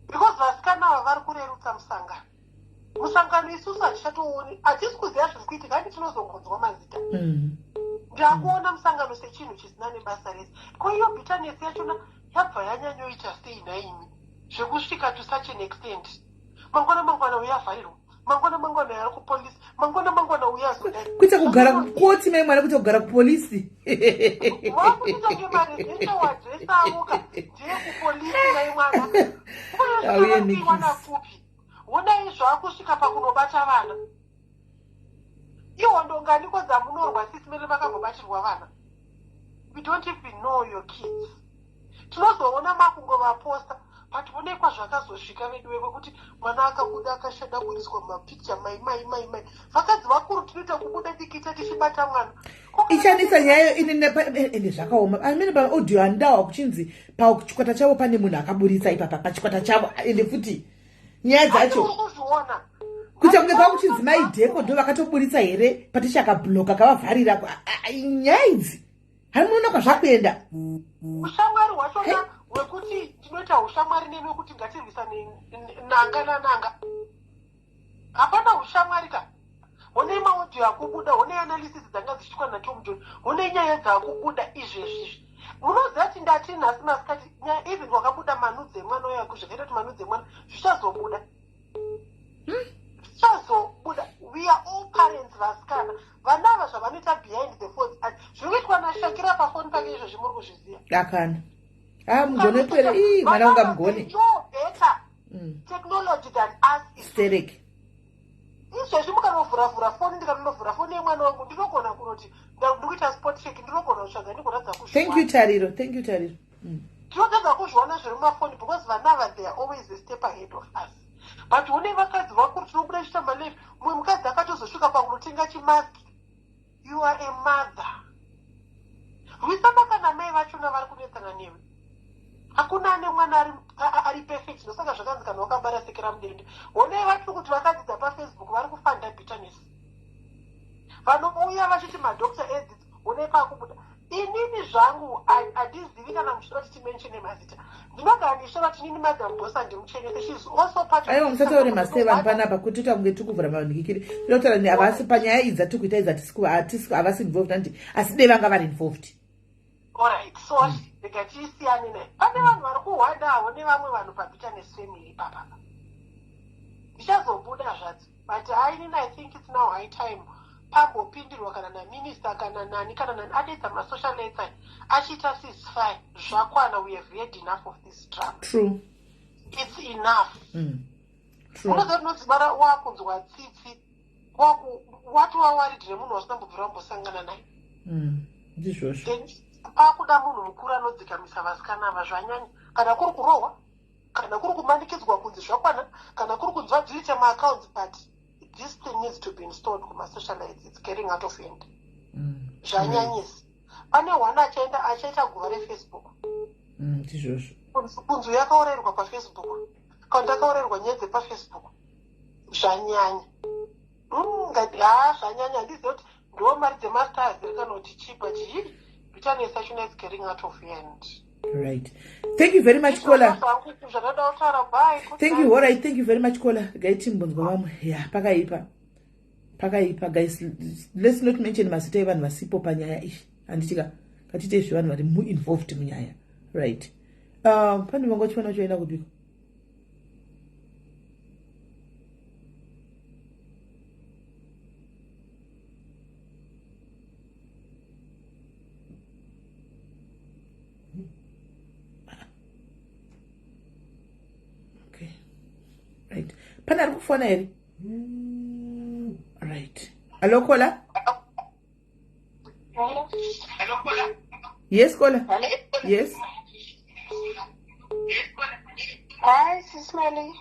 because vasikana ava vari kurerutsa musangano isusu hatichatooni, hatisi kuziva zviri kuitika, handi tinozongonzwa mazita. Ndakuona musangano sechinhu chisina nebasa rese. Ko iyo bitterness yachona yabva yanyanyoita sei naimi zvekusvika to such an extent. Mangwana uyavharirwa, mangwana yari kupolisi, mangwana uyazodai kuita kugara kukoti mai mwana, kuita kugara kupolisi vakutoke maresidential address amuka ndiye kupolisi mai mwana uyeaiwa napfupi. Honai zvakusvika pakunobata vana, iwo ndonganiko dzamunorwa sisi mere vakambobatirwa vana. We don't even know your kids. Tinozoona makungo vaposta pationekwa zvakazosvika vedu vekuti mwana akabuda akashada kuiswa mumapicture mai. Vakadzi vakuru tinoita kubuda dikita tichibata mwana. Ichanisa nyayo ine zvakaoma. Amene paaudio andawa kuchinzi pachikwata chavo pane munhu akaburitsa ipapa pachikwata chavo, ende futi nyaya dzacho kuti kunge pakuchinzi maidheko ndo vakatoburitsa here patichakabhloka kavavharira. Nyaya idzi haimuona kwazvakuenda. Ushamwari hwachona hwekuti tinoita ushamwari nemi wekuti ngatirwisane nanga nananga, hapana ushamwari ka. Honei maudhio akubuda, honei analysis dzanga dzichitwa naTom John, honei nyaya dzakubuda izvezvizvi. Munoziva kuti ndati nhasi masikati nyaya even wakabuda manudzi emwana uya kuzvakaita kuti manudzi emwana zvichazobuda. Zvichazobuda. We are all parents vasikana. Vana ava zvavanoita behind the phones zvinoitwa naShakira pafoni pake izvozvi muri kuzviziva. Akana. Mugone pera mwana unga mugone. No better technology than us is hysteric. Izvezvi mukanovhuravhura foni, ndikanovhura foni yemwana wangu ndinogona kunoti ndikuita spot check, ndinogona kutsvaga ndikuratidza kuzviona. Thank you Tariro. Tinotadza kuzviona zviri mumafoni because vana ava they are always a step ahead of us. But une vakadzi vakuru tinobuda tichita malevi, mumwe mukadzi akatozosvika pakunotenga chimaski. You are a mother. Rwisana kana mai vachona vari kunetsana newe. Hakuna ane mwana ari perfect, ndosaka zvakanzi kana wakabara sekera mudende. Honei vari kuti vakadzidza paFacebook vari kufanda bitterness. Vanouya vachiti madoctor edits, honei pakubuda. Inini zvangu handizivi kana muchida kuti timenshine mazita. Ndinogara ndishora kuti inini Madam Boss handimuchenese. She's also part of... Aiwa musataure ma7 panapa kuti takunge tikuvhura manikikiri. Ndinotaura kuti havasi panyaya idzi dzatikuita idzi havasi involved handi, asi dei vanga vari involved. Alright, so ndikachisiyane naye. Pane vanhu vari kuhwadawo nevamwe vanhu pabitterness family papa. Ndichazobuda zvadzo. But I think it's now high time pambopindirwa kana naminista kana nani adedza masocial lights achiita ceasefire. Zvakwana, we have had enough of this drama. True. It's enough. True. Unoziva tinozibara wakunzwa tsitsi watova waridhire munhu wasingambobvira wambosangana naye. Ndizvozvo. Pakuda munhu mukuru anodzikamisa vasikana ava zvanyanya, kana kuri kurohwa, kana kuri kumanikidzwa kunzi zvakwana, kana kuri kunzwa delete maaccounts, but this thing needs to be installed kumasocialites. It's getting out of hand. Zvanyanyisa. Pane hwana achaita guva reFacebook. Ndizvozvo. Kunzu yakaorerwa paFacebook. Kana takaorerwa nyaya dzepaFacebook. Zvanyanya. Zvanyanya. Handizivi kuti ndo mari dzemastars dziri kana kuti chipa chii. Bitterness actually is getting out of hand. Right. Thank you very much, Kola. Thank you. All right. Thank you very much, Kola. Yeah, pakaipa guys. Let's not mention mazita evanhu vasipo panyaya ishi. Anditika katite zvivanhu vari mu involved munyaya. Right. Pane vangu chipano choenda kupiko. Right. Pana ari kufona here? Right. Hello, Kola? Hello, Kola? Yes, Kola? Hello? Yes? Hi, Sismeli.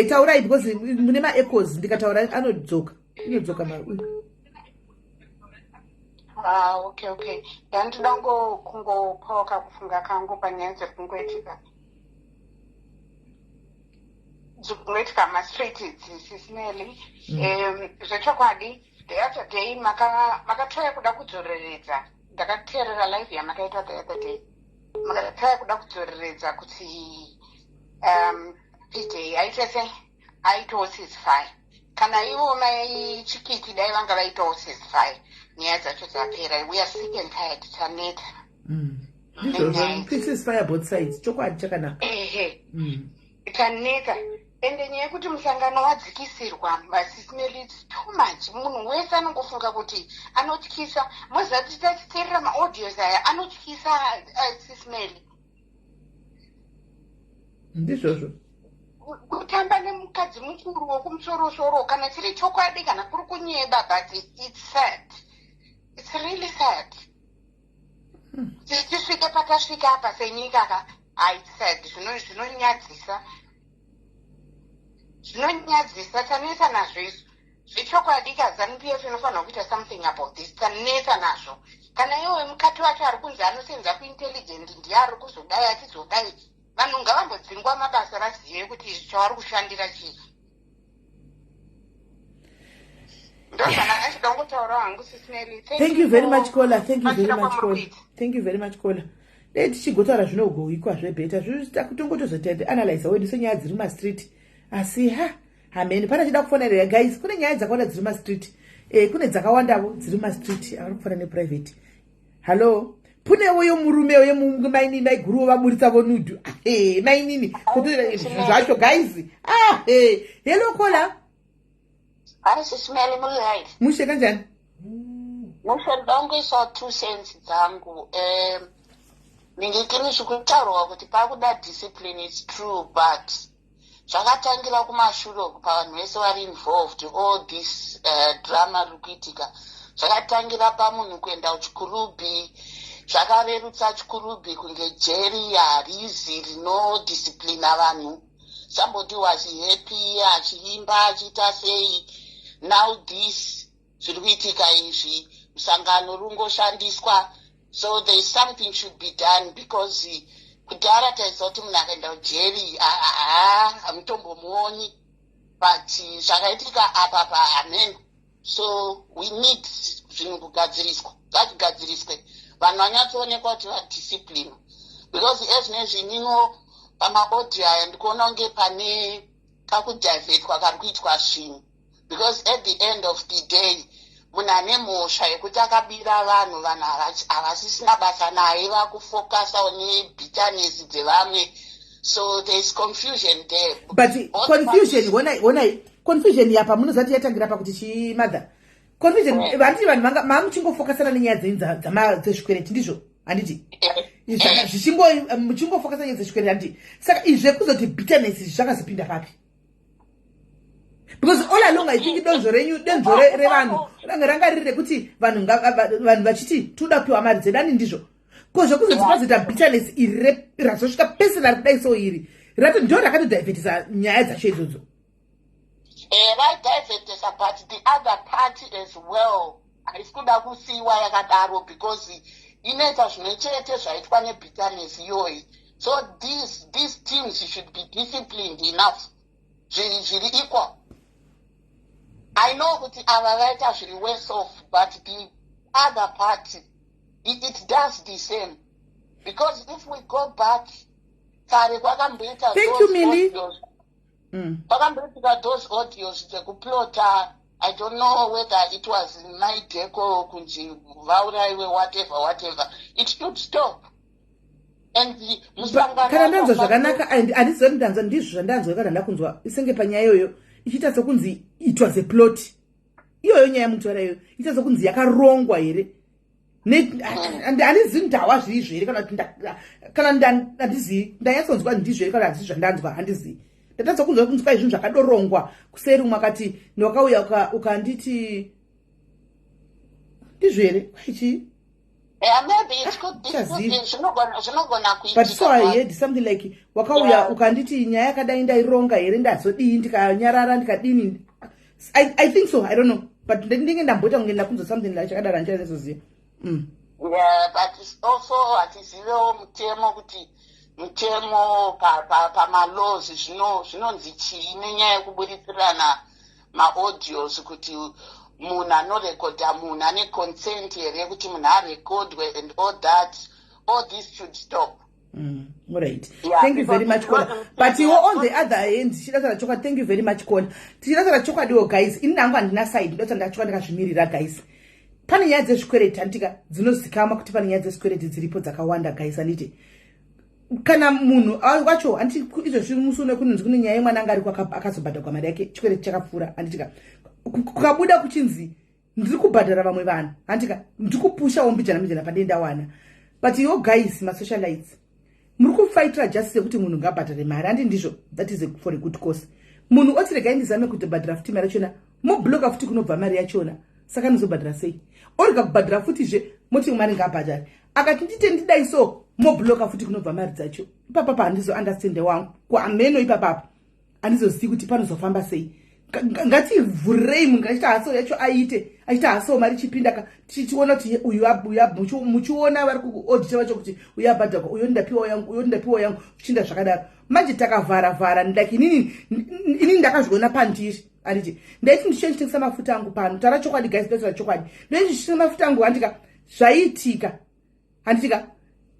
Taurai because mune ma-echoes. Ndikataura anodzoka. Inodzoka Okay. Ndandida kungopoka kufunga kangu panyaya dzekunoitika. Dzinoitika mastraight Sismeli. Zvechokwadi, the other day makatry kuda kudzoreredza. Ndakateerera live yamakaita the other day. ndakataya kuda kudzoreredza kuti PJ aitawo ceasefire. Kana ivo mai Chikiti dai vanga vaitawo ceasefire, nyaya dzacho dzapera. We are sick and tired, taneta. Ceasefire both sides. Chokwadi chakanaka. Taneta. Ende nyaya yekuti musangano wadzikisirwa masismeli it's too much. Munhu wese anongofunga kuti anotyisa. Mozati tachiteerera maaudios aya anotyisa sismeli. Ndizvozvo. Kutamba nemukadzi mukuru wokumusoro-soro kana chiri chokwadi kana kuri kunyeba, but it's sad. It's really sad. Tichisvike patasvika apa senyika ka, it's sad. Zvinonyadzisa. Zvinonyadzisa, tanetsa nazvo izvo. Zvechokwadi ka ZANU-PF inofanira kuita something about this. Tanetsa nazvo. Kana iwe mukati wacho ari kunzi anosenza kuintelligent ndiye ari kuzodai achizodai. Vanhu ngavambodzingwa mabasa vazive kuti izvi chavari kushandira chii. Ndozvana achida kutaura hangu Sismeli. Thank you very much, caller. Thank you very much, caller. Thank you very much, caller. Dai tichigotaura zvinogoikwa zvebheta zvinoita kutongotozoita analyze wedu senyaya dziri mastreet. Asi hamene pana chida kufonera guys, kune nyaya dzakawanda dziri mastreet. Kune dzakawandawo dziri mastreet ari kufana neprivate. Hello. Pune uyo murume uyo mainini maiguru vaburitsa vonudhu. Mainini kuti zvacho guys. Hello caller. Ari Sismeli mulai. Mushe kanjani? Mushe ndongoisa 2 cents dzangu. Ndingikini zvekutaurwa kuti pakuda discipline is true, but zvakatangira kumashure pavanhu vese vari involved, all this drama riri kuitika. Zvakatangira pamunhu kuenda kuchikurubhi, zvakarerutsa chikurubhi kunge jeri harizi rinodisciplina vanhu. Somebody was happy, achiimba, achiita sei. Now this zviri kuitika izvi, musangano rungoshandiswa. So there is something should be done because kudhara taisa kuti munhu akaenda kujeri hamutombomuoni, but zvakaitika apa amen. So we need zvinhu kugadziriswa, ngazvigadziriswe vanhu vanyatsoonekwa kuti vadiscipline, because ezvinezvi nino pamaaudio aya ndikuona kunge pane kakudhivhetwa kari kuitwa zvinhu, because at the end of the day munhu ane mhosva yekuti akabira vanhu havasisina basa naye vakufokasa nebitterness dzevamwe. So there is confusion there. But confusion yapa munozati yatangira pakuti chimadha confusion vanditi vanhu mamuchingofokasana nenyaya dzezvikwereti ndizvo handiti muchingofokasana nenyaya dzezvikwereti handiti saka izvi zvekuzoti bitterness zvakazopinda papi? Because all along I think donzo revanhu ranga riri rekuti vanhu vachiti toda kupiwa mari dzedu ani ndizvo ko zvekuzoti pazoita bitterness iri razosvika personal kudai so iri ndo rakatodivhetisa nyaya dzacho idzodzo. Vaidivhetisa, but the other party as well haisi kuda kusiiwa yakadaro because inoita zvimwe chete zvaitwa nebitterness iyoyi. So these teams should be disciplined enough, zviri equal. I know kuti ava vaita zviri worse off, but the other party it does the same, because if we go back kare kwakamboita kwakamboitika those audios dzekuplota. I don't know whether it was in my deco kunzi vauraiwe whatever. It should stop. And kana ndanzwa zvakanaka handizoti ndanzwa ndizvo zvandanzwa kana ndakunzwa isenge panyaya iyoyo ichiita sokunzi it was a plot. Iyoyo nyaya yamutaura iyoyo ichiita sokunzi yakarongwa here. Handizivi ndawa zviri zvere kana handizivi ndanyatsonzwa ndizvo here kana handizvi zvandanzwa handizivi. Ndatadza kunzwa kunzi kwai zvinhu zvakadorongwa kuseri umwe akati newakauya ukanditi ndizvo here kwaichii? Maybe it could be zvinogona kuitika. But so I heard something like wakauya ukanditi nyaya yakadai ndaironga here ndazodii ndikanyarara ndikadini. I think so, I don't know, but ndinge ndamboita kunge ndakunzwa something like chakadaro handichaziva. Yeah, but it's also hatizivewo mutemo kuti mutemo pamalaws zvinonzi chii nenyaya yekuburitsirana maaudios kuti munhu anorekodha munhu ane consent here kuti munhu arekodwe and all that. All this should stop. Right. Yeah, Thank you very because much, Kona. But you on the other hand, thank you very much, Kona. Guys, in Nanga side, not under Chwanda guys. Pane nyaya dzezvikwereti handika dzinozikama kuti pane nyaya dzezvikwereti dziripo dzakawanda guys handiti kana munhu wacho handiti izvozvi musi uno kunonzi kune nyaya yemwana anga ariko akazobhadharwa mari yake chikwereti chakapfuura handitika kukabuda kuchinzi ndiri kubhadhara vamwe vanhu handika ndiri kupushawo mbijana padenda wana but yo guys masocialites muri kufaitira justice yekuti munhu ngabhadhare mari handi ndizvo that is for a good cause munhu oti regai ndizame kutobhadhara futi mari yachona mobloka futi kunobva mari yachona saka nizobhadhara sei orega kubhadhara futizve moti mari ngabhadhare akati ndite ndidai so mobloka futi kunobva mari dzacho ipapapa handizo understand wangu kuameno ipapapa handizozivi kuti panozofamba sei ngativhurei munhu achita haso yacho aite achita haso mari chipinda tichiona kuti uyu muchiona vari kuodita vacho kuti uyu abhadhakwa uyo ndapiwa yangu uchinda zvakadaro manje takavhara like inini ndakazviona pandiri handiti ndaiti ndichitengesa mafuta angu pano tara chokwadi guys ndotara chokwadi ndichitengesa mafuta angu handika zvaitika handitika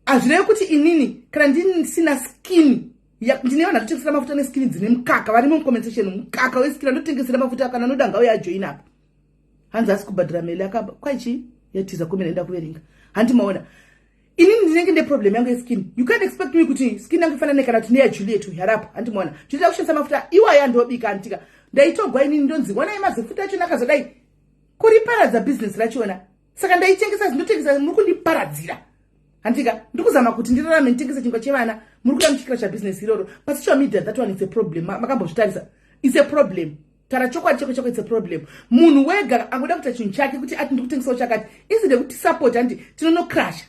hazvirevi kuti inini kana ndisina skini ndine vanhu vatotengesera mafuta neskini dzine mukaka vari mucompensation mukaka weskini andotengesera mafuta kana anoda ngauya ajoin apa hanzi asi kubhadhara mari akaba kwaichi yatiza komena enda kuverenga handi maona inini ndinenge neproblem yangu yeskini you can't expect me kuti skini yangu ifanane kana kuti neya Juliet yarapo handi maona ndinoda kushandisa mafuta iwaya ndobika handitika ndaitogwa inini ndonzi wanai mazefuta achona akazodai kuriparadza business rachona saka ndaitengesa ndotengesa muri kundiparadzira handika ndikuzama kuti ndirarame nditengese chingwa chevana muri kuda muchikira chabusiness iroro but social media that one is a problem makambozvitarisa is a problem tara chokwadi cheko it's a problem munhu wega angoda kuita chinhu chake kuti ati ndikutengesawo chakati iside kuti support handi tinonokrasha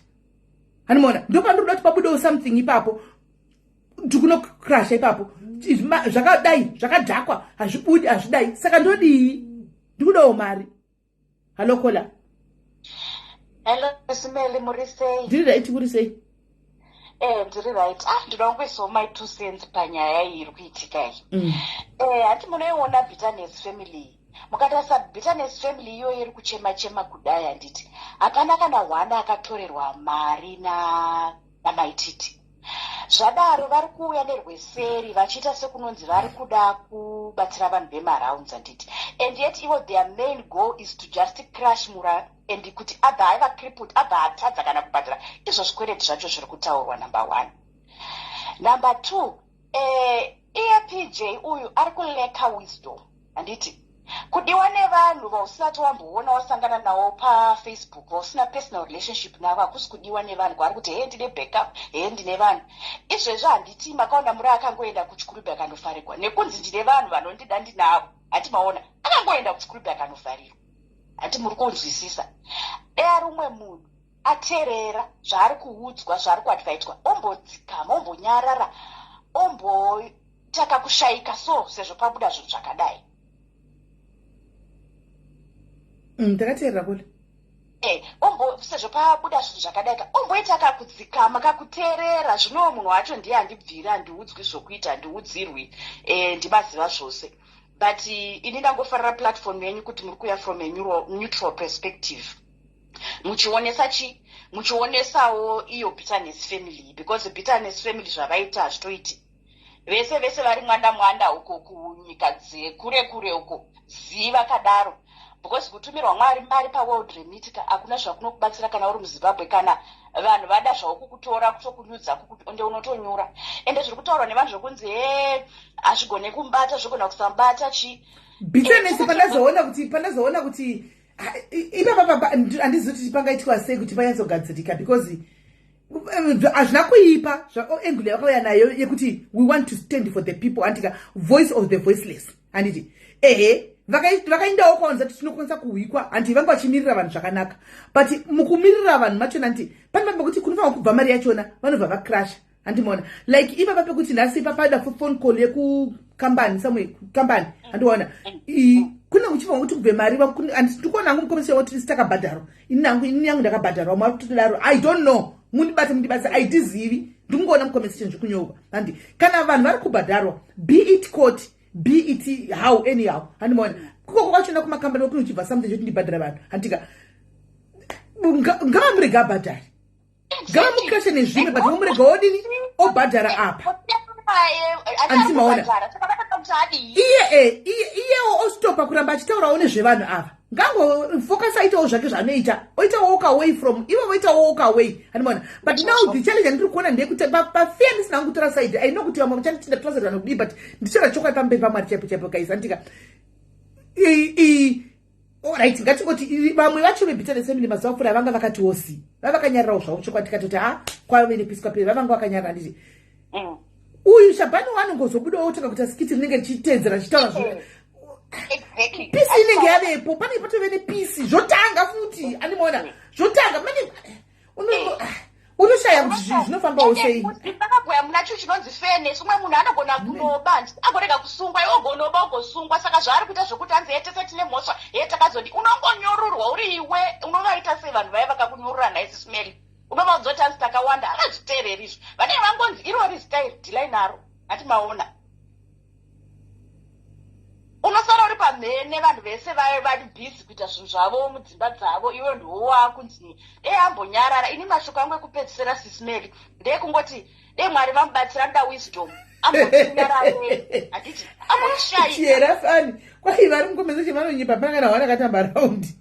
handimaona ndopandinoda kuti pabudewo something ipapo ndikunokrasha ipapo zvakadai zvakadhakwa hazvibudi hazvidai saka ndodii ndikudawo mari halokola hello Simele muri sei ndiri right muri sei ndiri right ndinoda kungoisawo my 2 cents panyaya iyi iri kuitika iyi hati munoiona bitterness family mukatarisa bitterness family iyoyo iri kuchema kudai handiti hapana kana hwana akatorerwa mari namaititi zvadaro vari kuuya nerweseri vachiita sekunonzi vari kuda kubatsira vanhu vemaraunds handiti and yet ivo their main goal is to just crash mura and kuti abva aiva crippled abva atadza kana kubhadhara izvo zvikwereti zvacho zviri kutaurwa number 1 number 2 iye PJ uyu ari kuleka wisdom handiti kudiwa nevanhu vausati wamboona wasangana navo pafacebook vausina personal relationship navo hakusi kudiwa nevanhu kwaari kuti hee ndine backup hee ndine vanhu izvezvo handiti makaona muri akangoenda kuchikurubhi akandofarirwa nekunzi ndine vanhu vanondida ndinavo hati maona akangoenda kuchikurubhi akandofarirwa hati muri kunzwisisa dea rumwe munhu ateerera zvaari kuudzwa zvaari kuadvaitwa ombodzikama ombonyarara ombotaka kushayika so sezvo pabuda zvinhu zvakadai ndakateerera kule sezvo pabuda zvinhu zvakadaika omboita kakudzikama kakuteerera zvinowo munhu wacho ndiye handibviri handiudzwi zvokuita handiudzirwi ndimaziva zvose but ini ndangofarira platform yenyu kuti muri kuya from a neutral perspective muchionesa muchionesawo iyo bitterness family because bitterness family zvavaita hazvitoiti vese vari mwanda uko kunyika kure uko ziva kadaro because kutumirwa mwari mari paworld remit hakuna zvakunokubatsira kana uri muzimbabwe kana vanhu vada zvavo kukutora kutokunyudza onde unotonyura ende zviri kutaurwa nevanhu zvokunzi hazvigone kumbata zvogona kusambata bitterness pandazoona kuti ipapapa handizoti pangaitwa sei kuti panyatsogadzirika because hazvina kuipa engule yakauya nayo yekuti we want to stand for the people andika voice of the voiceless handiti vakaindawo kwaonza kuti tinokwanisa kuhwikwa handi vanga vachimirira vanhu zvakanaka but mukumirira vanhu machona nti pane pekuti kunofanwa kubva mari yachona vanobva vacrasha handimaona like ipapa pekuti nhasi papada phone call yekukambani samwe kambani handiwaona kune kuchifanwa kuti kubve mari ndikuona hangu mukomesa kuti sitakabhadharwa ini yangu ndakabhadharwa mwari kutodaro I don't know mundibate aidizivi ndikungoona muconversation zvikunyorwa handi kana vanhu vari kubhadharwa be it court be it how anyhow handimaona kukoko kwachona kumakambani wakunochibva something choti ndibhadhara vanhu handika ngavamurega abhadhari ngava mukrashe nezvimwe but mumurega wodini obhadhara apa andimaona iyewo ostopa kuramba achitaurawo nezvevanhu ava ngangofocus aitawo zvake zvanoita oita walk away from ivo voita walk away andimaona but now the challenge andiri kuona ndeyekuti pafear ndisina kutora side I know kuti vamwe vachanditinda tora vanokudii but ndichora chokwadi pamberi pamwari chaipo kaisa ndika alright ngatingoti vamwe vacho veBitterness Family mazuva apfuura vanga vakati osi vavakanyarirawo zvavo chokwadi tikatoti kwave nepisi kwaperi vavanga vakanyarira nditi uyu Shabani wanongozobudawo otanga kuti asikiti rinenge richitedzera chitaura pisi inenge yavepo pane patove nepisi zvotanga futi andimaona zvotanga mane unoshaya kuti zvinofambawo sei vakabhuya muna cho chinonzi fairness umwe munhu anogona kunoba agorega kusungwa iwe ugonoba ugosungwa saka zvaari kuita zvokuti hanzi yetese tine mhosva yetakazodi unongonyororwa uri iwe unovaita sei vanhu vaya vakakunyorora naisi smeli unova kuzoti hanzi takawanda akazviteereri izvo vanenge vangonzi irori style dhilai naro hati maona unosara uri pamhene vanhu vese vari bhizi kuita zvinhu zvavo mudzimba dzavo iwe ndowakunzi ambonyarara ini mashoko angu ekupedzisira sisimeli ndeyekungoti mwari vamubatsira nda wisdom ambotinyarare handiti ambotishaiera fani kwai vari mukomesa chevanonyipa pangana wana katamba raundi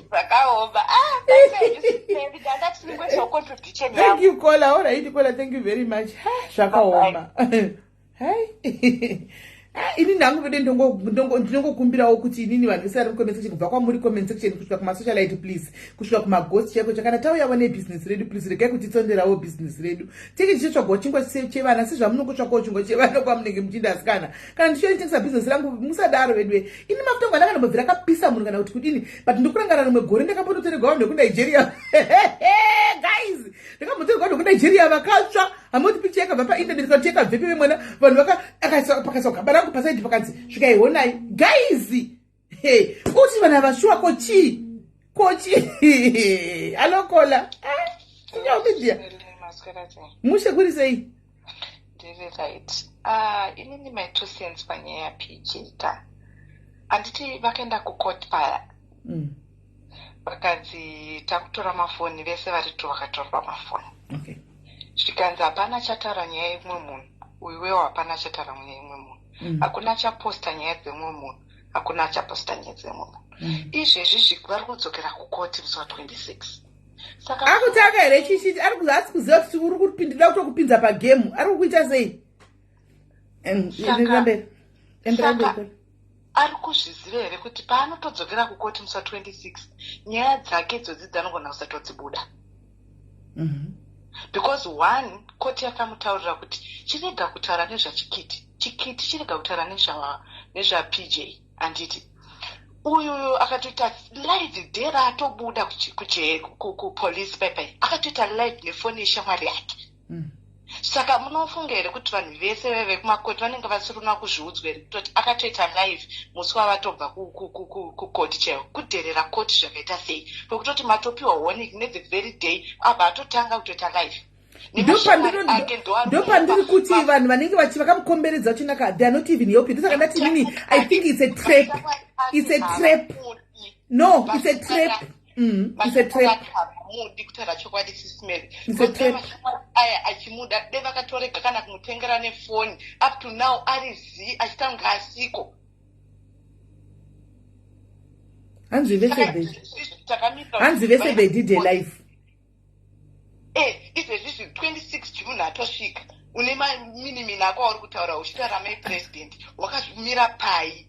zvakaoma thank you Kola. Alright Kola, thank you very much. Zvakaoma. Ini nangu vede ndinongokumbirawo kuti inini vanhu vese vari mucomment section kubva kwamuri comment section kusvika kumasocialite please kusvika kumaghost cheko chakana tauyawo nebusiness redu please regai kutitsonderawo business redu tiki tichitsvagawo chingwa chevana sezvamunongotsvagawo chingwa chevana kwamunenge muchindasikana kana ndichitengesa business rangu musadaro vedwe ini mafuta angu andakanombobvira akapisa munhu kana kuti kudini but ndikurangana rimwe gore ndakapototeregawo ndekunigeria guys ndakamoteregawo ndekunigeria vakatsva hamoti picha yakabva painternet ikati yakabvepi vemwana vanhu pakasa gaba rangu pasaidi pakanzi svikaihonai guys uti vanhu avashuwa kochi alokola inyaomedia mushe kuri sei ndiri right inini my 2 cents panyaya yapj handiti vakaenda kucourt paya vakanzi takutora mafoni vese varitu vakatorwa mafoni zvikanzi hapana chataura nyaya yemumwe munhu uyuwewo hapana chataura nyaya yemumwe munhu hakuna chaposta nyaya dzemumwe munhu hakuna chaposta nyaya dzemumwe munhu izvezvi vari kudzokera kukoti musi wa26 saka akutaka here chichiti ari kuzasi kuziva kuti uri kupindira kutokupinza pagemu ari kukuita sei ari kuzviziva here kuti paanotodzokera kukoti musi wa26 nyaya dzake idzodzi dzanogona kusatodzibuda because one koti yakamutaurira kuti chirega kutaura nezvachikiti chirega kutaura nezvapj handiti uyu akatoita live dera atobuda kupolice pepe akatoita live nefoni yeshamwari yake saka munofunga here kuti vanhu vese vekumakoti vanenge vasiruna kuzviudzwa here kutoti akatoita live musi wavatobva kukoti chaivo kudherera koti zvakaita sei pekutoti matopiwa warning ne the very day abva atotanga kutoita live ndopandiri kuti vanhu vanenge vakamukomberedza vachinaka they are not even helping ndosaka ndati nini I think it's a trap no it's a trap mudi kutaura chokwadi sisimeri aya achimuda de vakatorega kana kumutengera nefoni up to now arizi achitanga asiko hanzi vese they did a life izvezvizvi 26 June atosvika une maminimini ako auri kutaura uchitaura maipresident wakazvimira pai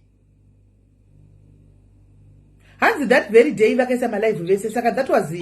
hanzi that very day vakaisa malive vese saka that was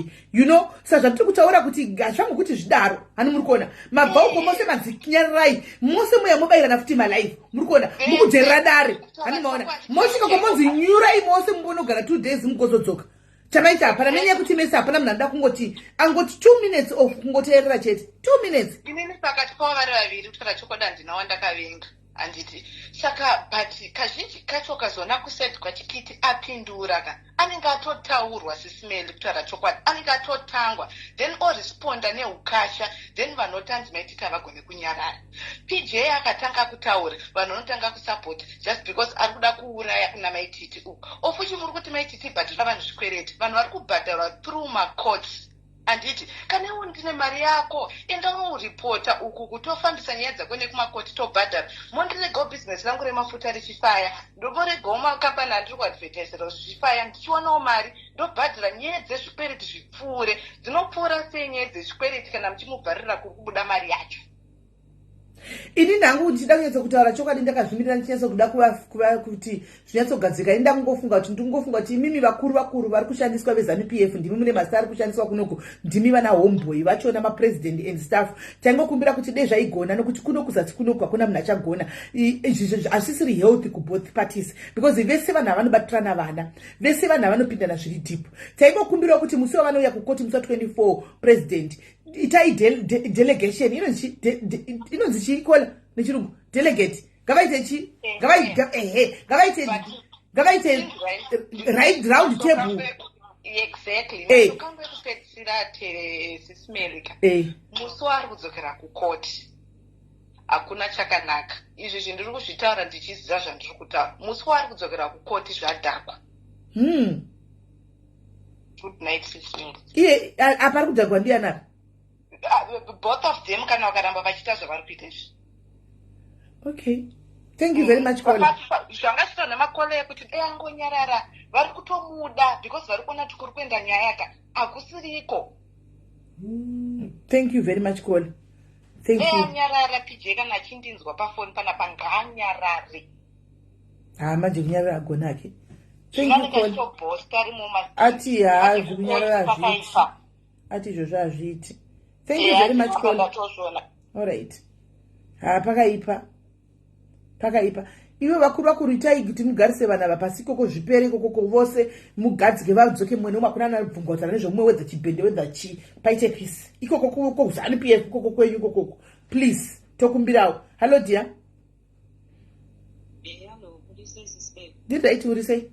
saka zvatiri kutaura kuti hazvangu kuti zvidaro hani muri kuona mabhauko mose madzikinyarirai mose muya mobayirana futi malive muri kuona mukudherera dare hani maona mosvika kwamonzi nyurai mose mumbonogara 2 days mugozodzoka chamaita hapana nenyaya yekuti mese hapana munhu anoda kungoti angoti 2 minutes of kungoteerera chete 2 minutes inini pakati pavo vari vaviri kutaura chokwadi handinawo ndakavenga handiti saka but kazhinji kacho kazoona kusendwa chikiti apindura ka anenge atotaurwa sisimeli kutaura chokwadi anenge atotangwa then oresponda neukasha then vanotanzi maititi havagone kunyarara. PJ akatanga kutaura vanhu vanotanga kusapota just because ari kuda kuuraya kuna maititi uku ofuchi muri kuti maititi bhadhara vanhu zvikwereti vanhu vari kubhadharwa through macourts. Anditi kana iwe ndine mari yako enda unoripota uku kutofambisa nyaya dzako nekumakoti tobhadhara mondiregawo bhizinesi rangu remafuta richifaya ndomboregawo makambani andiri kuadvertaisira zvichifaya ndichionawo mari ndobhadhara nyaya dzezvikwereti zvipfuure dzinopfuura sei nyaya dzezvikwereti kana muchimubharira kuri kubuda mari yacho. Ini ndangu ndichida kunyatsa kutaura chokwadi ndakazvimirira ndichinyatsa kuda kuva kuti zvinyatsogadzika. Ini ndangofunga kuti imimi vakuru vari kushandiswa veZANU-PF ndimi mune masi ari kushandiswa kunoku ndimi vana homeboy vachona mapresident and staff. Taingokumbira kuti dei zvaigona nokuti kuno kuzasi kunoku hakuna munhu achagona. Izvi hazvisiri healthy kuboth parties because vese vanhu havanobatirana vana vese vanhu havanopindana zviri deep. Taingokumbirawo kuti musi wavanouya kukoti musi wa24 president itai delegation inonzi chikola nechirungu delegate ngavaite right round table. Exactly. Kupedzisira sisimerika musi waari kudzokera kukoti hakuna chakanaka. Izvi zvindiri kuzvitaura ndichiziva zvandiri kutaura. Musi waari kudzokera kukoti zvadhakwa. Good night sisimerika. Iye apa ari kudhakwa ndianapa? Both of them kana vakaramba vachiita zvavari kuita izvi. Okay. Thank you very much, Kola. Zvanga zvito nemakole ekuti dei angonyarara vari kutomuda because vari kuona kuti kuri kuenda nyaya yaka hakusiriko. Thank you very much, Kola. Thank you. Anyarara PJ kana achindinzwa pafoni panapa ngaanyarare. Manje kunyarara agonake. Thank you, Kola. Ati kunyarara zviti. Ati izvo zvazviti. Thank you very much, Kola. All right. Pakaipa. Iwe vakuru itai kuti mugarise vana vapasi koko zvipere koko vose mugadzike vadzoke mwe nomwe kuna nabvunga utana nezvomwe wedza chibhende wedza chi paite peace. Ikoko koko ZANU-PF koko kwenyu koko. Please tokumbirawo. Hello dear. Hello, what is this babe? Did I to say?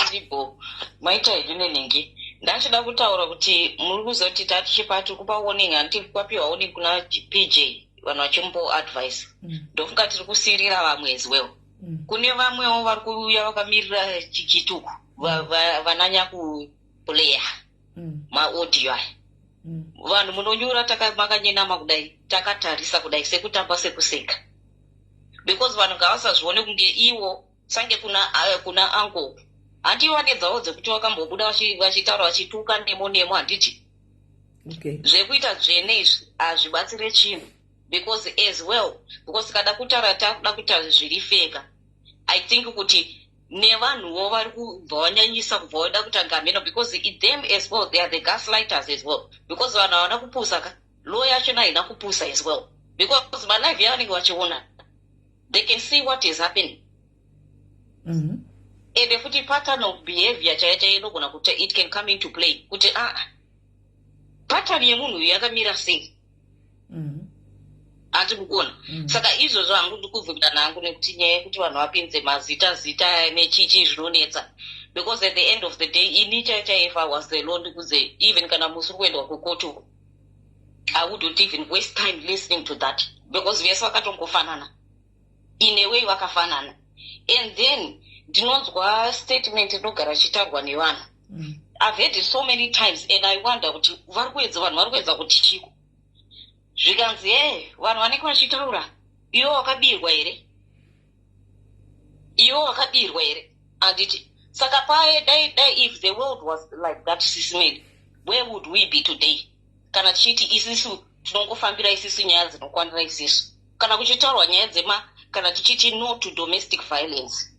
Ndipo maita idinenenge. Ndachida kutaura kuti muri kuzoti tatichipati kupa warning anti kwapiwa warning kuna PJ vanhu vachimbo advice. Ndofunga tiri kusirira vamwe as well. Kune vamwewo vari kuuya vakamirira chikituku vananya kuplayer maaudio aya. Vanhu munonyura makanyinama kudai takatarisa kudai sekutamba sekuseka. Because vanhu ngavasazvione kunge iwo sange kuna uncle handi wanedzawo dzekuti wakambobuda vachitaura vachituka nemo handiti. Zvekuita dzvene izvi hazvibatsire chinhu because as well because kada kutaura takuda kuita zviri feka. I think kuti nevanhuwo vari kubva vanyanyisa kubva vada kutanga meno because them as well they are the gaslighters as well because vanhu havana kupusa ka law yachona haina kupusa as well because malive yavanenge vachiona they can see what is happening. Ende futi pattern of behavior chaicha inogona kuti it can come into play kuti pattern yemunhu yakamira sei hati kukona. Saka izvozvo hangu ndikuvhunda nangu nekuti nyaya yekuti vanhu vapinze mazita nechichi zvinonetsa because at the end of the day ini chaicha if I was the law ndikuze even kana musi kuendwa kukoti I wouldn't even waste time listening to that because vese vakatongofanana in a way vakafanana and then ndinonzwa statement inogara chitaurwa nevanhu. I've heard it so many times and I wonder kuti vanhu vari kuedza kuti chiko zvikanzi vanhu vanenge vachitaura iwo wakabirwa here handiti. Saka dai if the world was like that sisimeli where would we be today kana tichiti isisu tinongofambira isisu nyaya dzinokwanira isisu kana kuchitaurwa nyaya kana tichiti no to domestic violence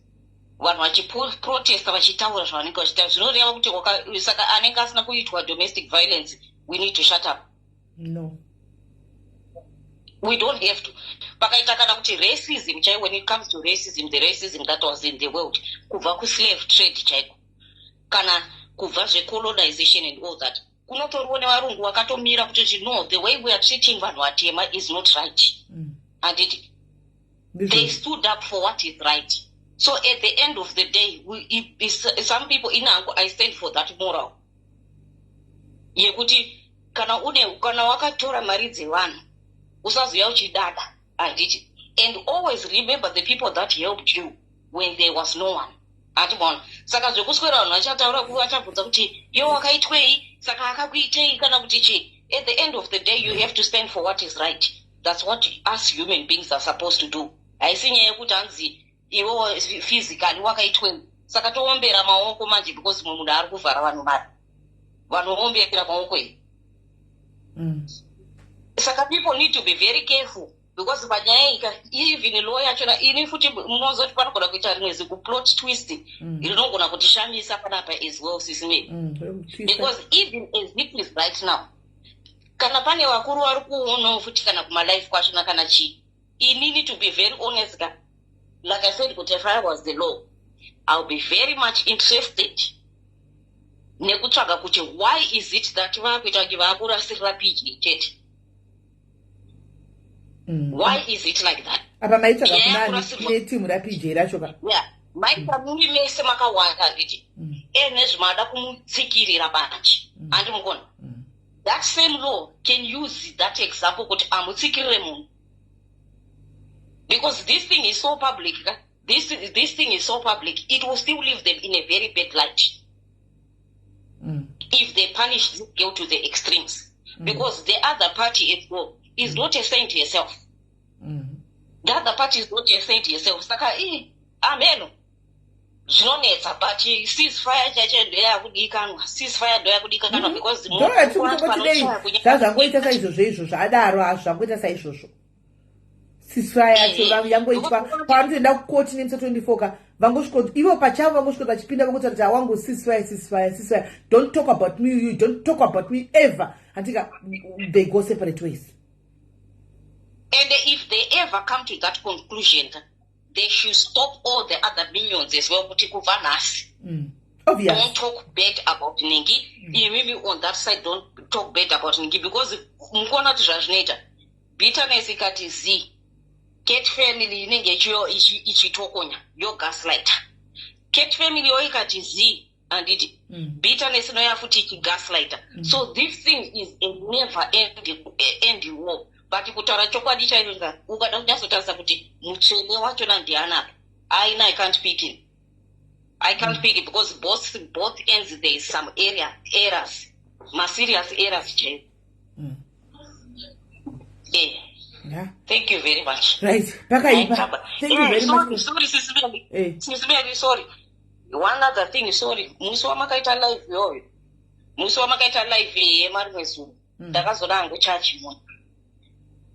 vanhu vachiprotesta vachitaura zvavanenge vachitaura zvinoreva kuti saka anenge asina kuitwa domestic violence we need to shut up. No, we don't have to. Pakaita kana kuti racism chai when it comes to racism the racism that was in the world kubva kuslave trade chaiko kana kubva zvecolonization and all that kunotoriwo nevarungu vakatomira kuti no the way we are treating vanhu vatema is not right handiti They stood up for what is right. So at the end of the day, some people in Ango, I stand for that moral. Yekuti kana wakatora mari dzevanhu usaziva uchidada handiti. And always remember the people that helped you when there was no one. Atibona saka zvekuswera vanhu vachataura vachabvunza kuti yo wakaitwei saka akakuitei kana kuti chi. At the end of the day, you have to stand for what is right. That's what us human beings are supposed to do. Haisi nyaya yekuti hanzi iwe physically wakaitwei saka toombera maoko manje because munhu ari kuvhara vanhu mari vanoombera maoko iyi. Saka people need to be very careful because panyaya even law yachona ini futi munozoti panogona kuita rimwe zikuplot twist rinogona kutishamisa panapa as well sisimei. Because even as it is right now, kana pane vakuru vari kuonawo futi kana kumalife kwachona kana chii, ini need to be very honest. Like I said, if I was the law, I'll be very much interested nekutsvaga kuti why is it that vakuita kuti vakurasirira PJ chete. Why is it like that? Apa maitsvaga kunani timu raPJ racho ka? Yeah, maita mumi mese makawanda handiti. Nezvimada kumutsikirira banje. Handimukona. That same law can use that example kuti amutsikirire munhu. Because this thing is so public, this thing is so public, it will still leave them in a very bad light. If they punish this girl to the extremes. Because the other party as well is not a saint herself. The other party is not a saint herself. Saka, amen. Zvinonetsa but ceasefire chache ndo yakudikanwa. Ceasefire ndo yakudikanwa because zvazvangoita saizvozvo izvo zvadaro hazvangoita saizvozvo. Ceasefire yacho yangoitwa paanotoenda kukoti nemisa 24 ka vangosvika ivo pachavo vangosvika vachipinda vangotaura kuti hawangu ceasefire. Don't talk about me, you don't talk about me ever. Until they go separate ways. And if they ever come to that conclusion, they should stop all the other minions as well. Obvious. Don't talk bad about Ningi. Maybe on that side, don't talk bad about Ningi because Mukona Trajnata, bitterness ikati Z, Cat family Ningi ichitokonya, your gaslighter. Cat family oikati Z. And it bitterness no yafuti gaslighter. So this thing is a never ending war. But kutaura chokwadi chaizvozvo ukada kunyasotarisa kuti mutsvene wachona ndiana I can't pick it. I can't pick it because both ends there is some errors, serious errors. Yeah. Thank you very much. Right. Thank you very much. Sorry, Sisimeli, sorry. One other thing, sorry. Musi wamakaita live yoyo. Musi wamakaita live yemarimwezu. Ndakazona angu church mwana.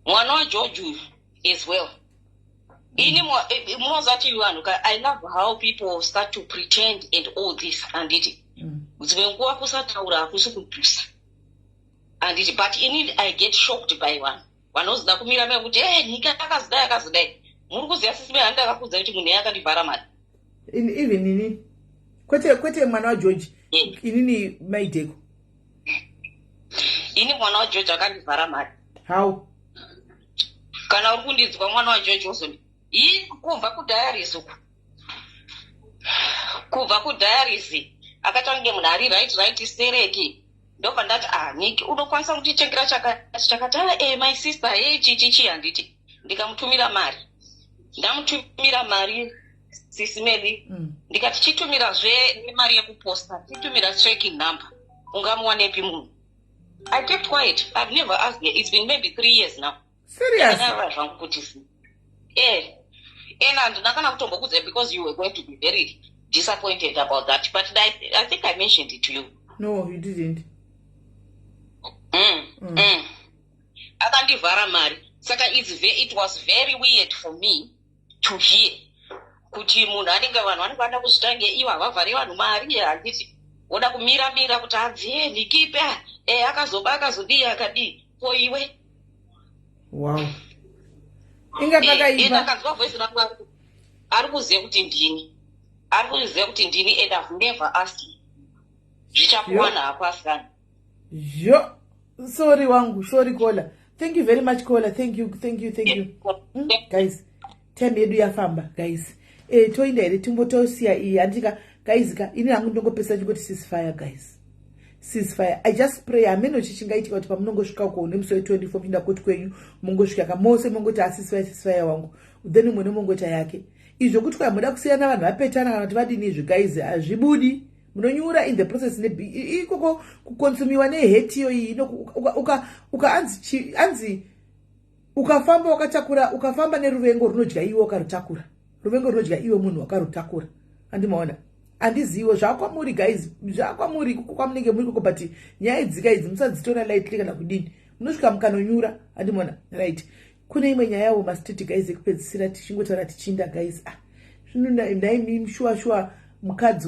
Mwana wa George as well. Ini mwazati yuanu. I love how people start to pretend and all this and it. Zimenguwa kusataura kusukutusa. And it. But ini I get shocked by one. Wanozida kumira mea kuti, nika akazidai. Murukuzi ya sisime anda akakuza kuti mune yaka nivara mali. Even nini? Kwete mwana wa George. Inini maideko? Ini mwana wa George akanivara mali. How? Kana urikundinzwa mwana wa George osoni. Kubva kudhayarisi. Akatange munhu ari right stereki. Ndobva ndati Niki unokwanisa kutichengera chakati my sister chichi handiti. Ndikamutumira mari. Ndamutumira mari Sisimeli. Ndikati chitumirazve nemari yekuposta. Chitumira tracking number. Ungamuwanepi munhu. I kept quiet. I've never asked her. It's been maybe 3 years now. Serious? And because you were going to be very disappointed about that. But I think I mentioned it to you. No, you didn't. Akandivhara mari. Saka it was very weird for me to hear kuti munhu anenge vanhu vanenge kuzvitange ivo havavhari vanhu mari handiti oda kumira kuti abve nikipe akazodii akadii ko iwe. Wow. Inga pakaipa. Akanzwa voice rangu ari kuziva kuti ndini. And I've never asked him. Zvichakuwana hapasana. Yo. Sorry wangu, sorry caller. Thank you very much caller. Thank you. Guys, time yedu yafamba guys. Toinda here timbotosiya iyi andika guys ka ini hangu ndongopesa chingoti ceasefire guys. Ceasefire. I just pray ameno chichingaitika kuti pamunongosvika uko nemusi we24 pinda kuti kwenyu mungosvika kamose mungoti ceasefire wangu. Then mune mungota yake. Izvo kuti kwa muda kusiyana vanhu vapetana kana kuti vadini izvi guys azvibudi. Munonyura in the process ikoko kukonsumiwa nehate iyo iyi anzi ukafamba wakatakura ukafamba neruvengo runodya iwe wakarutakura. Ruvengo runodya iwe munhu wakarutakura. Andimaona. Andizivo zvakwamuri guys, zvakwamuri kwamunenge muri koko but nyaya dzika idzi musadzitora lightly kana kudini. Munosvika mukanonyura. Andimaona. Right. Kune imwe nyaya yawo mastiti guys ekupedzisira tichingotaura tichinda guys. Ndaimi shua mukadzi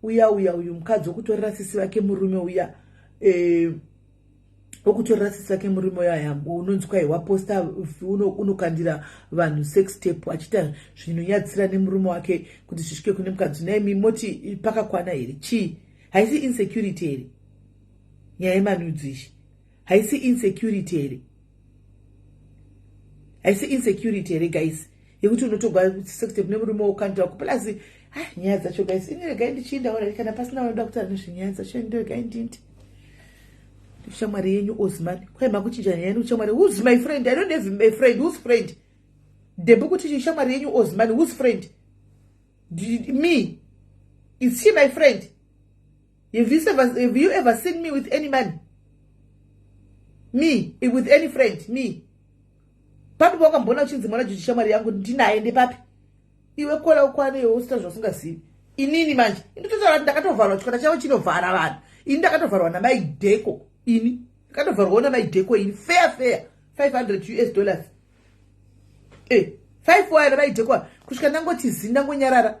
uya uyu mukadzi wokutorera sisi vake murume uya wokutorera sisi vake murume uya yambo unonzi kwai waposta unokandira vanhu sex tape achita zvinonyatsira nemurume wake kuti zvisvike kune mukadzi. Naimi moti pakakwana here chii? Haisi insecurity here nyaya yemanudzi izvi? Haisi insecurity here? Haisi insecurity here guys yekuti unotogwa sex tape nemurume wokandira plus nyaya dzacho guys iniregai ndichindaura kana pasina vanoda kutaura nezvenyaya dzacho ndoregai ndindi shamwari yenyu Osman kwaima kuchinja nyaya yenyu shamwari. Who's my friend? I don't have my friend. Who's friend? Debu kuti shamwari yenyu Osman. Who's friend? Me. Is she my friend? Have you ever seen me with any man? Me with any friend? Me. Papi wakambona uchinzi mwana juji shamwari yangu ndinaye ndepapi? Iwe kola ukwane usita zvasingazivi. Inini manje nditotaura ndakatovarwa chikora chavo chinovhara vanhu. Ini ndakatovarwa namai Dheko. Ini ndakatovarwa namai Dheko ini fair $500. 5 namai Dheko kusvika ndangoti zi ndangonyarara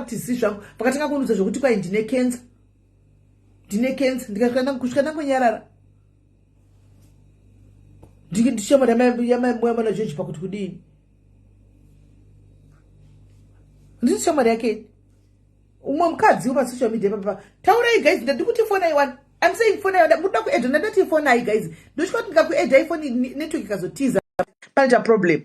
kuti zi zvangu pakatanga kunudza zvokuti kwai ndine cancer kusvika ndangonyarara ndichishamwari yamamwana George pakuti kudini ndisi shamwari yake umwe mukadzi wepasocial media papa. Taurai guys ndati kuti phone i1. I'm saying phone i1 muda kuedha ndati phone i guys ndochika kuti ndikakuedha iphone network ikazotiza pane problem.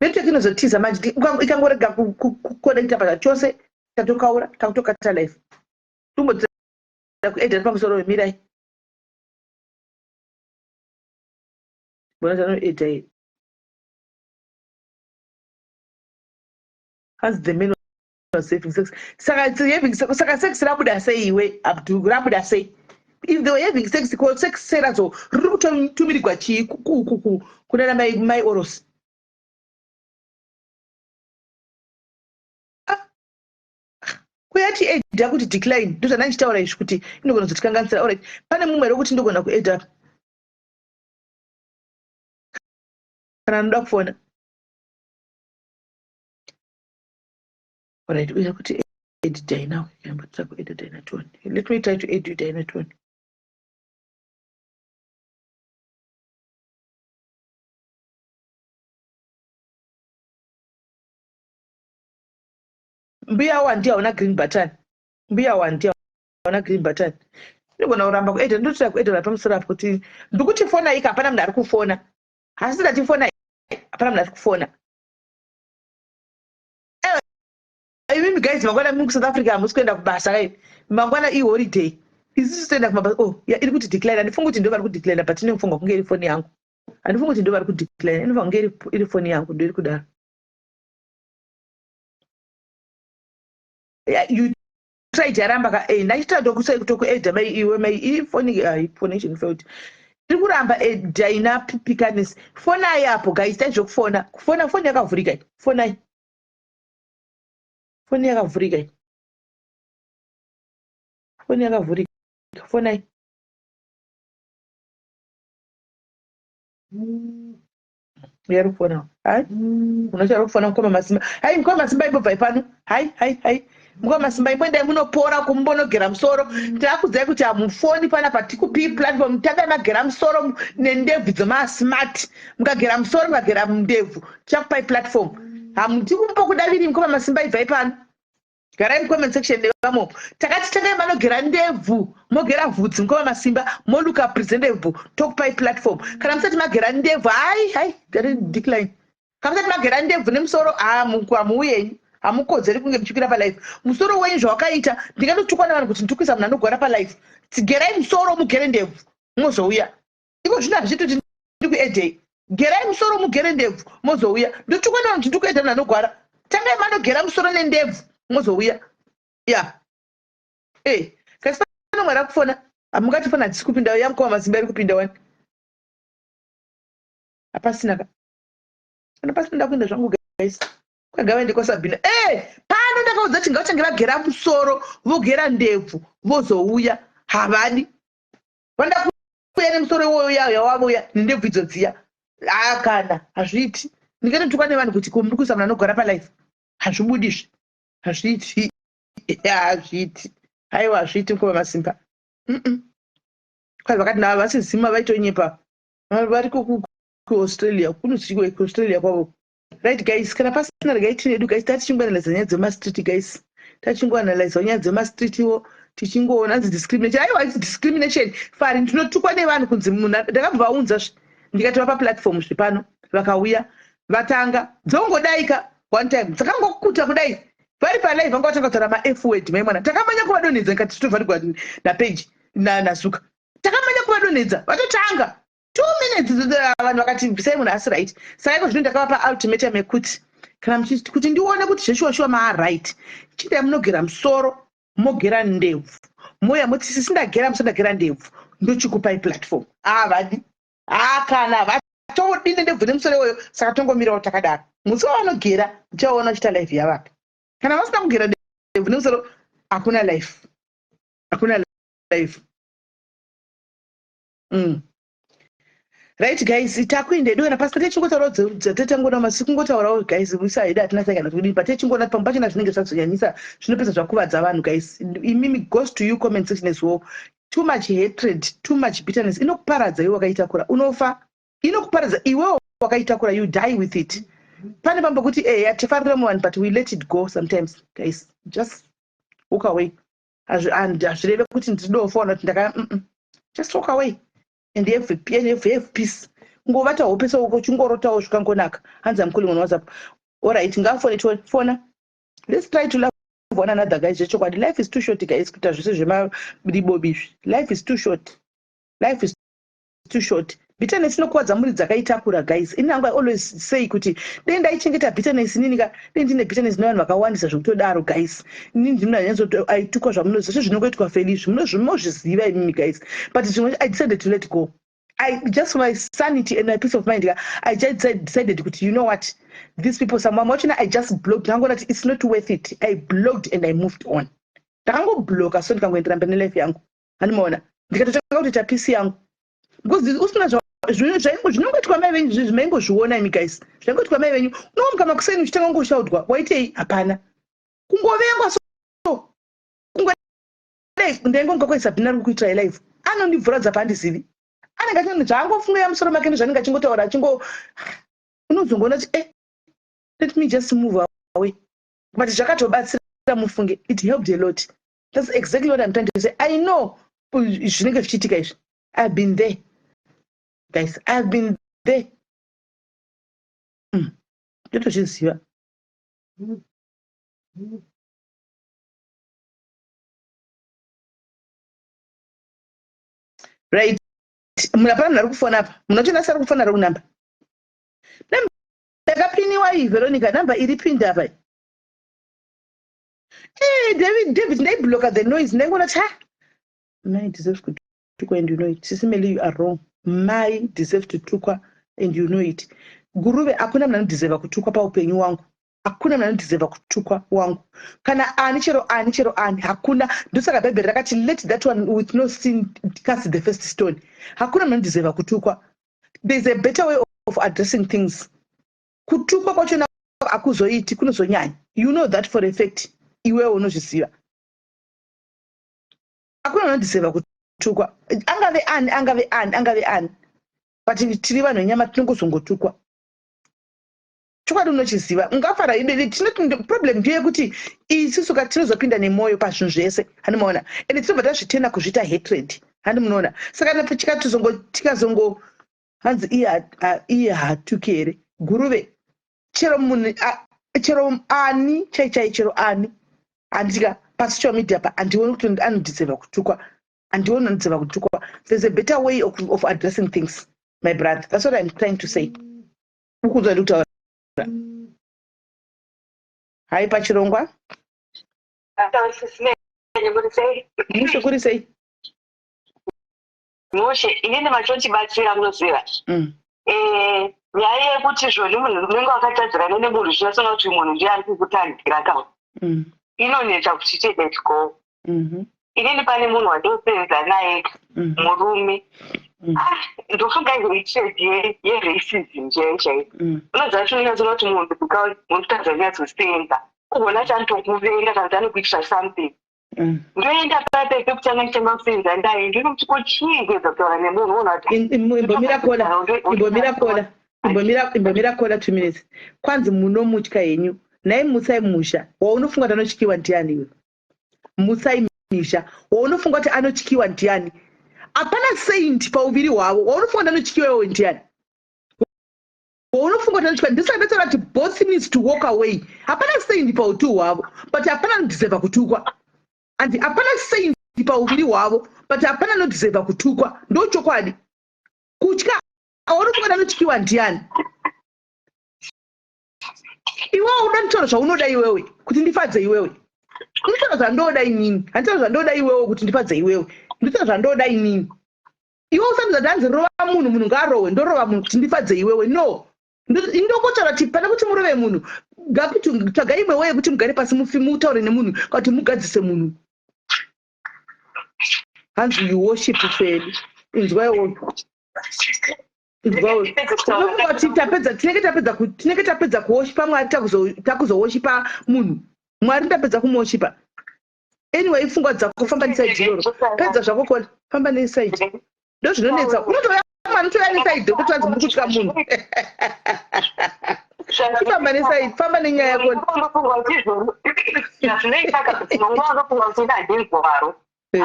Network inozotiza manje ikangorega kuconnecta pachose tatokaura takutokata live tumbodzera kuedha pamusoro wemirai bona tanoedha as the men of saving sex. Saka sex rabuda say iwe Abdu rabuda say. If they were having sex, called sex serazo, ruto tumirigwa chi kunana my oros. Kuyati edda kuti decline. Ndoza nanchitaura izvi kuti inogona kuzotikanganisira. Alright. Pane mumwe rokuti ndogona kuedda. Kana ndoda kufona. Alright, we have to edit Dina. Edit Dina 20. Let me try to edit Dina 20. Mbia wanti hauna green button. Mbia wanti hauna green button. Ndogona kuramba kuedit ndotira kuedit pamusoro apo kuti ndikuti fona ika hapana munhu ari kufona. Hasi ndati fona hapana munhu ari kufona. Even guys mangwana mu South Africa musikuenda kubasa kai mangwana holiday isisi toenda kumabasa iri kuti declare ndifunga kuti ndo vari kudeclare but ndinofunga kunge iri phone yangu andifunga kuti ndo vari kudeclare ndinofunga kunge iri phone yangu ndo iri kudaro. You try jaramba ka ndachita tokuedha mai iwe mai phone failed iri kuramba Dina Pikanis phone yapo guys tazvokufona phone yakavhurika phone yakavhurika phone yari kufona hai unachara kufona mukoma masimba hai mukoma masimba ibobva ipano hai mukoma masimba ipoenda munopora kumbonogera musoro takudzai kuti hamufoni pana patikupi platform takamagera musoro nendebvu dzemasmart mukagera musoro mukagera mundebvu chakupai platform hamuti kumbo kudaviri mukoma masimba ibva ipano garai mcomment section nevamo takati takai manogera ndebvu mogera vhudzi mukova masimba moluka presentable talkpy platform kana musati magera ndebvu hai decline kana musati magera ndebvu nemusoro hamuuyenyu hamukodzeri kunge muchikwira palife musoro wenyu zvawakaita ndingatotukwa navanhu kuti ndikuisa munhu anogara palife gerai musoro mugere ndebvu mozouya iko zvino hazvitoti ndikuedhei gerai musoro mugere ndebvu mozouya ndotukwa navanhu kuti ndikuedha munhu anogara tangai manogera musoro nendebvu mozouya kasi pano mwari akufona hamungati fona hadzisi kupinda yamukova masimba ari kupinda wani hapasina kana pasinoda kuenda zvangu guys kwagavaende kwasabhina pano ndakaudza kuti ngavatange vagera musoro vogera ndebvu vozouya havadi vanda kuuya nemusoro iwoyo yawavoya nendebvu idzodziya kana hazviiti ndingatotukwa nevanhu kuti kumurikuisa munhu anogara palife hazvibudizve hazviiti hazviiti aiwa hazviiti mukova masimba kwai vakati nava vasizima vaitonyepa vari kuaustralia kunozviwa kuaustralia kwavo right guys kana pasina regai tinedu guys tatichingwanaliza nyaya dzemastreet guys tachingoanaliza nyaya dzemastreet iwo tichingoona discrimination aiwa discrimination fari ndinotukwa nevanhu kunzi munhu ndakabva vaunzazve ndikatova paplatform zvipano vakauya vatanga dzongodaika one time dzakangokuta kudai vari palive vanga vatanga kutaura maF word maimwana takamanya kuvadonhedza ngati titovharigwa napage nazuka takamanya kuvadonhedza vatotanga 2 minutes vanhu vakati bvisai munhu asi right saka iko zvino ndakavapa ultimatum yekuti kana kuti ndione kuti zveshuwa maaright chidai munogera musoro mogera ndebvu moya moti sisindagera musandagera ndebvu ndochikupai platform vadi kana vatodine ndebvu nemusoro iwoyo saka tongomirawo takadaro musi wavanogera uchaona chita life yavapa kana vasina kugera ndebvu nemusoro hakuna life right guys takuinde dona pasi patechingotaura dzatatangona masiku ngotaurawo guys musaida hatina sakana kudini patechingoona pamwe pachina zvinenge zvazonyanyisa zvinopedza zvakuvadza vanhu guys imimi goes to you comment section as well. Too much hatred, too much bitterness inokuparadza iwe wakaitakura unofa inokuparadza iwewo wakaitakura you die with it pane pambo kuti tifarira muvanhu but we let it go sometimes guys just walk away and hazvireve kuti ndinofaona kuti ndaka just walk away and have peace ngovata hope so uchingorotawo zvikangonaka hanzi I'm calling on WhatsApp alright ngafone tofona let's try to love one another guys zvechokwadi life is too short guys kuita zvese zvemaribobi life is too short bitterness inokuwadza muri dzakaitakura guys inanga always say kuti dai ndaichengeta bitterness ninika dai ndine bitterness nevanhu vakawandisa zvekutodaro guys inini ndinonyanzoaitukwa zvamunoziva zvese zvinongoitwa felizvi munozviziva imimi guys but zvimwe I decided to let go. Just for my sanity and my peace of mind, I just decided, you know what, these people, someone watching, I just blocked. I'm gonna, it's not worth it. I blocked and I moved on. Tango block, I saw the going to ramp in life young. And mona, the got to go to PC young because this Usman. Zvinongo twama venyu zvimengo zviona imi guys zvinongo twama venyu unomukama kuseni uchitanga ngoshaudwa waitei hapana kungovengwa so kungodai ndengo ngakwaisa bhinari kuitira live anondibvuradza pandizivi anenge achino zvaangofunga yamusoro make nezvanenge achingotaura achingo unozongoona kuti let me just move away but zvakatobatsira mufunge it helped a lot. That's exactly what I'm trying to say. I know zvinenge zvichiitika izvi. I've been there guys, I've been there. Ndotozviziva. Right. Munapana munari kufona apa. Munotenda sari kufona ro namba. Namba yakapiniwa iyi Veronica namba iri pinda apa. David they block the noise. Ndengona cha. My deserves to tukwa and you know it. Sisimeli you are wrong. My deserve to tukwa and you know it. Guruve hakuna mnani deserve kutukwa pa upenyu wangu. Hakuna mnani deserve kutukwa wangu. Kana anichero hakuna. Ndosaka Bible rakati let that one with no sin cast the first stone. Hakuna mnani deserve kutukwa. There's a better way of addressing things. Kutukwa kwacho na akuzoiti kunozonyanya. You know that for a fact. Iwe unozvisiva. Hakuna mnani deserve kutukwa. Angave ani. But tiri vanhu nyama tinongozongotukwa. chokwadi unochiziva ungafara ibe tinoti problem ndeyekuti isusu tinozopinda nemwoyo pazvinhu zvese handimaona ende tinobva tazvitenda kuzviita hatred handimunoona saka tikazongo hanzi iye hatuki here guruve chero munhu chero ani chaichai chero ani handika pasocial media pa handioni kuti anodiseva kutukwa handioni anodiseva kutukwa. There's a better way of addressing things, my brother. That's what I'm trying to say. Hai pachirongwa mushe kuri sei mushe inini machochibatsira munoziva nyaya yekuti zvoni munhu unenge wakatadzirana nemunhu zvinasona kuti munhu ndiye ari kukutandira kawo inoneta kuti let go. Inini pane munhu wandosenza naye murume ndofunga ngeitrade yeracism chaichai unoziva kuti unoziva kuti munhu unotadzanya kusenza ugona kuti anotokuvenga kana kuti anokuitira something ndoenda papepe kutanga ndichanga kusenza ndaye ndinokuti kochiingedza kutaura nemunhu uona kuti imbomira kola 2 minutes kwanzi munomutya henyu nai mutsai musha waunofunga kuti anotyiwa ndiani iwe mutsai misha waunofunga kuti anotyiwa ndiani hapana saint pauviri hwavo waunofunga kuti anotyiwa iwe ndiani waunofunga kuti anotyiwa ndisaka ndataura kuti both needs to walk away hapana saint pautu hwavo but hapana anodhiserva kutukwa and hapana saint pauviri hwavo but hapana anodhiserva kutukwa ndochokwadi kutya waunofunga kuti anotyiwa ndiani iwewe uda kutaura zvaunoda iwewe kuti ndifadze iwewe nditaura zvandoda inini handitaura zvandoda iwewe kuti ndifadze iwewe nditaura zvandoda inini iwe usanza ndanzi rova munhu ngaarohwe ndorova munhu kuti ndifadze iwewe no indokotaura kuti pana kuti murove munhu ngakuti tsvaga imwe weye kuti mugare pasi mutaure nemunhu kuti mugadzise munhu hanzi you worship feli inzwaiwo tinenge tapedza kuwoshipa mwari takuzowoshipa munhu mwari ndapedza kumuwoshipa anyway pfungwa dzako famba nesaidi iroro pedza zvako kona famba nesaidi ndo zvinonetsa unotoya mwari utoya nesaidi kuti wanzi muri kutya munhu famba nesaidi famba nenyaya yakona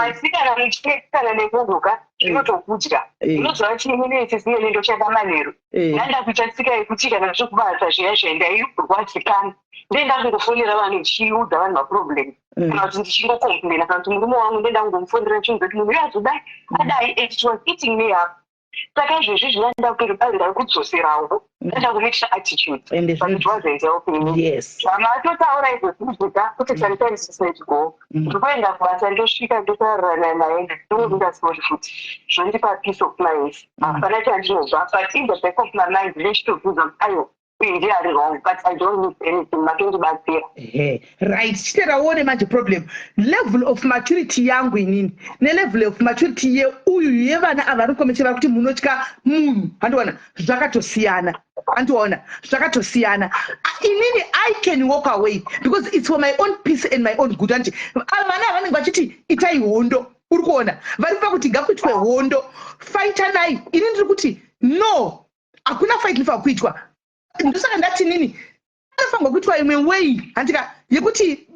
asi kana muchikana nemuhuka inotokudya inozva chiini nechisine nendoshanda manheru ndanda kuita tsika yekuti kana zvokubasa zviya zvaindairwadzikana ndendangofonera vanhu chiudza vanhu maproblem kana kuti ndichingokomplena kana kuti murume wangu ndendangomufonera chinhu kuti munhu yazodai adai it was eating me up saka izvezvi zvinanda kurubairira kudzoserawo ndandakumetisha attitude but it wasn't helping zvamatotaura izvozviita kuti sometimes is not go ndikuenda kubasa ndosvika ndotaurana naye ndinondasori futi zvondipa peace of mind hapana chandinobva but in the back of my mind ndinechitobvunza kuti ayo ndiye ari wrong but I don't need anything matondibatsira right chiteraone manje problem level of maturity yangu inini nelevel of maturity yeuyu yevana ava rikomechera kuti munotya munhu handiona zvakatosiyana handiona zvakatosiyana inini I can walk away because it's for my own peace and my own good andi vana vanenge vachiti itai hondo uri kuona vari pakuti ngakuitwe hondo faitanai inini ndiri kuti no hakuna fight lifa kuitwa ndosaka ndati nini anofanirwa kuitwa imwe way handika yekuti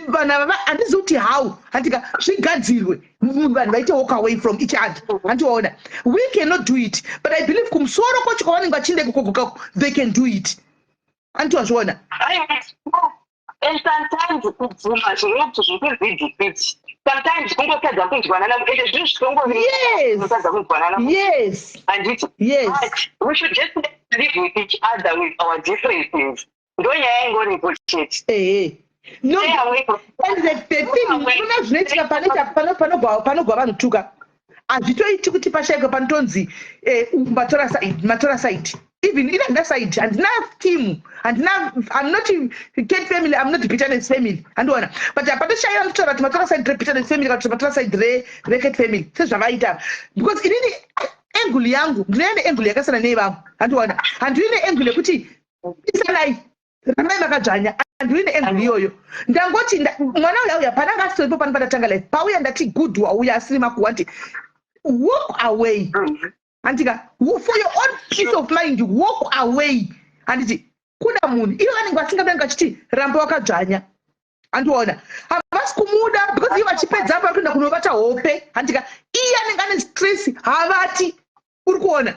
vana vava handizi kuti how handika zvigadzirwe vanhu vaite walk away from each other handiwaona we cannot do it but I believe kumusoro kwacho kwavanenge vachinde kukoko they can do it handitiwazviona and sometimes kubvuma zvinoti zvekuzvidhipiti sometimes kungotadza kunzwanana ende zvinhu zvitongotadza kunzwanana yes handiti we should just live with each other with our differences ndonyaya ingoripo chete no and the thing kuna zvinoitika panogwa vanhu tuka hazvitoiti kuti pashaika panotonzi matora side even in that side handina team handina I'm not Kate family I'm not bitterness family handiona but apatoshaya kutora kuti matora side bitterness family kana kuti matora side Kate family sezvavaita because inini angle yangu ndinoenda angle yakasiyana nevamwe handiona handiine angle yekuti isalai ramai makadzvanya handiine angle iyoyo ndangoti mwana uya pana ngasitoipo pano patatanga life pauya ndati good wauya asiri makuwa nti walk away handika for your own peace of mind walk away handiti kuna munhu ivo vanenge vasingavenga achiti ramba wakadzvanya handiona havasi kumuda because iye vachipedza vari kuenda kunovata hope handika iye anenge ane stress havati uri kuona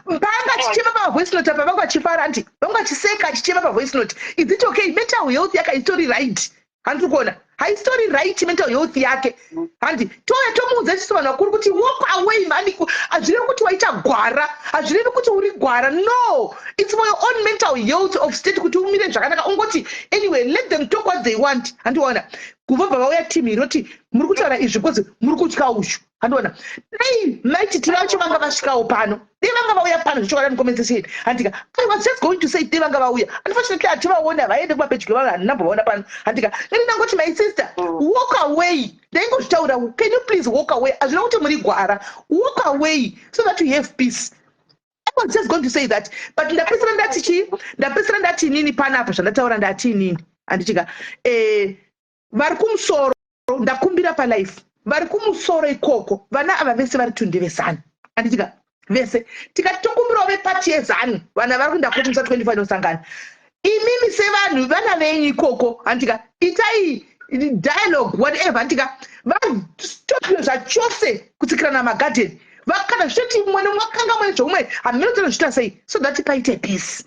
panga achichema pavoice note apa vanga vachifara handi vanga vachiseka achichema pavoice note is it okay mental health yake haistori right handiri kuona haistori right mental health yake handi touya tomuudza chiso vanhu vakuru kuti walk away mani hazvirevi kuti waita gwara hazvirevi kuti uri gwara no it's for your own mental health of state kuti umire zvakanaka ungoti anyway let them talk what they want handiona kubva vauya timu iroti muri kutaura izvi because muri kutya ushu handiona dai maititi vacho vanga vasvikawo pano dai vanga vauya pano zvichokwadi mucompensation handika I was just going to say dai vanga vauya unfortunately hativaona vaende kumapedyo vanhu handinambovaona pano handika ndinangoti my sister walk away ndaingozvitaura can you please walk away hazvina kuti muri gwara walk away so that you have peace. I was just going to say that but ndapesera ndati inini panapa zvandataura ndati inini handichika vari kumusoro ndakumbira palife vari kumusoro ikoko vana ava vese vari tundivesana handichika vese tikati tokumbirawo vepati yezanu vana vari kuenda kuti musa 25 inosangana imimi sevanhu vana venyu ikoko handika itai dialogue whatever handika vastopio zvachose kutsikirana magadheni vakana zvichoti mwana mwakanga mune zvomwe hamunotona zviita sei so that paite peace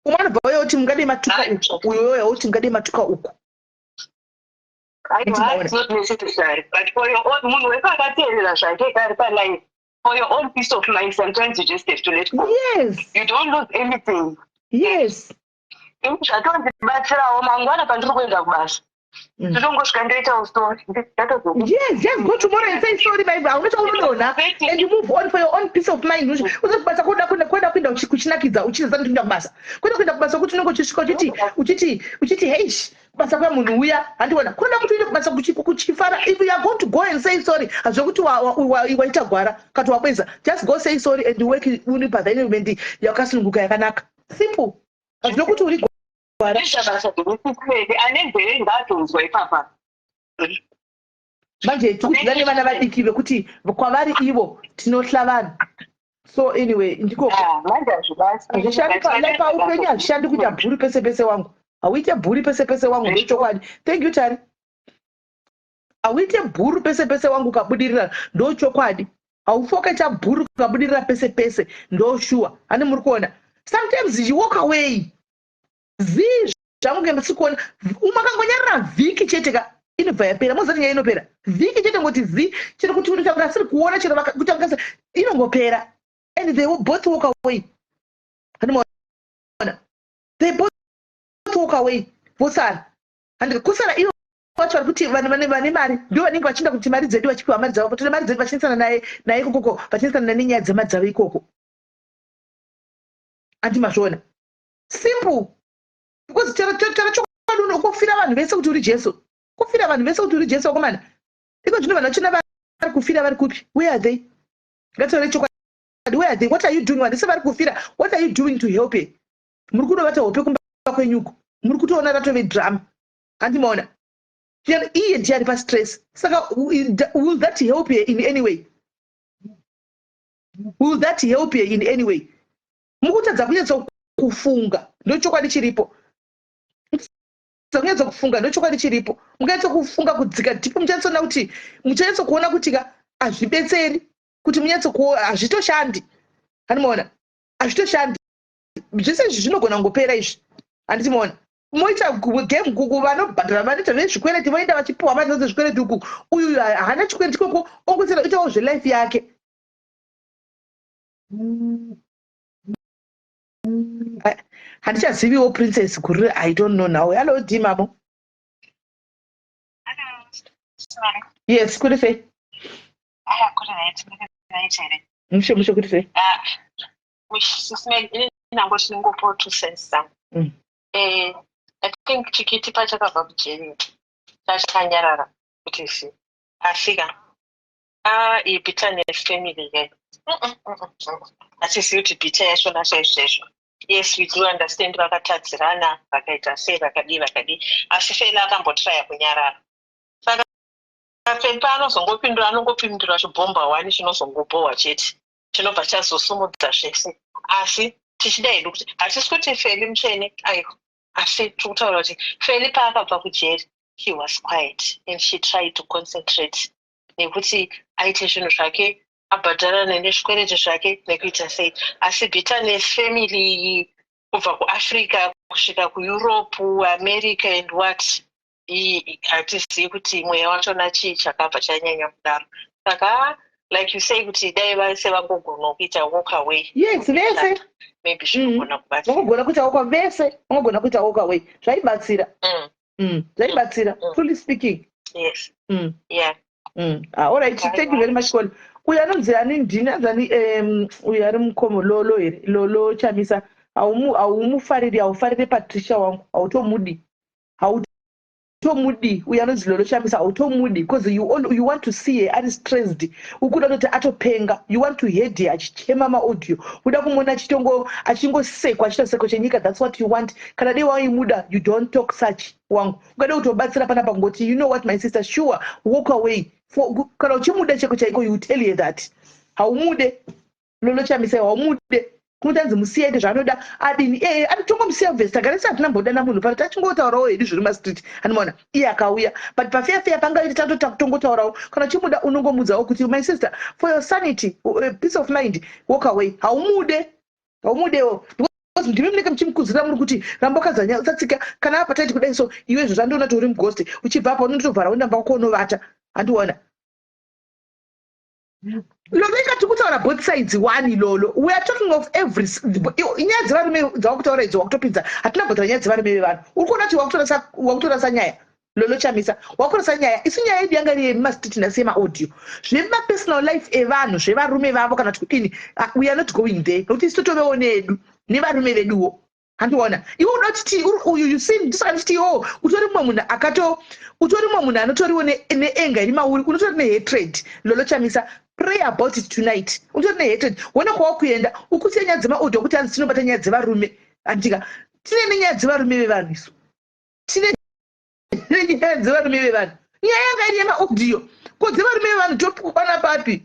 umwe anobva uya kuti mungade matuka uku uyo yauti mungade matuka uku It's not necessary, but for your own for your own peace of mind, sometimes you just have to let go. Yes. You don't lose anything. Yes. Yes, just go tomorrow and say sorry, baby. And you move on for your own peace of mind. Basa kwa munhu uya handiona kuna kuti ine kubasa kuchifara if you are going to go and say sorry hazvokuti waita gwara kati wabweza just go say sorry and work uni paenvironment yakasununguka yakanaka simple hazvino kuti uri gwara anenzeve ngatonzwa ipapa manje tikudzira nevana vadiki vekuti kwavari ivo tinohla vanhu so anyway ndiko hazvishandi paupenyu hazvishandi kuita bhuri pese pese wangu hauite bhuri pese pese wangu ndochokwadi thank you tari hauite bhuru pese pese wangu ukabudirira ndochokwadi haufokaita bhuru ukabudirira pese pese ndoshuwa hani muri kuona sometimes you walk away zvangu ngemasi kuona umakangonyarira vhiki chete ka inobva yapera mozati nyaya inopera vhiki chete ngoti chete kuti unotaura asiri kuona chete kutangasa inongopera and they will both walk away hani muona they both walk away vosara and kusara ivo vacho vari kuti vanhu vane mari ndivo vanenge vachinda kuti mari dzedu vachipiwa mari dzavo tine mari dzedu vachinisana naye ikoko vachinisana nenyaya dzemari dzavo ikoko andimazviona simple because tarachokwadi unokufira vanhu vese kuti uri jesu kufira vanhu vese kuti uri jesu wakomana iko zvino vanhu vachina vari kufira vari kupi where are they ngataure chokwadi where are they what are you doing vandise vari kufira what are you doing to help her muri kunovata hope kumba kwenyuko muri kutoona ratove drama handimaona iye ndiari pastress saka will that help her in any way will that help her in any way mukutadza kunyatsa kufunga ndochokwadi chiripo kunyatsa kufunga ndochokwadi chiripo mukanyatsa kufunga kudzika ndipo muchanyatsoona kuti muchanyatsa kuona kuti ka hazvibetseri kuti munyatsa hazvitoshandi handimaona hazvitoshandi zvese izvi zvinogona kungopera izvi handitimaona moita game gugu vanobhadhara vanoita vezvikwereti voenda vachipiwa mari dzadzo zvikwereti uku uyu haana chikwereti ikoko ongotsera itawo zvelife yake handichaziviwo princess guru I don't know now hello dimamo yes kuri sei mushe kuri sei inangotinongopawo 2 cents dzangu I think chikiti pachakabva kujeni chachanyarara kuti si asika iyi bitterness family guy asizivi kuti bitter yacho nacho izvezvo yes we do understand vakatadzirana vakaita sei vakadii asi fela akambotraya kunyarara saka fepa anongopindura chibhomba 1 chinozongobohwa chete chinobva chazosumudza zvese asi tichida hedu kuti hatisi kuti Feli mutsvene aiko, asi tiri kutaura kuti Feli paakabva kujeri she was quiet and she tried to concentrate nekuti aite zvinhu zvake abhadharane nezvikwereti zvake nekuita sei. Asi bitterness family kubva kuAfrica kusvika kuEurope, America and what, hatizivi kuti mweya wachona chii chakabva chanyanya kudaro. Saka like you say kuti dai vese vangogona kuita walk away. Yes, vese maybe zvinogona kubatsira. Vangogona kuita walk away, vese vangogona kuita walk away. Zvaibatsira. Zvaibatsira, truly speaking. Yes. Yeah. All right, thank you very much. Uyu anonzi ani ndini anzani uyu ari mukomo lolo here lolo Chamisa haumufariri haufariri Patricia wangu hautomudi uyu anonzi lolo Chamisa hautomudi because you want to see her ari stressed ukuda kuti atopenga, you want to hear her achichema maaudio, uda kumona achingosekwa chitosekwa chenyika. That's what you want. Kana dei waimuda you don't talk such wangu ungada kutobatsira panapa ngoti you know what my sister, sure walk away. Kana uchimuda cheko chaiko you tell her that haumude lolo Chamisa haumude kutanzi musiende zvanoda adini atitongomusiya vhesta garisa atinambodana munhu pari tachingotaurawo hedu zviri mastreet animona iye akauya but pafeafea pangaiti tatota kutongotaurawo kana uchimuda unongomudzawo kuti my sister for your sanity peace of mind walk away haumudewo because ndimi munenge muchimukuzira muri kuti rambokadzanya usatsika kana apa taiti kudai so iwe zvandiona tori mughost uchibva apa unotovhara unamba wako unovata handiona lolo ikati kutaura both sides one lolo. We are talking of every nyaya dzevarume dzavakutaura idzi wakutopinza hatina bhodhara nyaya dzevarume vevanhu. Uri kuona kuti wakutorasa nyaya lolo Chamisa wakutorasa nyaya isu nyaya yedu yanga iri yemumastreet nasemaaudio zvemapersonal life evanhu zvevarume vavo kana kuti kudini we are not going there nokuti isu totovewo needu nevarume veduwo handiona iwe unoda kuti uyu you see ndisaka ndichiti utori mumwe munhu anotoriwo neenga iri mauri unotori nehatred lolo Chamisa. Pray about it tonight. Utori nehatred wona kwawakuenda ukusiya nyaya dzemaaudio kuti hanzi tinobata nyaya dzevarume andika tine nenyaya dzevarume vevanhu isu tine nenyaya dzevarume vevanhu nyaya yanga iri yemaaudio ko dzevarume vevanhu topana papi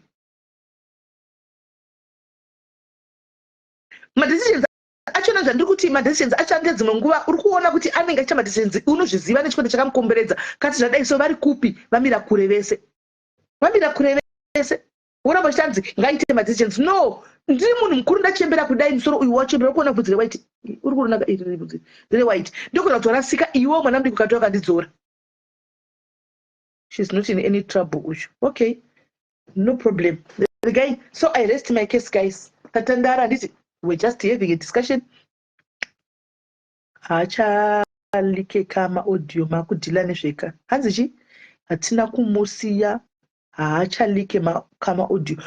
madecisions achona zvandiri kuti madecisions acho ange dzimwe nguva uri kuona kuti anenge achiita madecisions unozviziva nechikwete chakamukomberedza kati zvadai so vari kupi vamira kure vese wona vachanzi ngaite madecisions no ndiri munhu mukuru ndachembera kudai musoro uyu wachembera kuona bvudzi rewaiti uri kuronaka iri bvudzi rewaiti ndokona kutorasika iwo mwana mudiki ukati wakandidzora. She's not in any trouble uyu okay no problem the guy. So I rest my case guys. Tatandara nditi we're just having a discussion. Haachalike kama audio makudhila nezveka hanzichi hatina kumusiya haachalike kama audio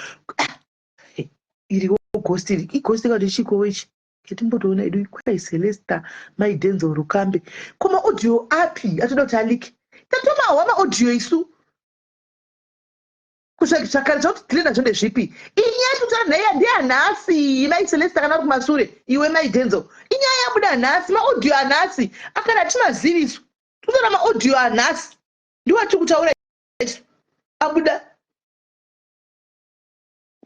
iriwo ghost iri ighost ikati chikowechi ketimbotoona edu ikwai Celesta maidenzo rukambe koma audio api atoda kuti alike tatomawa maaudio isu kusvakare zvakuti tile nazvo ndezvipi inyaya tutaura naye ndeanhasi mai Celesta kana uri kumasure iwe maidenzo inyaya yabuda nhasi maaudio anhasi akati hatimazivi isu totora maaudio anhasi ndiwati kutaura abuda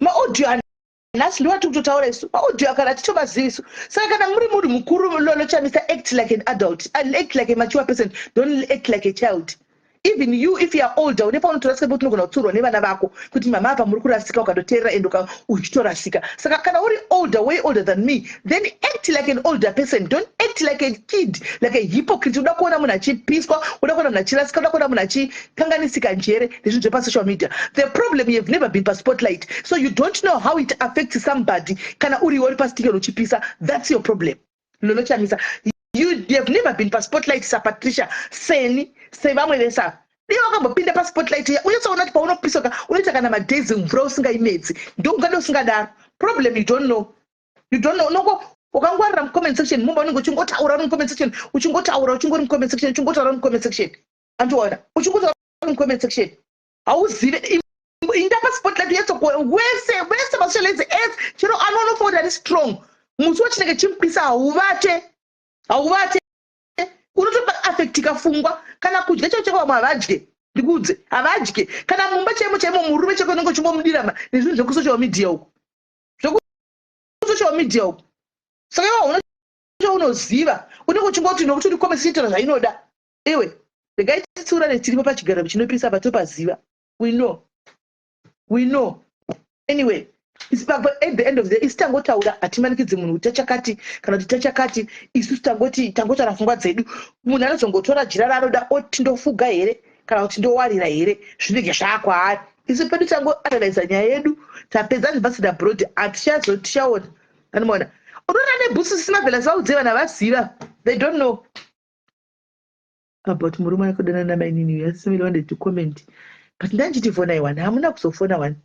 maaudio anhasi ndiwati kutotaura isu maaudio akati hatitomazivi isu. Saka kana muri munhu mukuru lolo Chamisa act like an adult and act like a mature person, don't act like a child. Even you if you are older unepa unotorasika kuti unogona kuturwa nevana vako kuti mama apa muri kurasika ukatoteerera ende uchitorasika. Saka kana uri older way older than me then act like an older person, don't act like a kid, like a hypocrite. Uda kuona munhu achipiswa, uda kuona munhu achirasika, uda kuona munhu achikanganisika njere nezvinhu zvepasocial media. The problem you have never been spotlight, so you don't know how it affects somebody. Kana uri pastika uchipisa, that's your problem. Lolo Chamisa, you have never been spotlight sa Patricia seni sevamwe vesa ndiyo wakambopinda paspotlight ya unatsaona kuti paunopisoka unoita kana madhays mvura usingaimedzi ndongada usingadaro. Problem you don't know noko ukangwarira mucomment section mumba unenge uchingotaura mucomment section uchingotaura uchingori mucomment section uchingotaura mucomment section andiona uchingotaura mucomment section hauzive inda paspotlight yetsoko wese masocialize as chero anonofoda ari strong musi wachinenge chimupisa hauvate unotopa affectika pfungwa kana kudya chaicho chako vamwe havadye ndikudze havadye kana mumba chaimo murume chako unenge uchimbomudirama nezvinhu zvekusocial media uku saka iwe unoziva unenge uchingoti nokuti uri komesitira zvainoda ewe regai titsiurane tiripo pachigaro chinopisa patopaziva. We know anyway. At the end of the day, isi tangotaura hatimanikidzi munhu kuti tachakati kana kuti tachakati, isusu tangotaura pfungwa dzedu. Munhu anozongotora jira raanoda oti ndofuga here kana kuti ndowarira here, zvinenge zvakwaari. Isu pedu tangoanalyza nyaya yedu, tapedza zvibhasida abroad, tichaona. Anoona unoona nebhusi sisina vhela vaudze vana vaziva, they don't know about murume akadanana namainini yasimile wanted to comment, but ndanjiti fona iwana hamuna kuzofona wani.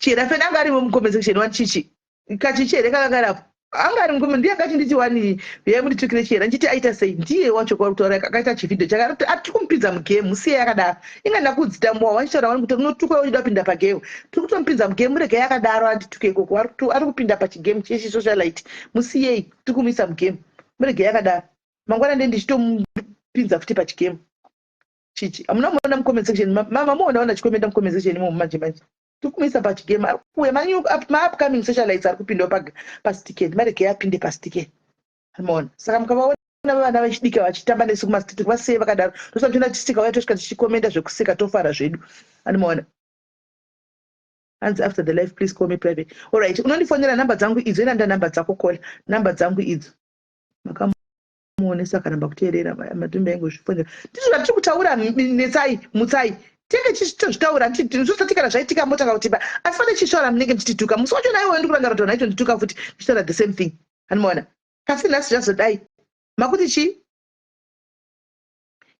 Chera fena anga ari mu section 1 chichi kachichere kakagarapo anga ari mu ndiye akati nditi wani veye muri tukire chera nditi aita sei ndiye wacho kwa kutora akaita chivideo chakarati atikumpinza mugame musiye yakadaro ingana kudzitambwa wachitaura wani kuti unotuka uchida kupinda pagame tikutompinza mugame murege yakadaro andituke koko ari kupinda pachigame chechi socialite musiye tikumisa mugame murege yakadaro mangwana ndichitompinza futi pachigame chichi amuna muona mu section mama muona chikomenda mu section mu manje tukumisa pachigame uye ma-upcoming socialites ari kupindawo pastiketi marege yapinde pastiketi. Anoona saka mukavaona vana vechidika vachitamba nesu kumastiti vasiye vakadaro tosachona tisika vaya tosvika tichikomenda zvekusika tofara zvedu. Anoona hanzi after the life please call me private. Alright, unondifonera namba dzangu idzo ina nda namba dzako kola namba dzangu idzo makamuonesa kana mbakuteerera madhumbi aingu zvifonera ndizvo zvatiri kutaura netsai mutsai tenge tichitozvitaura tizosatikana zvaitika mota kuti asi fane chishora munenge ndichituka musi wacho naiwe ndikurangara kuti naito ndituka futi ndichitaura the same thing. Anoona kasi nhasi zvazodai makuti chi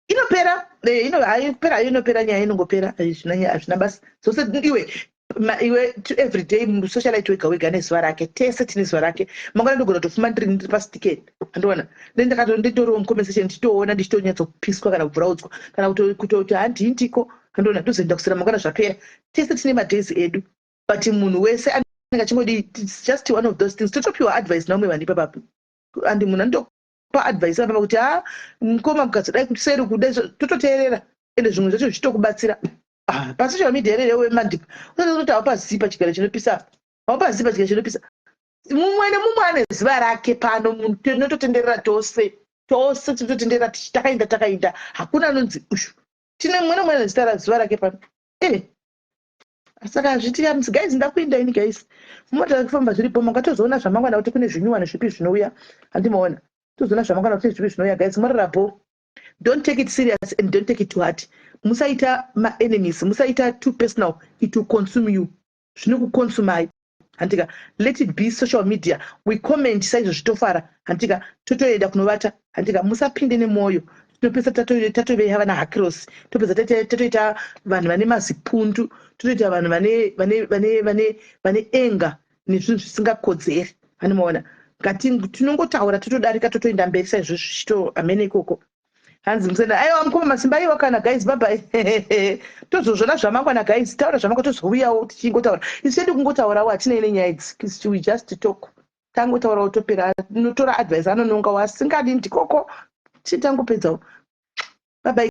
inopera inopera nyaya inongopera hazvina basa zvose iwe every day socialite wega nezuva rake tese tine zuva rake mangwana ndogona tofuma ndiri pasitiketi. Andiona ndakatonditoriwo muconversation ndichitoona ndichitonyatsopiswa kana kubvuraudzwa kana kutoti handindiko. Andiona tozoenda kusira mangwana zvapera tese tine madhays edu but munhu wese anenge achingodi it's just one of those things. Totopiwa advice naumwe vandipa papo andi munhu andopa advice apapa kuti mukoma mukazodai kuti seri kudai tototeerera ende zvimwe zvacho zvichitokubatsira. Pasocial media rerewe mandipa unoti haupazivi pachigaro chinopisa mumwe nemumwe ane ziva rake pano munhu tinototenderera tose tinototenderera takainda hakuna anonzi ushu tine mumwe nemumwe ane ziva rake pano saka hazviti guys ndakuinda ini guys mumota kufamba zviripo mangatozoona zvamangwana kuti kune zvinyuwana zvipi zvinouya handimaona tozoona zvamangwana kuti zvipi zvinouya guys mwararapo. Don't take it serious and don't take it too hard. Musaita ma-enemies, musaita too personal, it will consume you. Zvinokuconsume. Hantika, let it be social media. We comment saizvo zvitofara. Hantika, totoenda kunovata. Hantika, musapinde nemoyo. Topesa tatoveiva nahakirosi. Topesa tatoita vanhu vane mazipundu. Totoita vanhu vane enga nezvinhu zvisingakodzeri. Hanimaona. Tinongotaura totodarika totoenda mberi saizvo zvichito amene ikoko. Hanzi musenda aiwa mukoma masimba iwa kana guys bye tozozvona zvamangwana guys taura zvamangwa tozouyawo tichingotaura isi chedu kungotaurawo hatina ine nyaya idzi we just talk tangotaurawo topera notora advice anononga wasingadi ndikoko chitangopedzawo bye bye.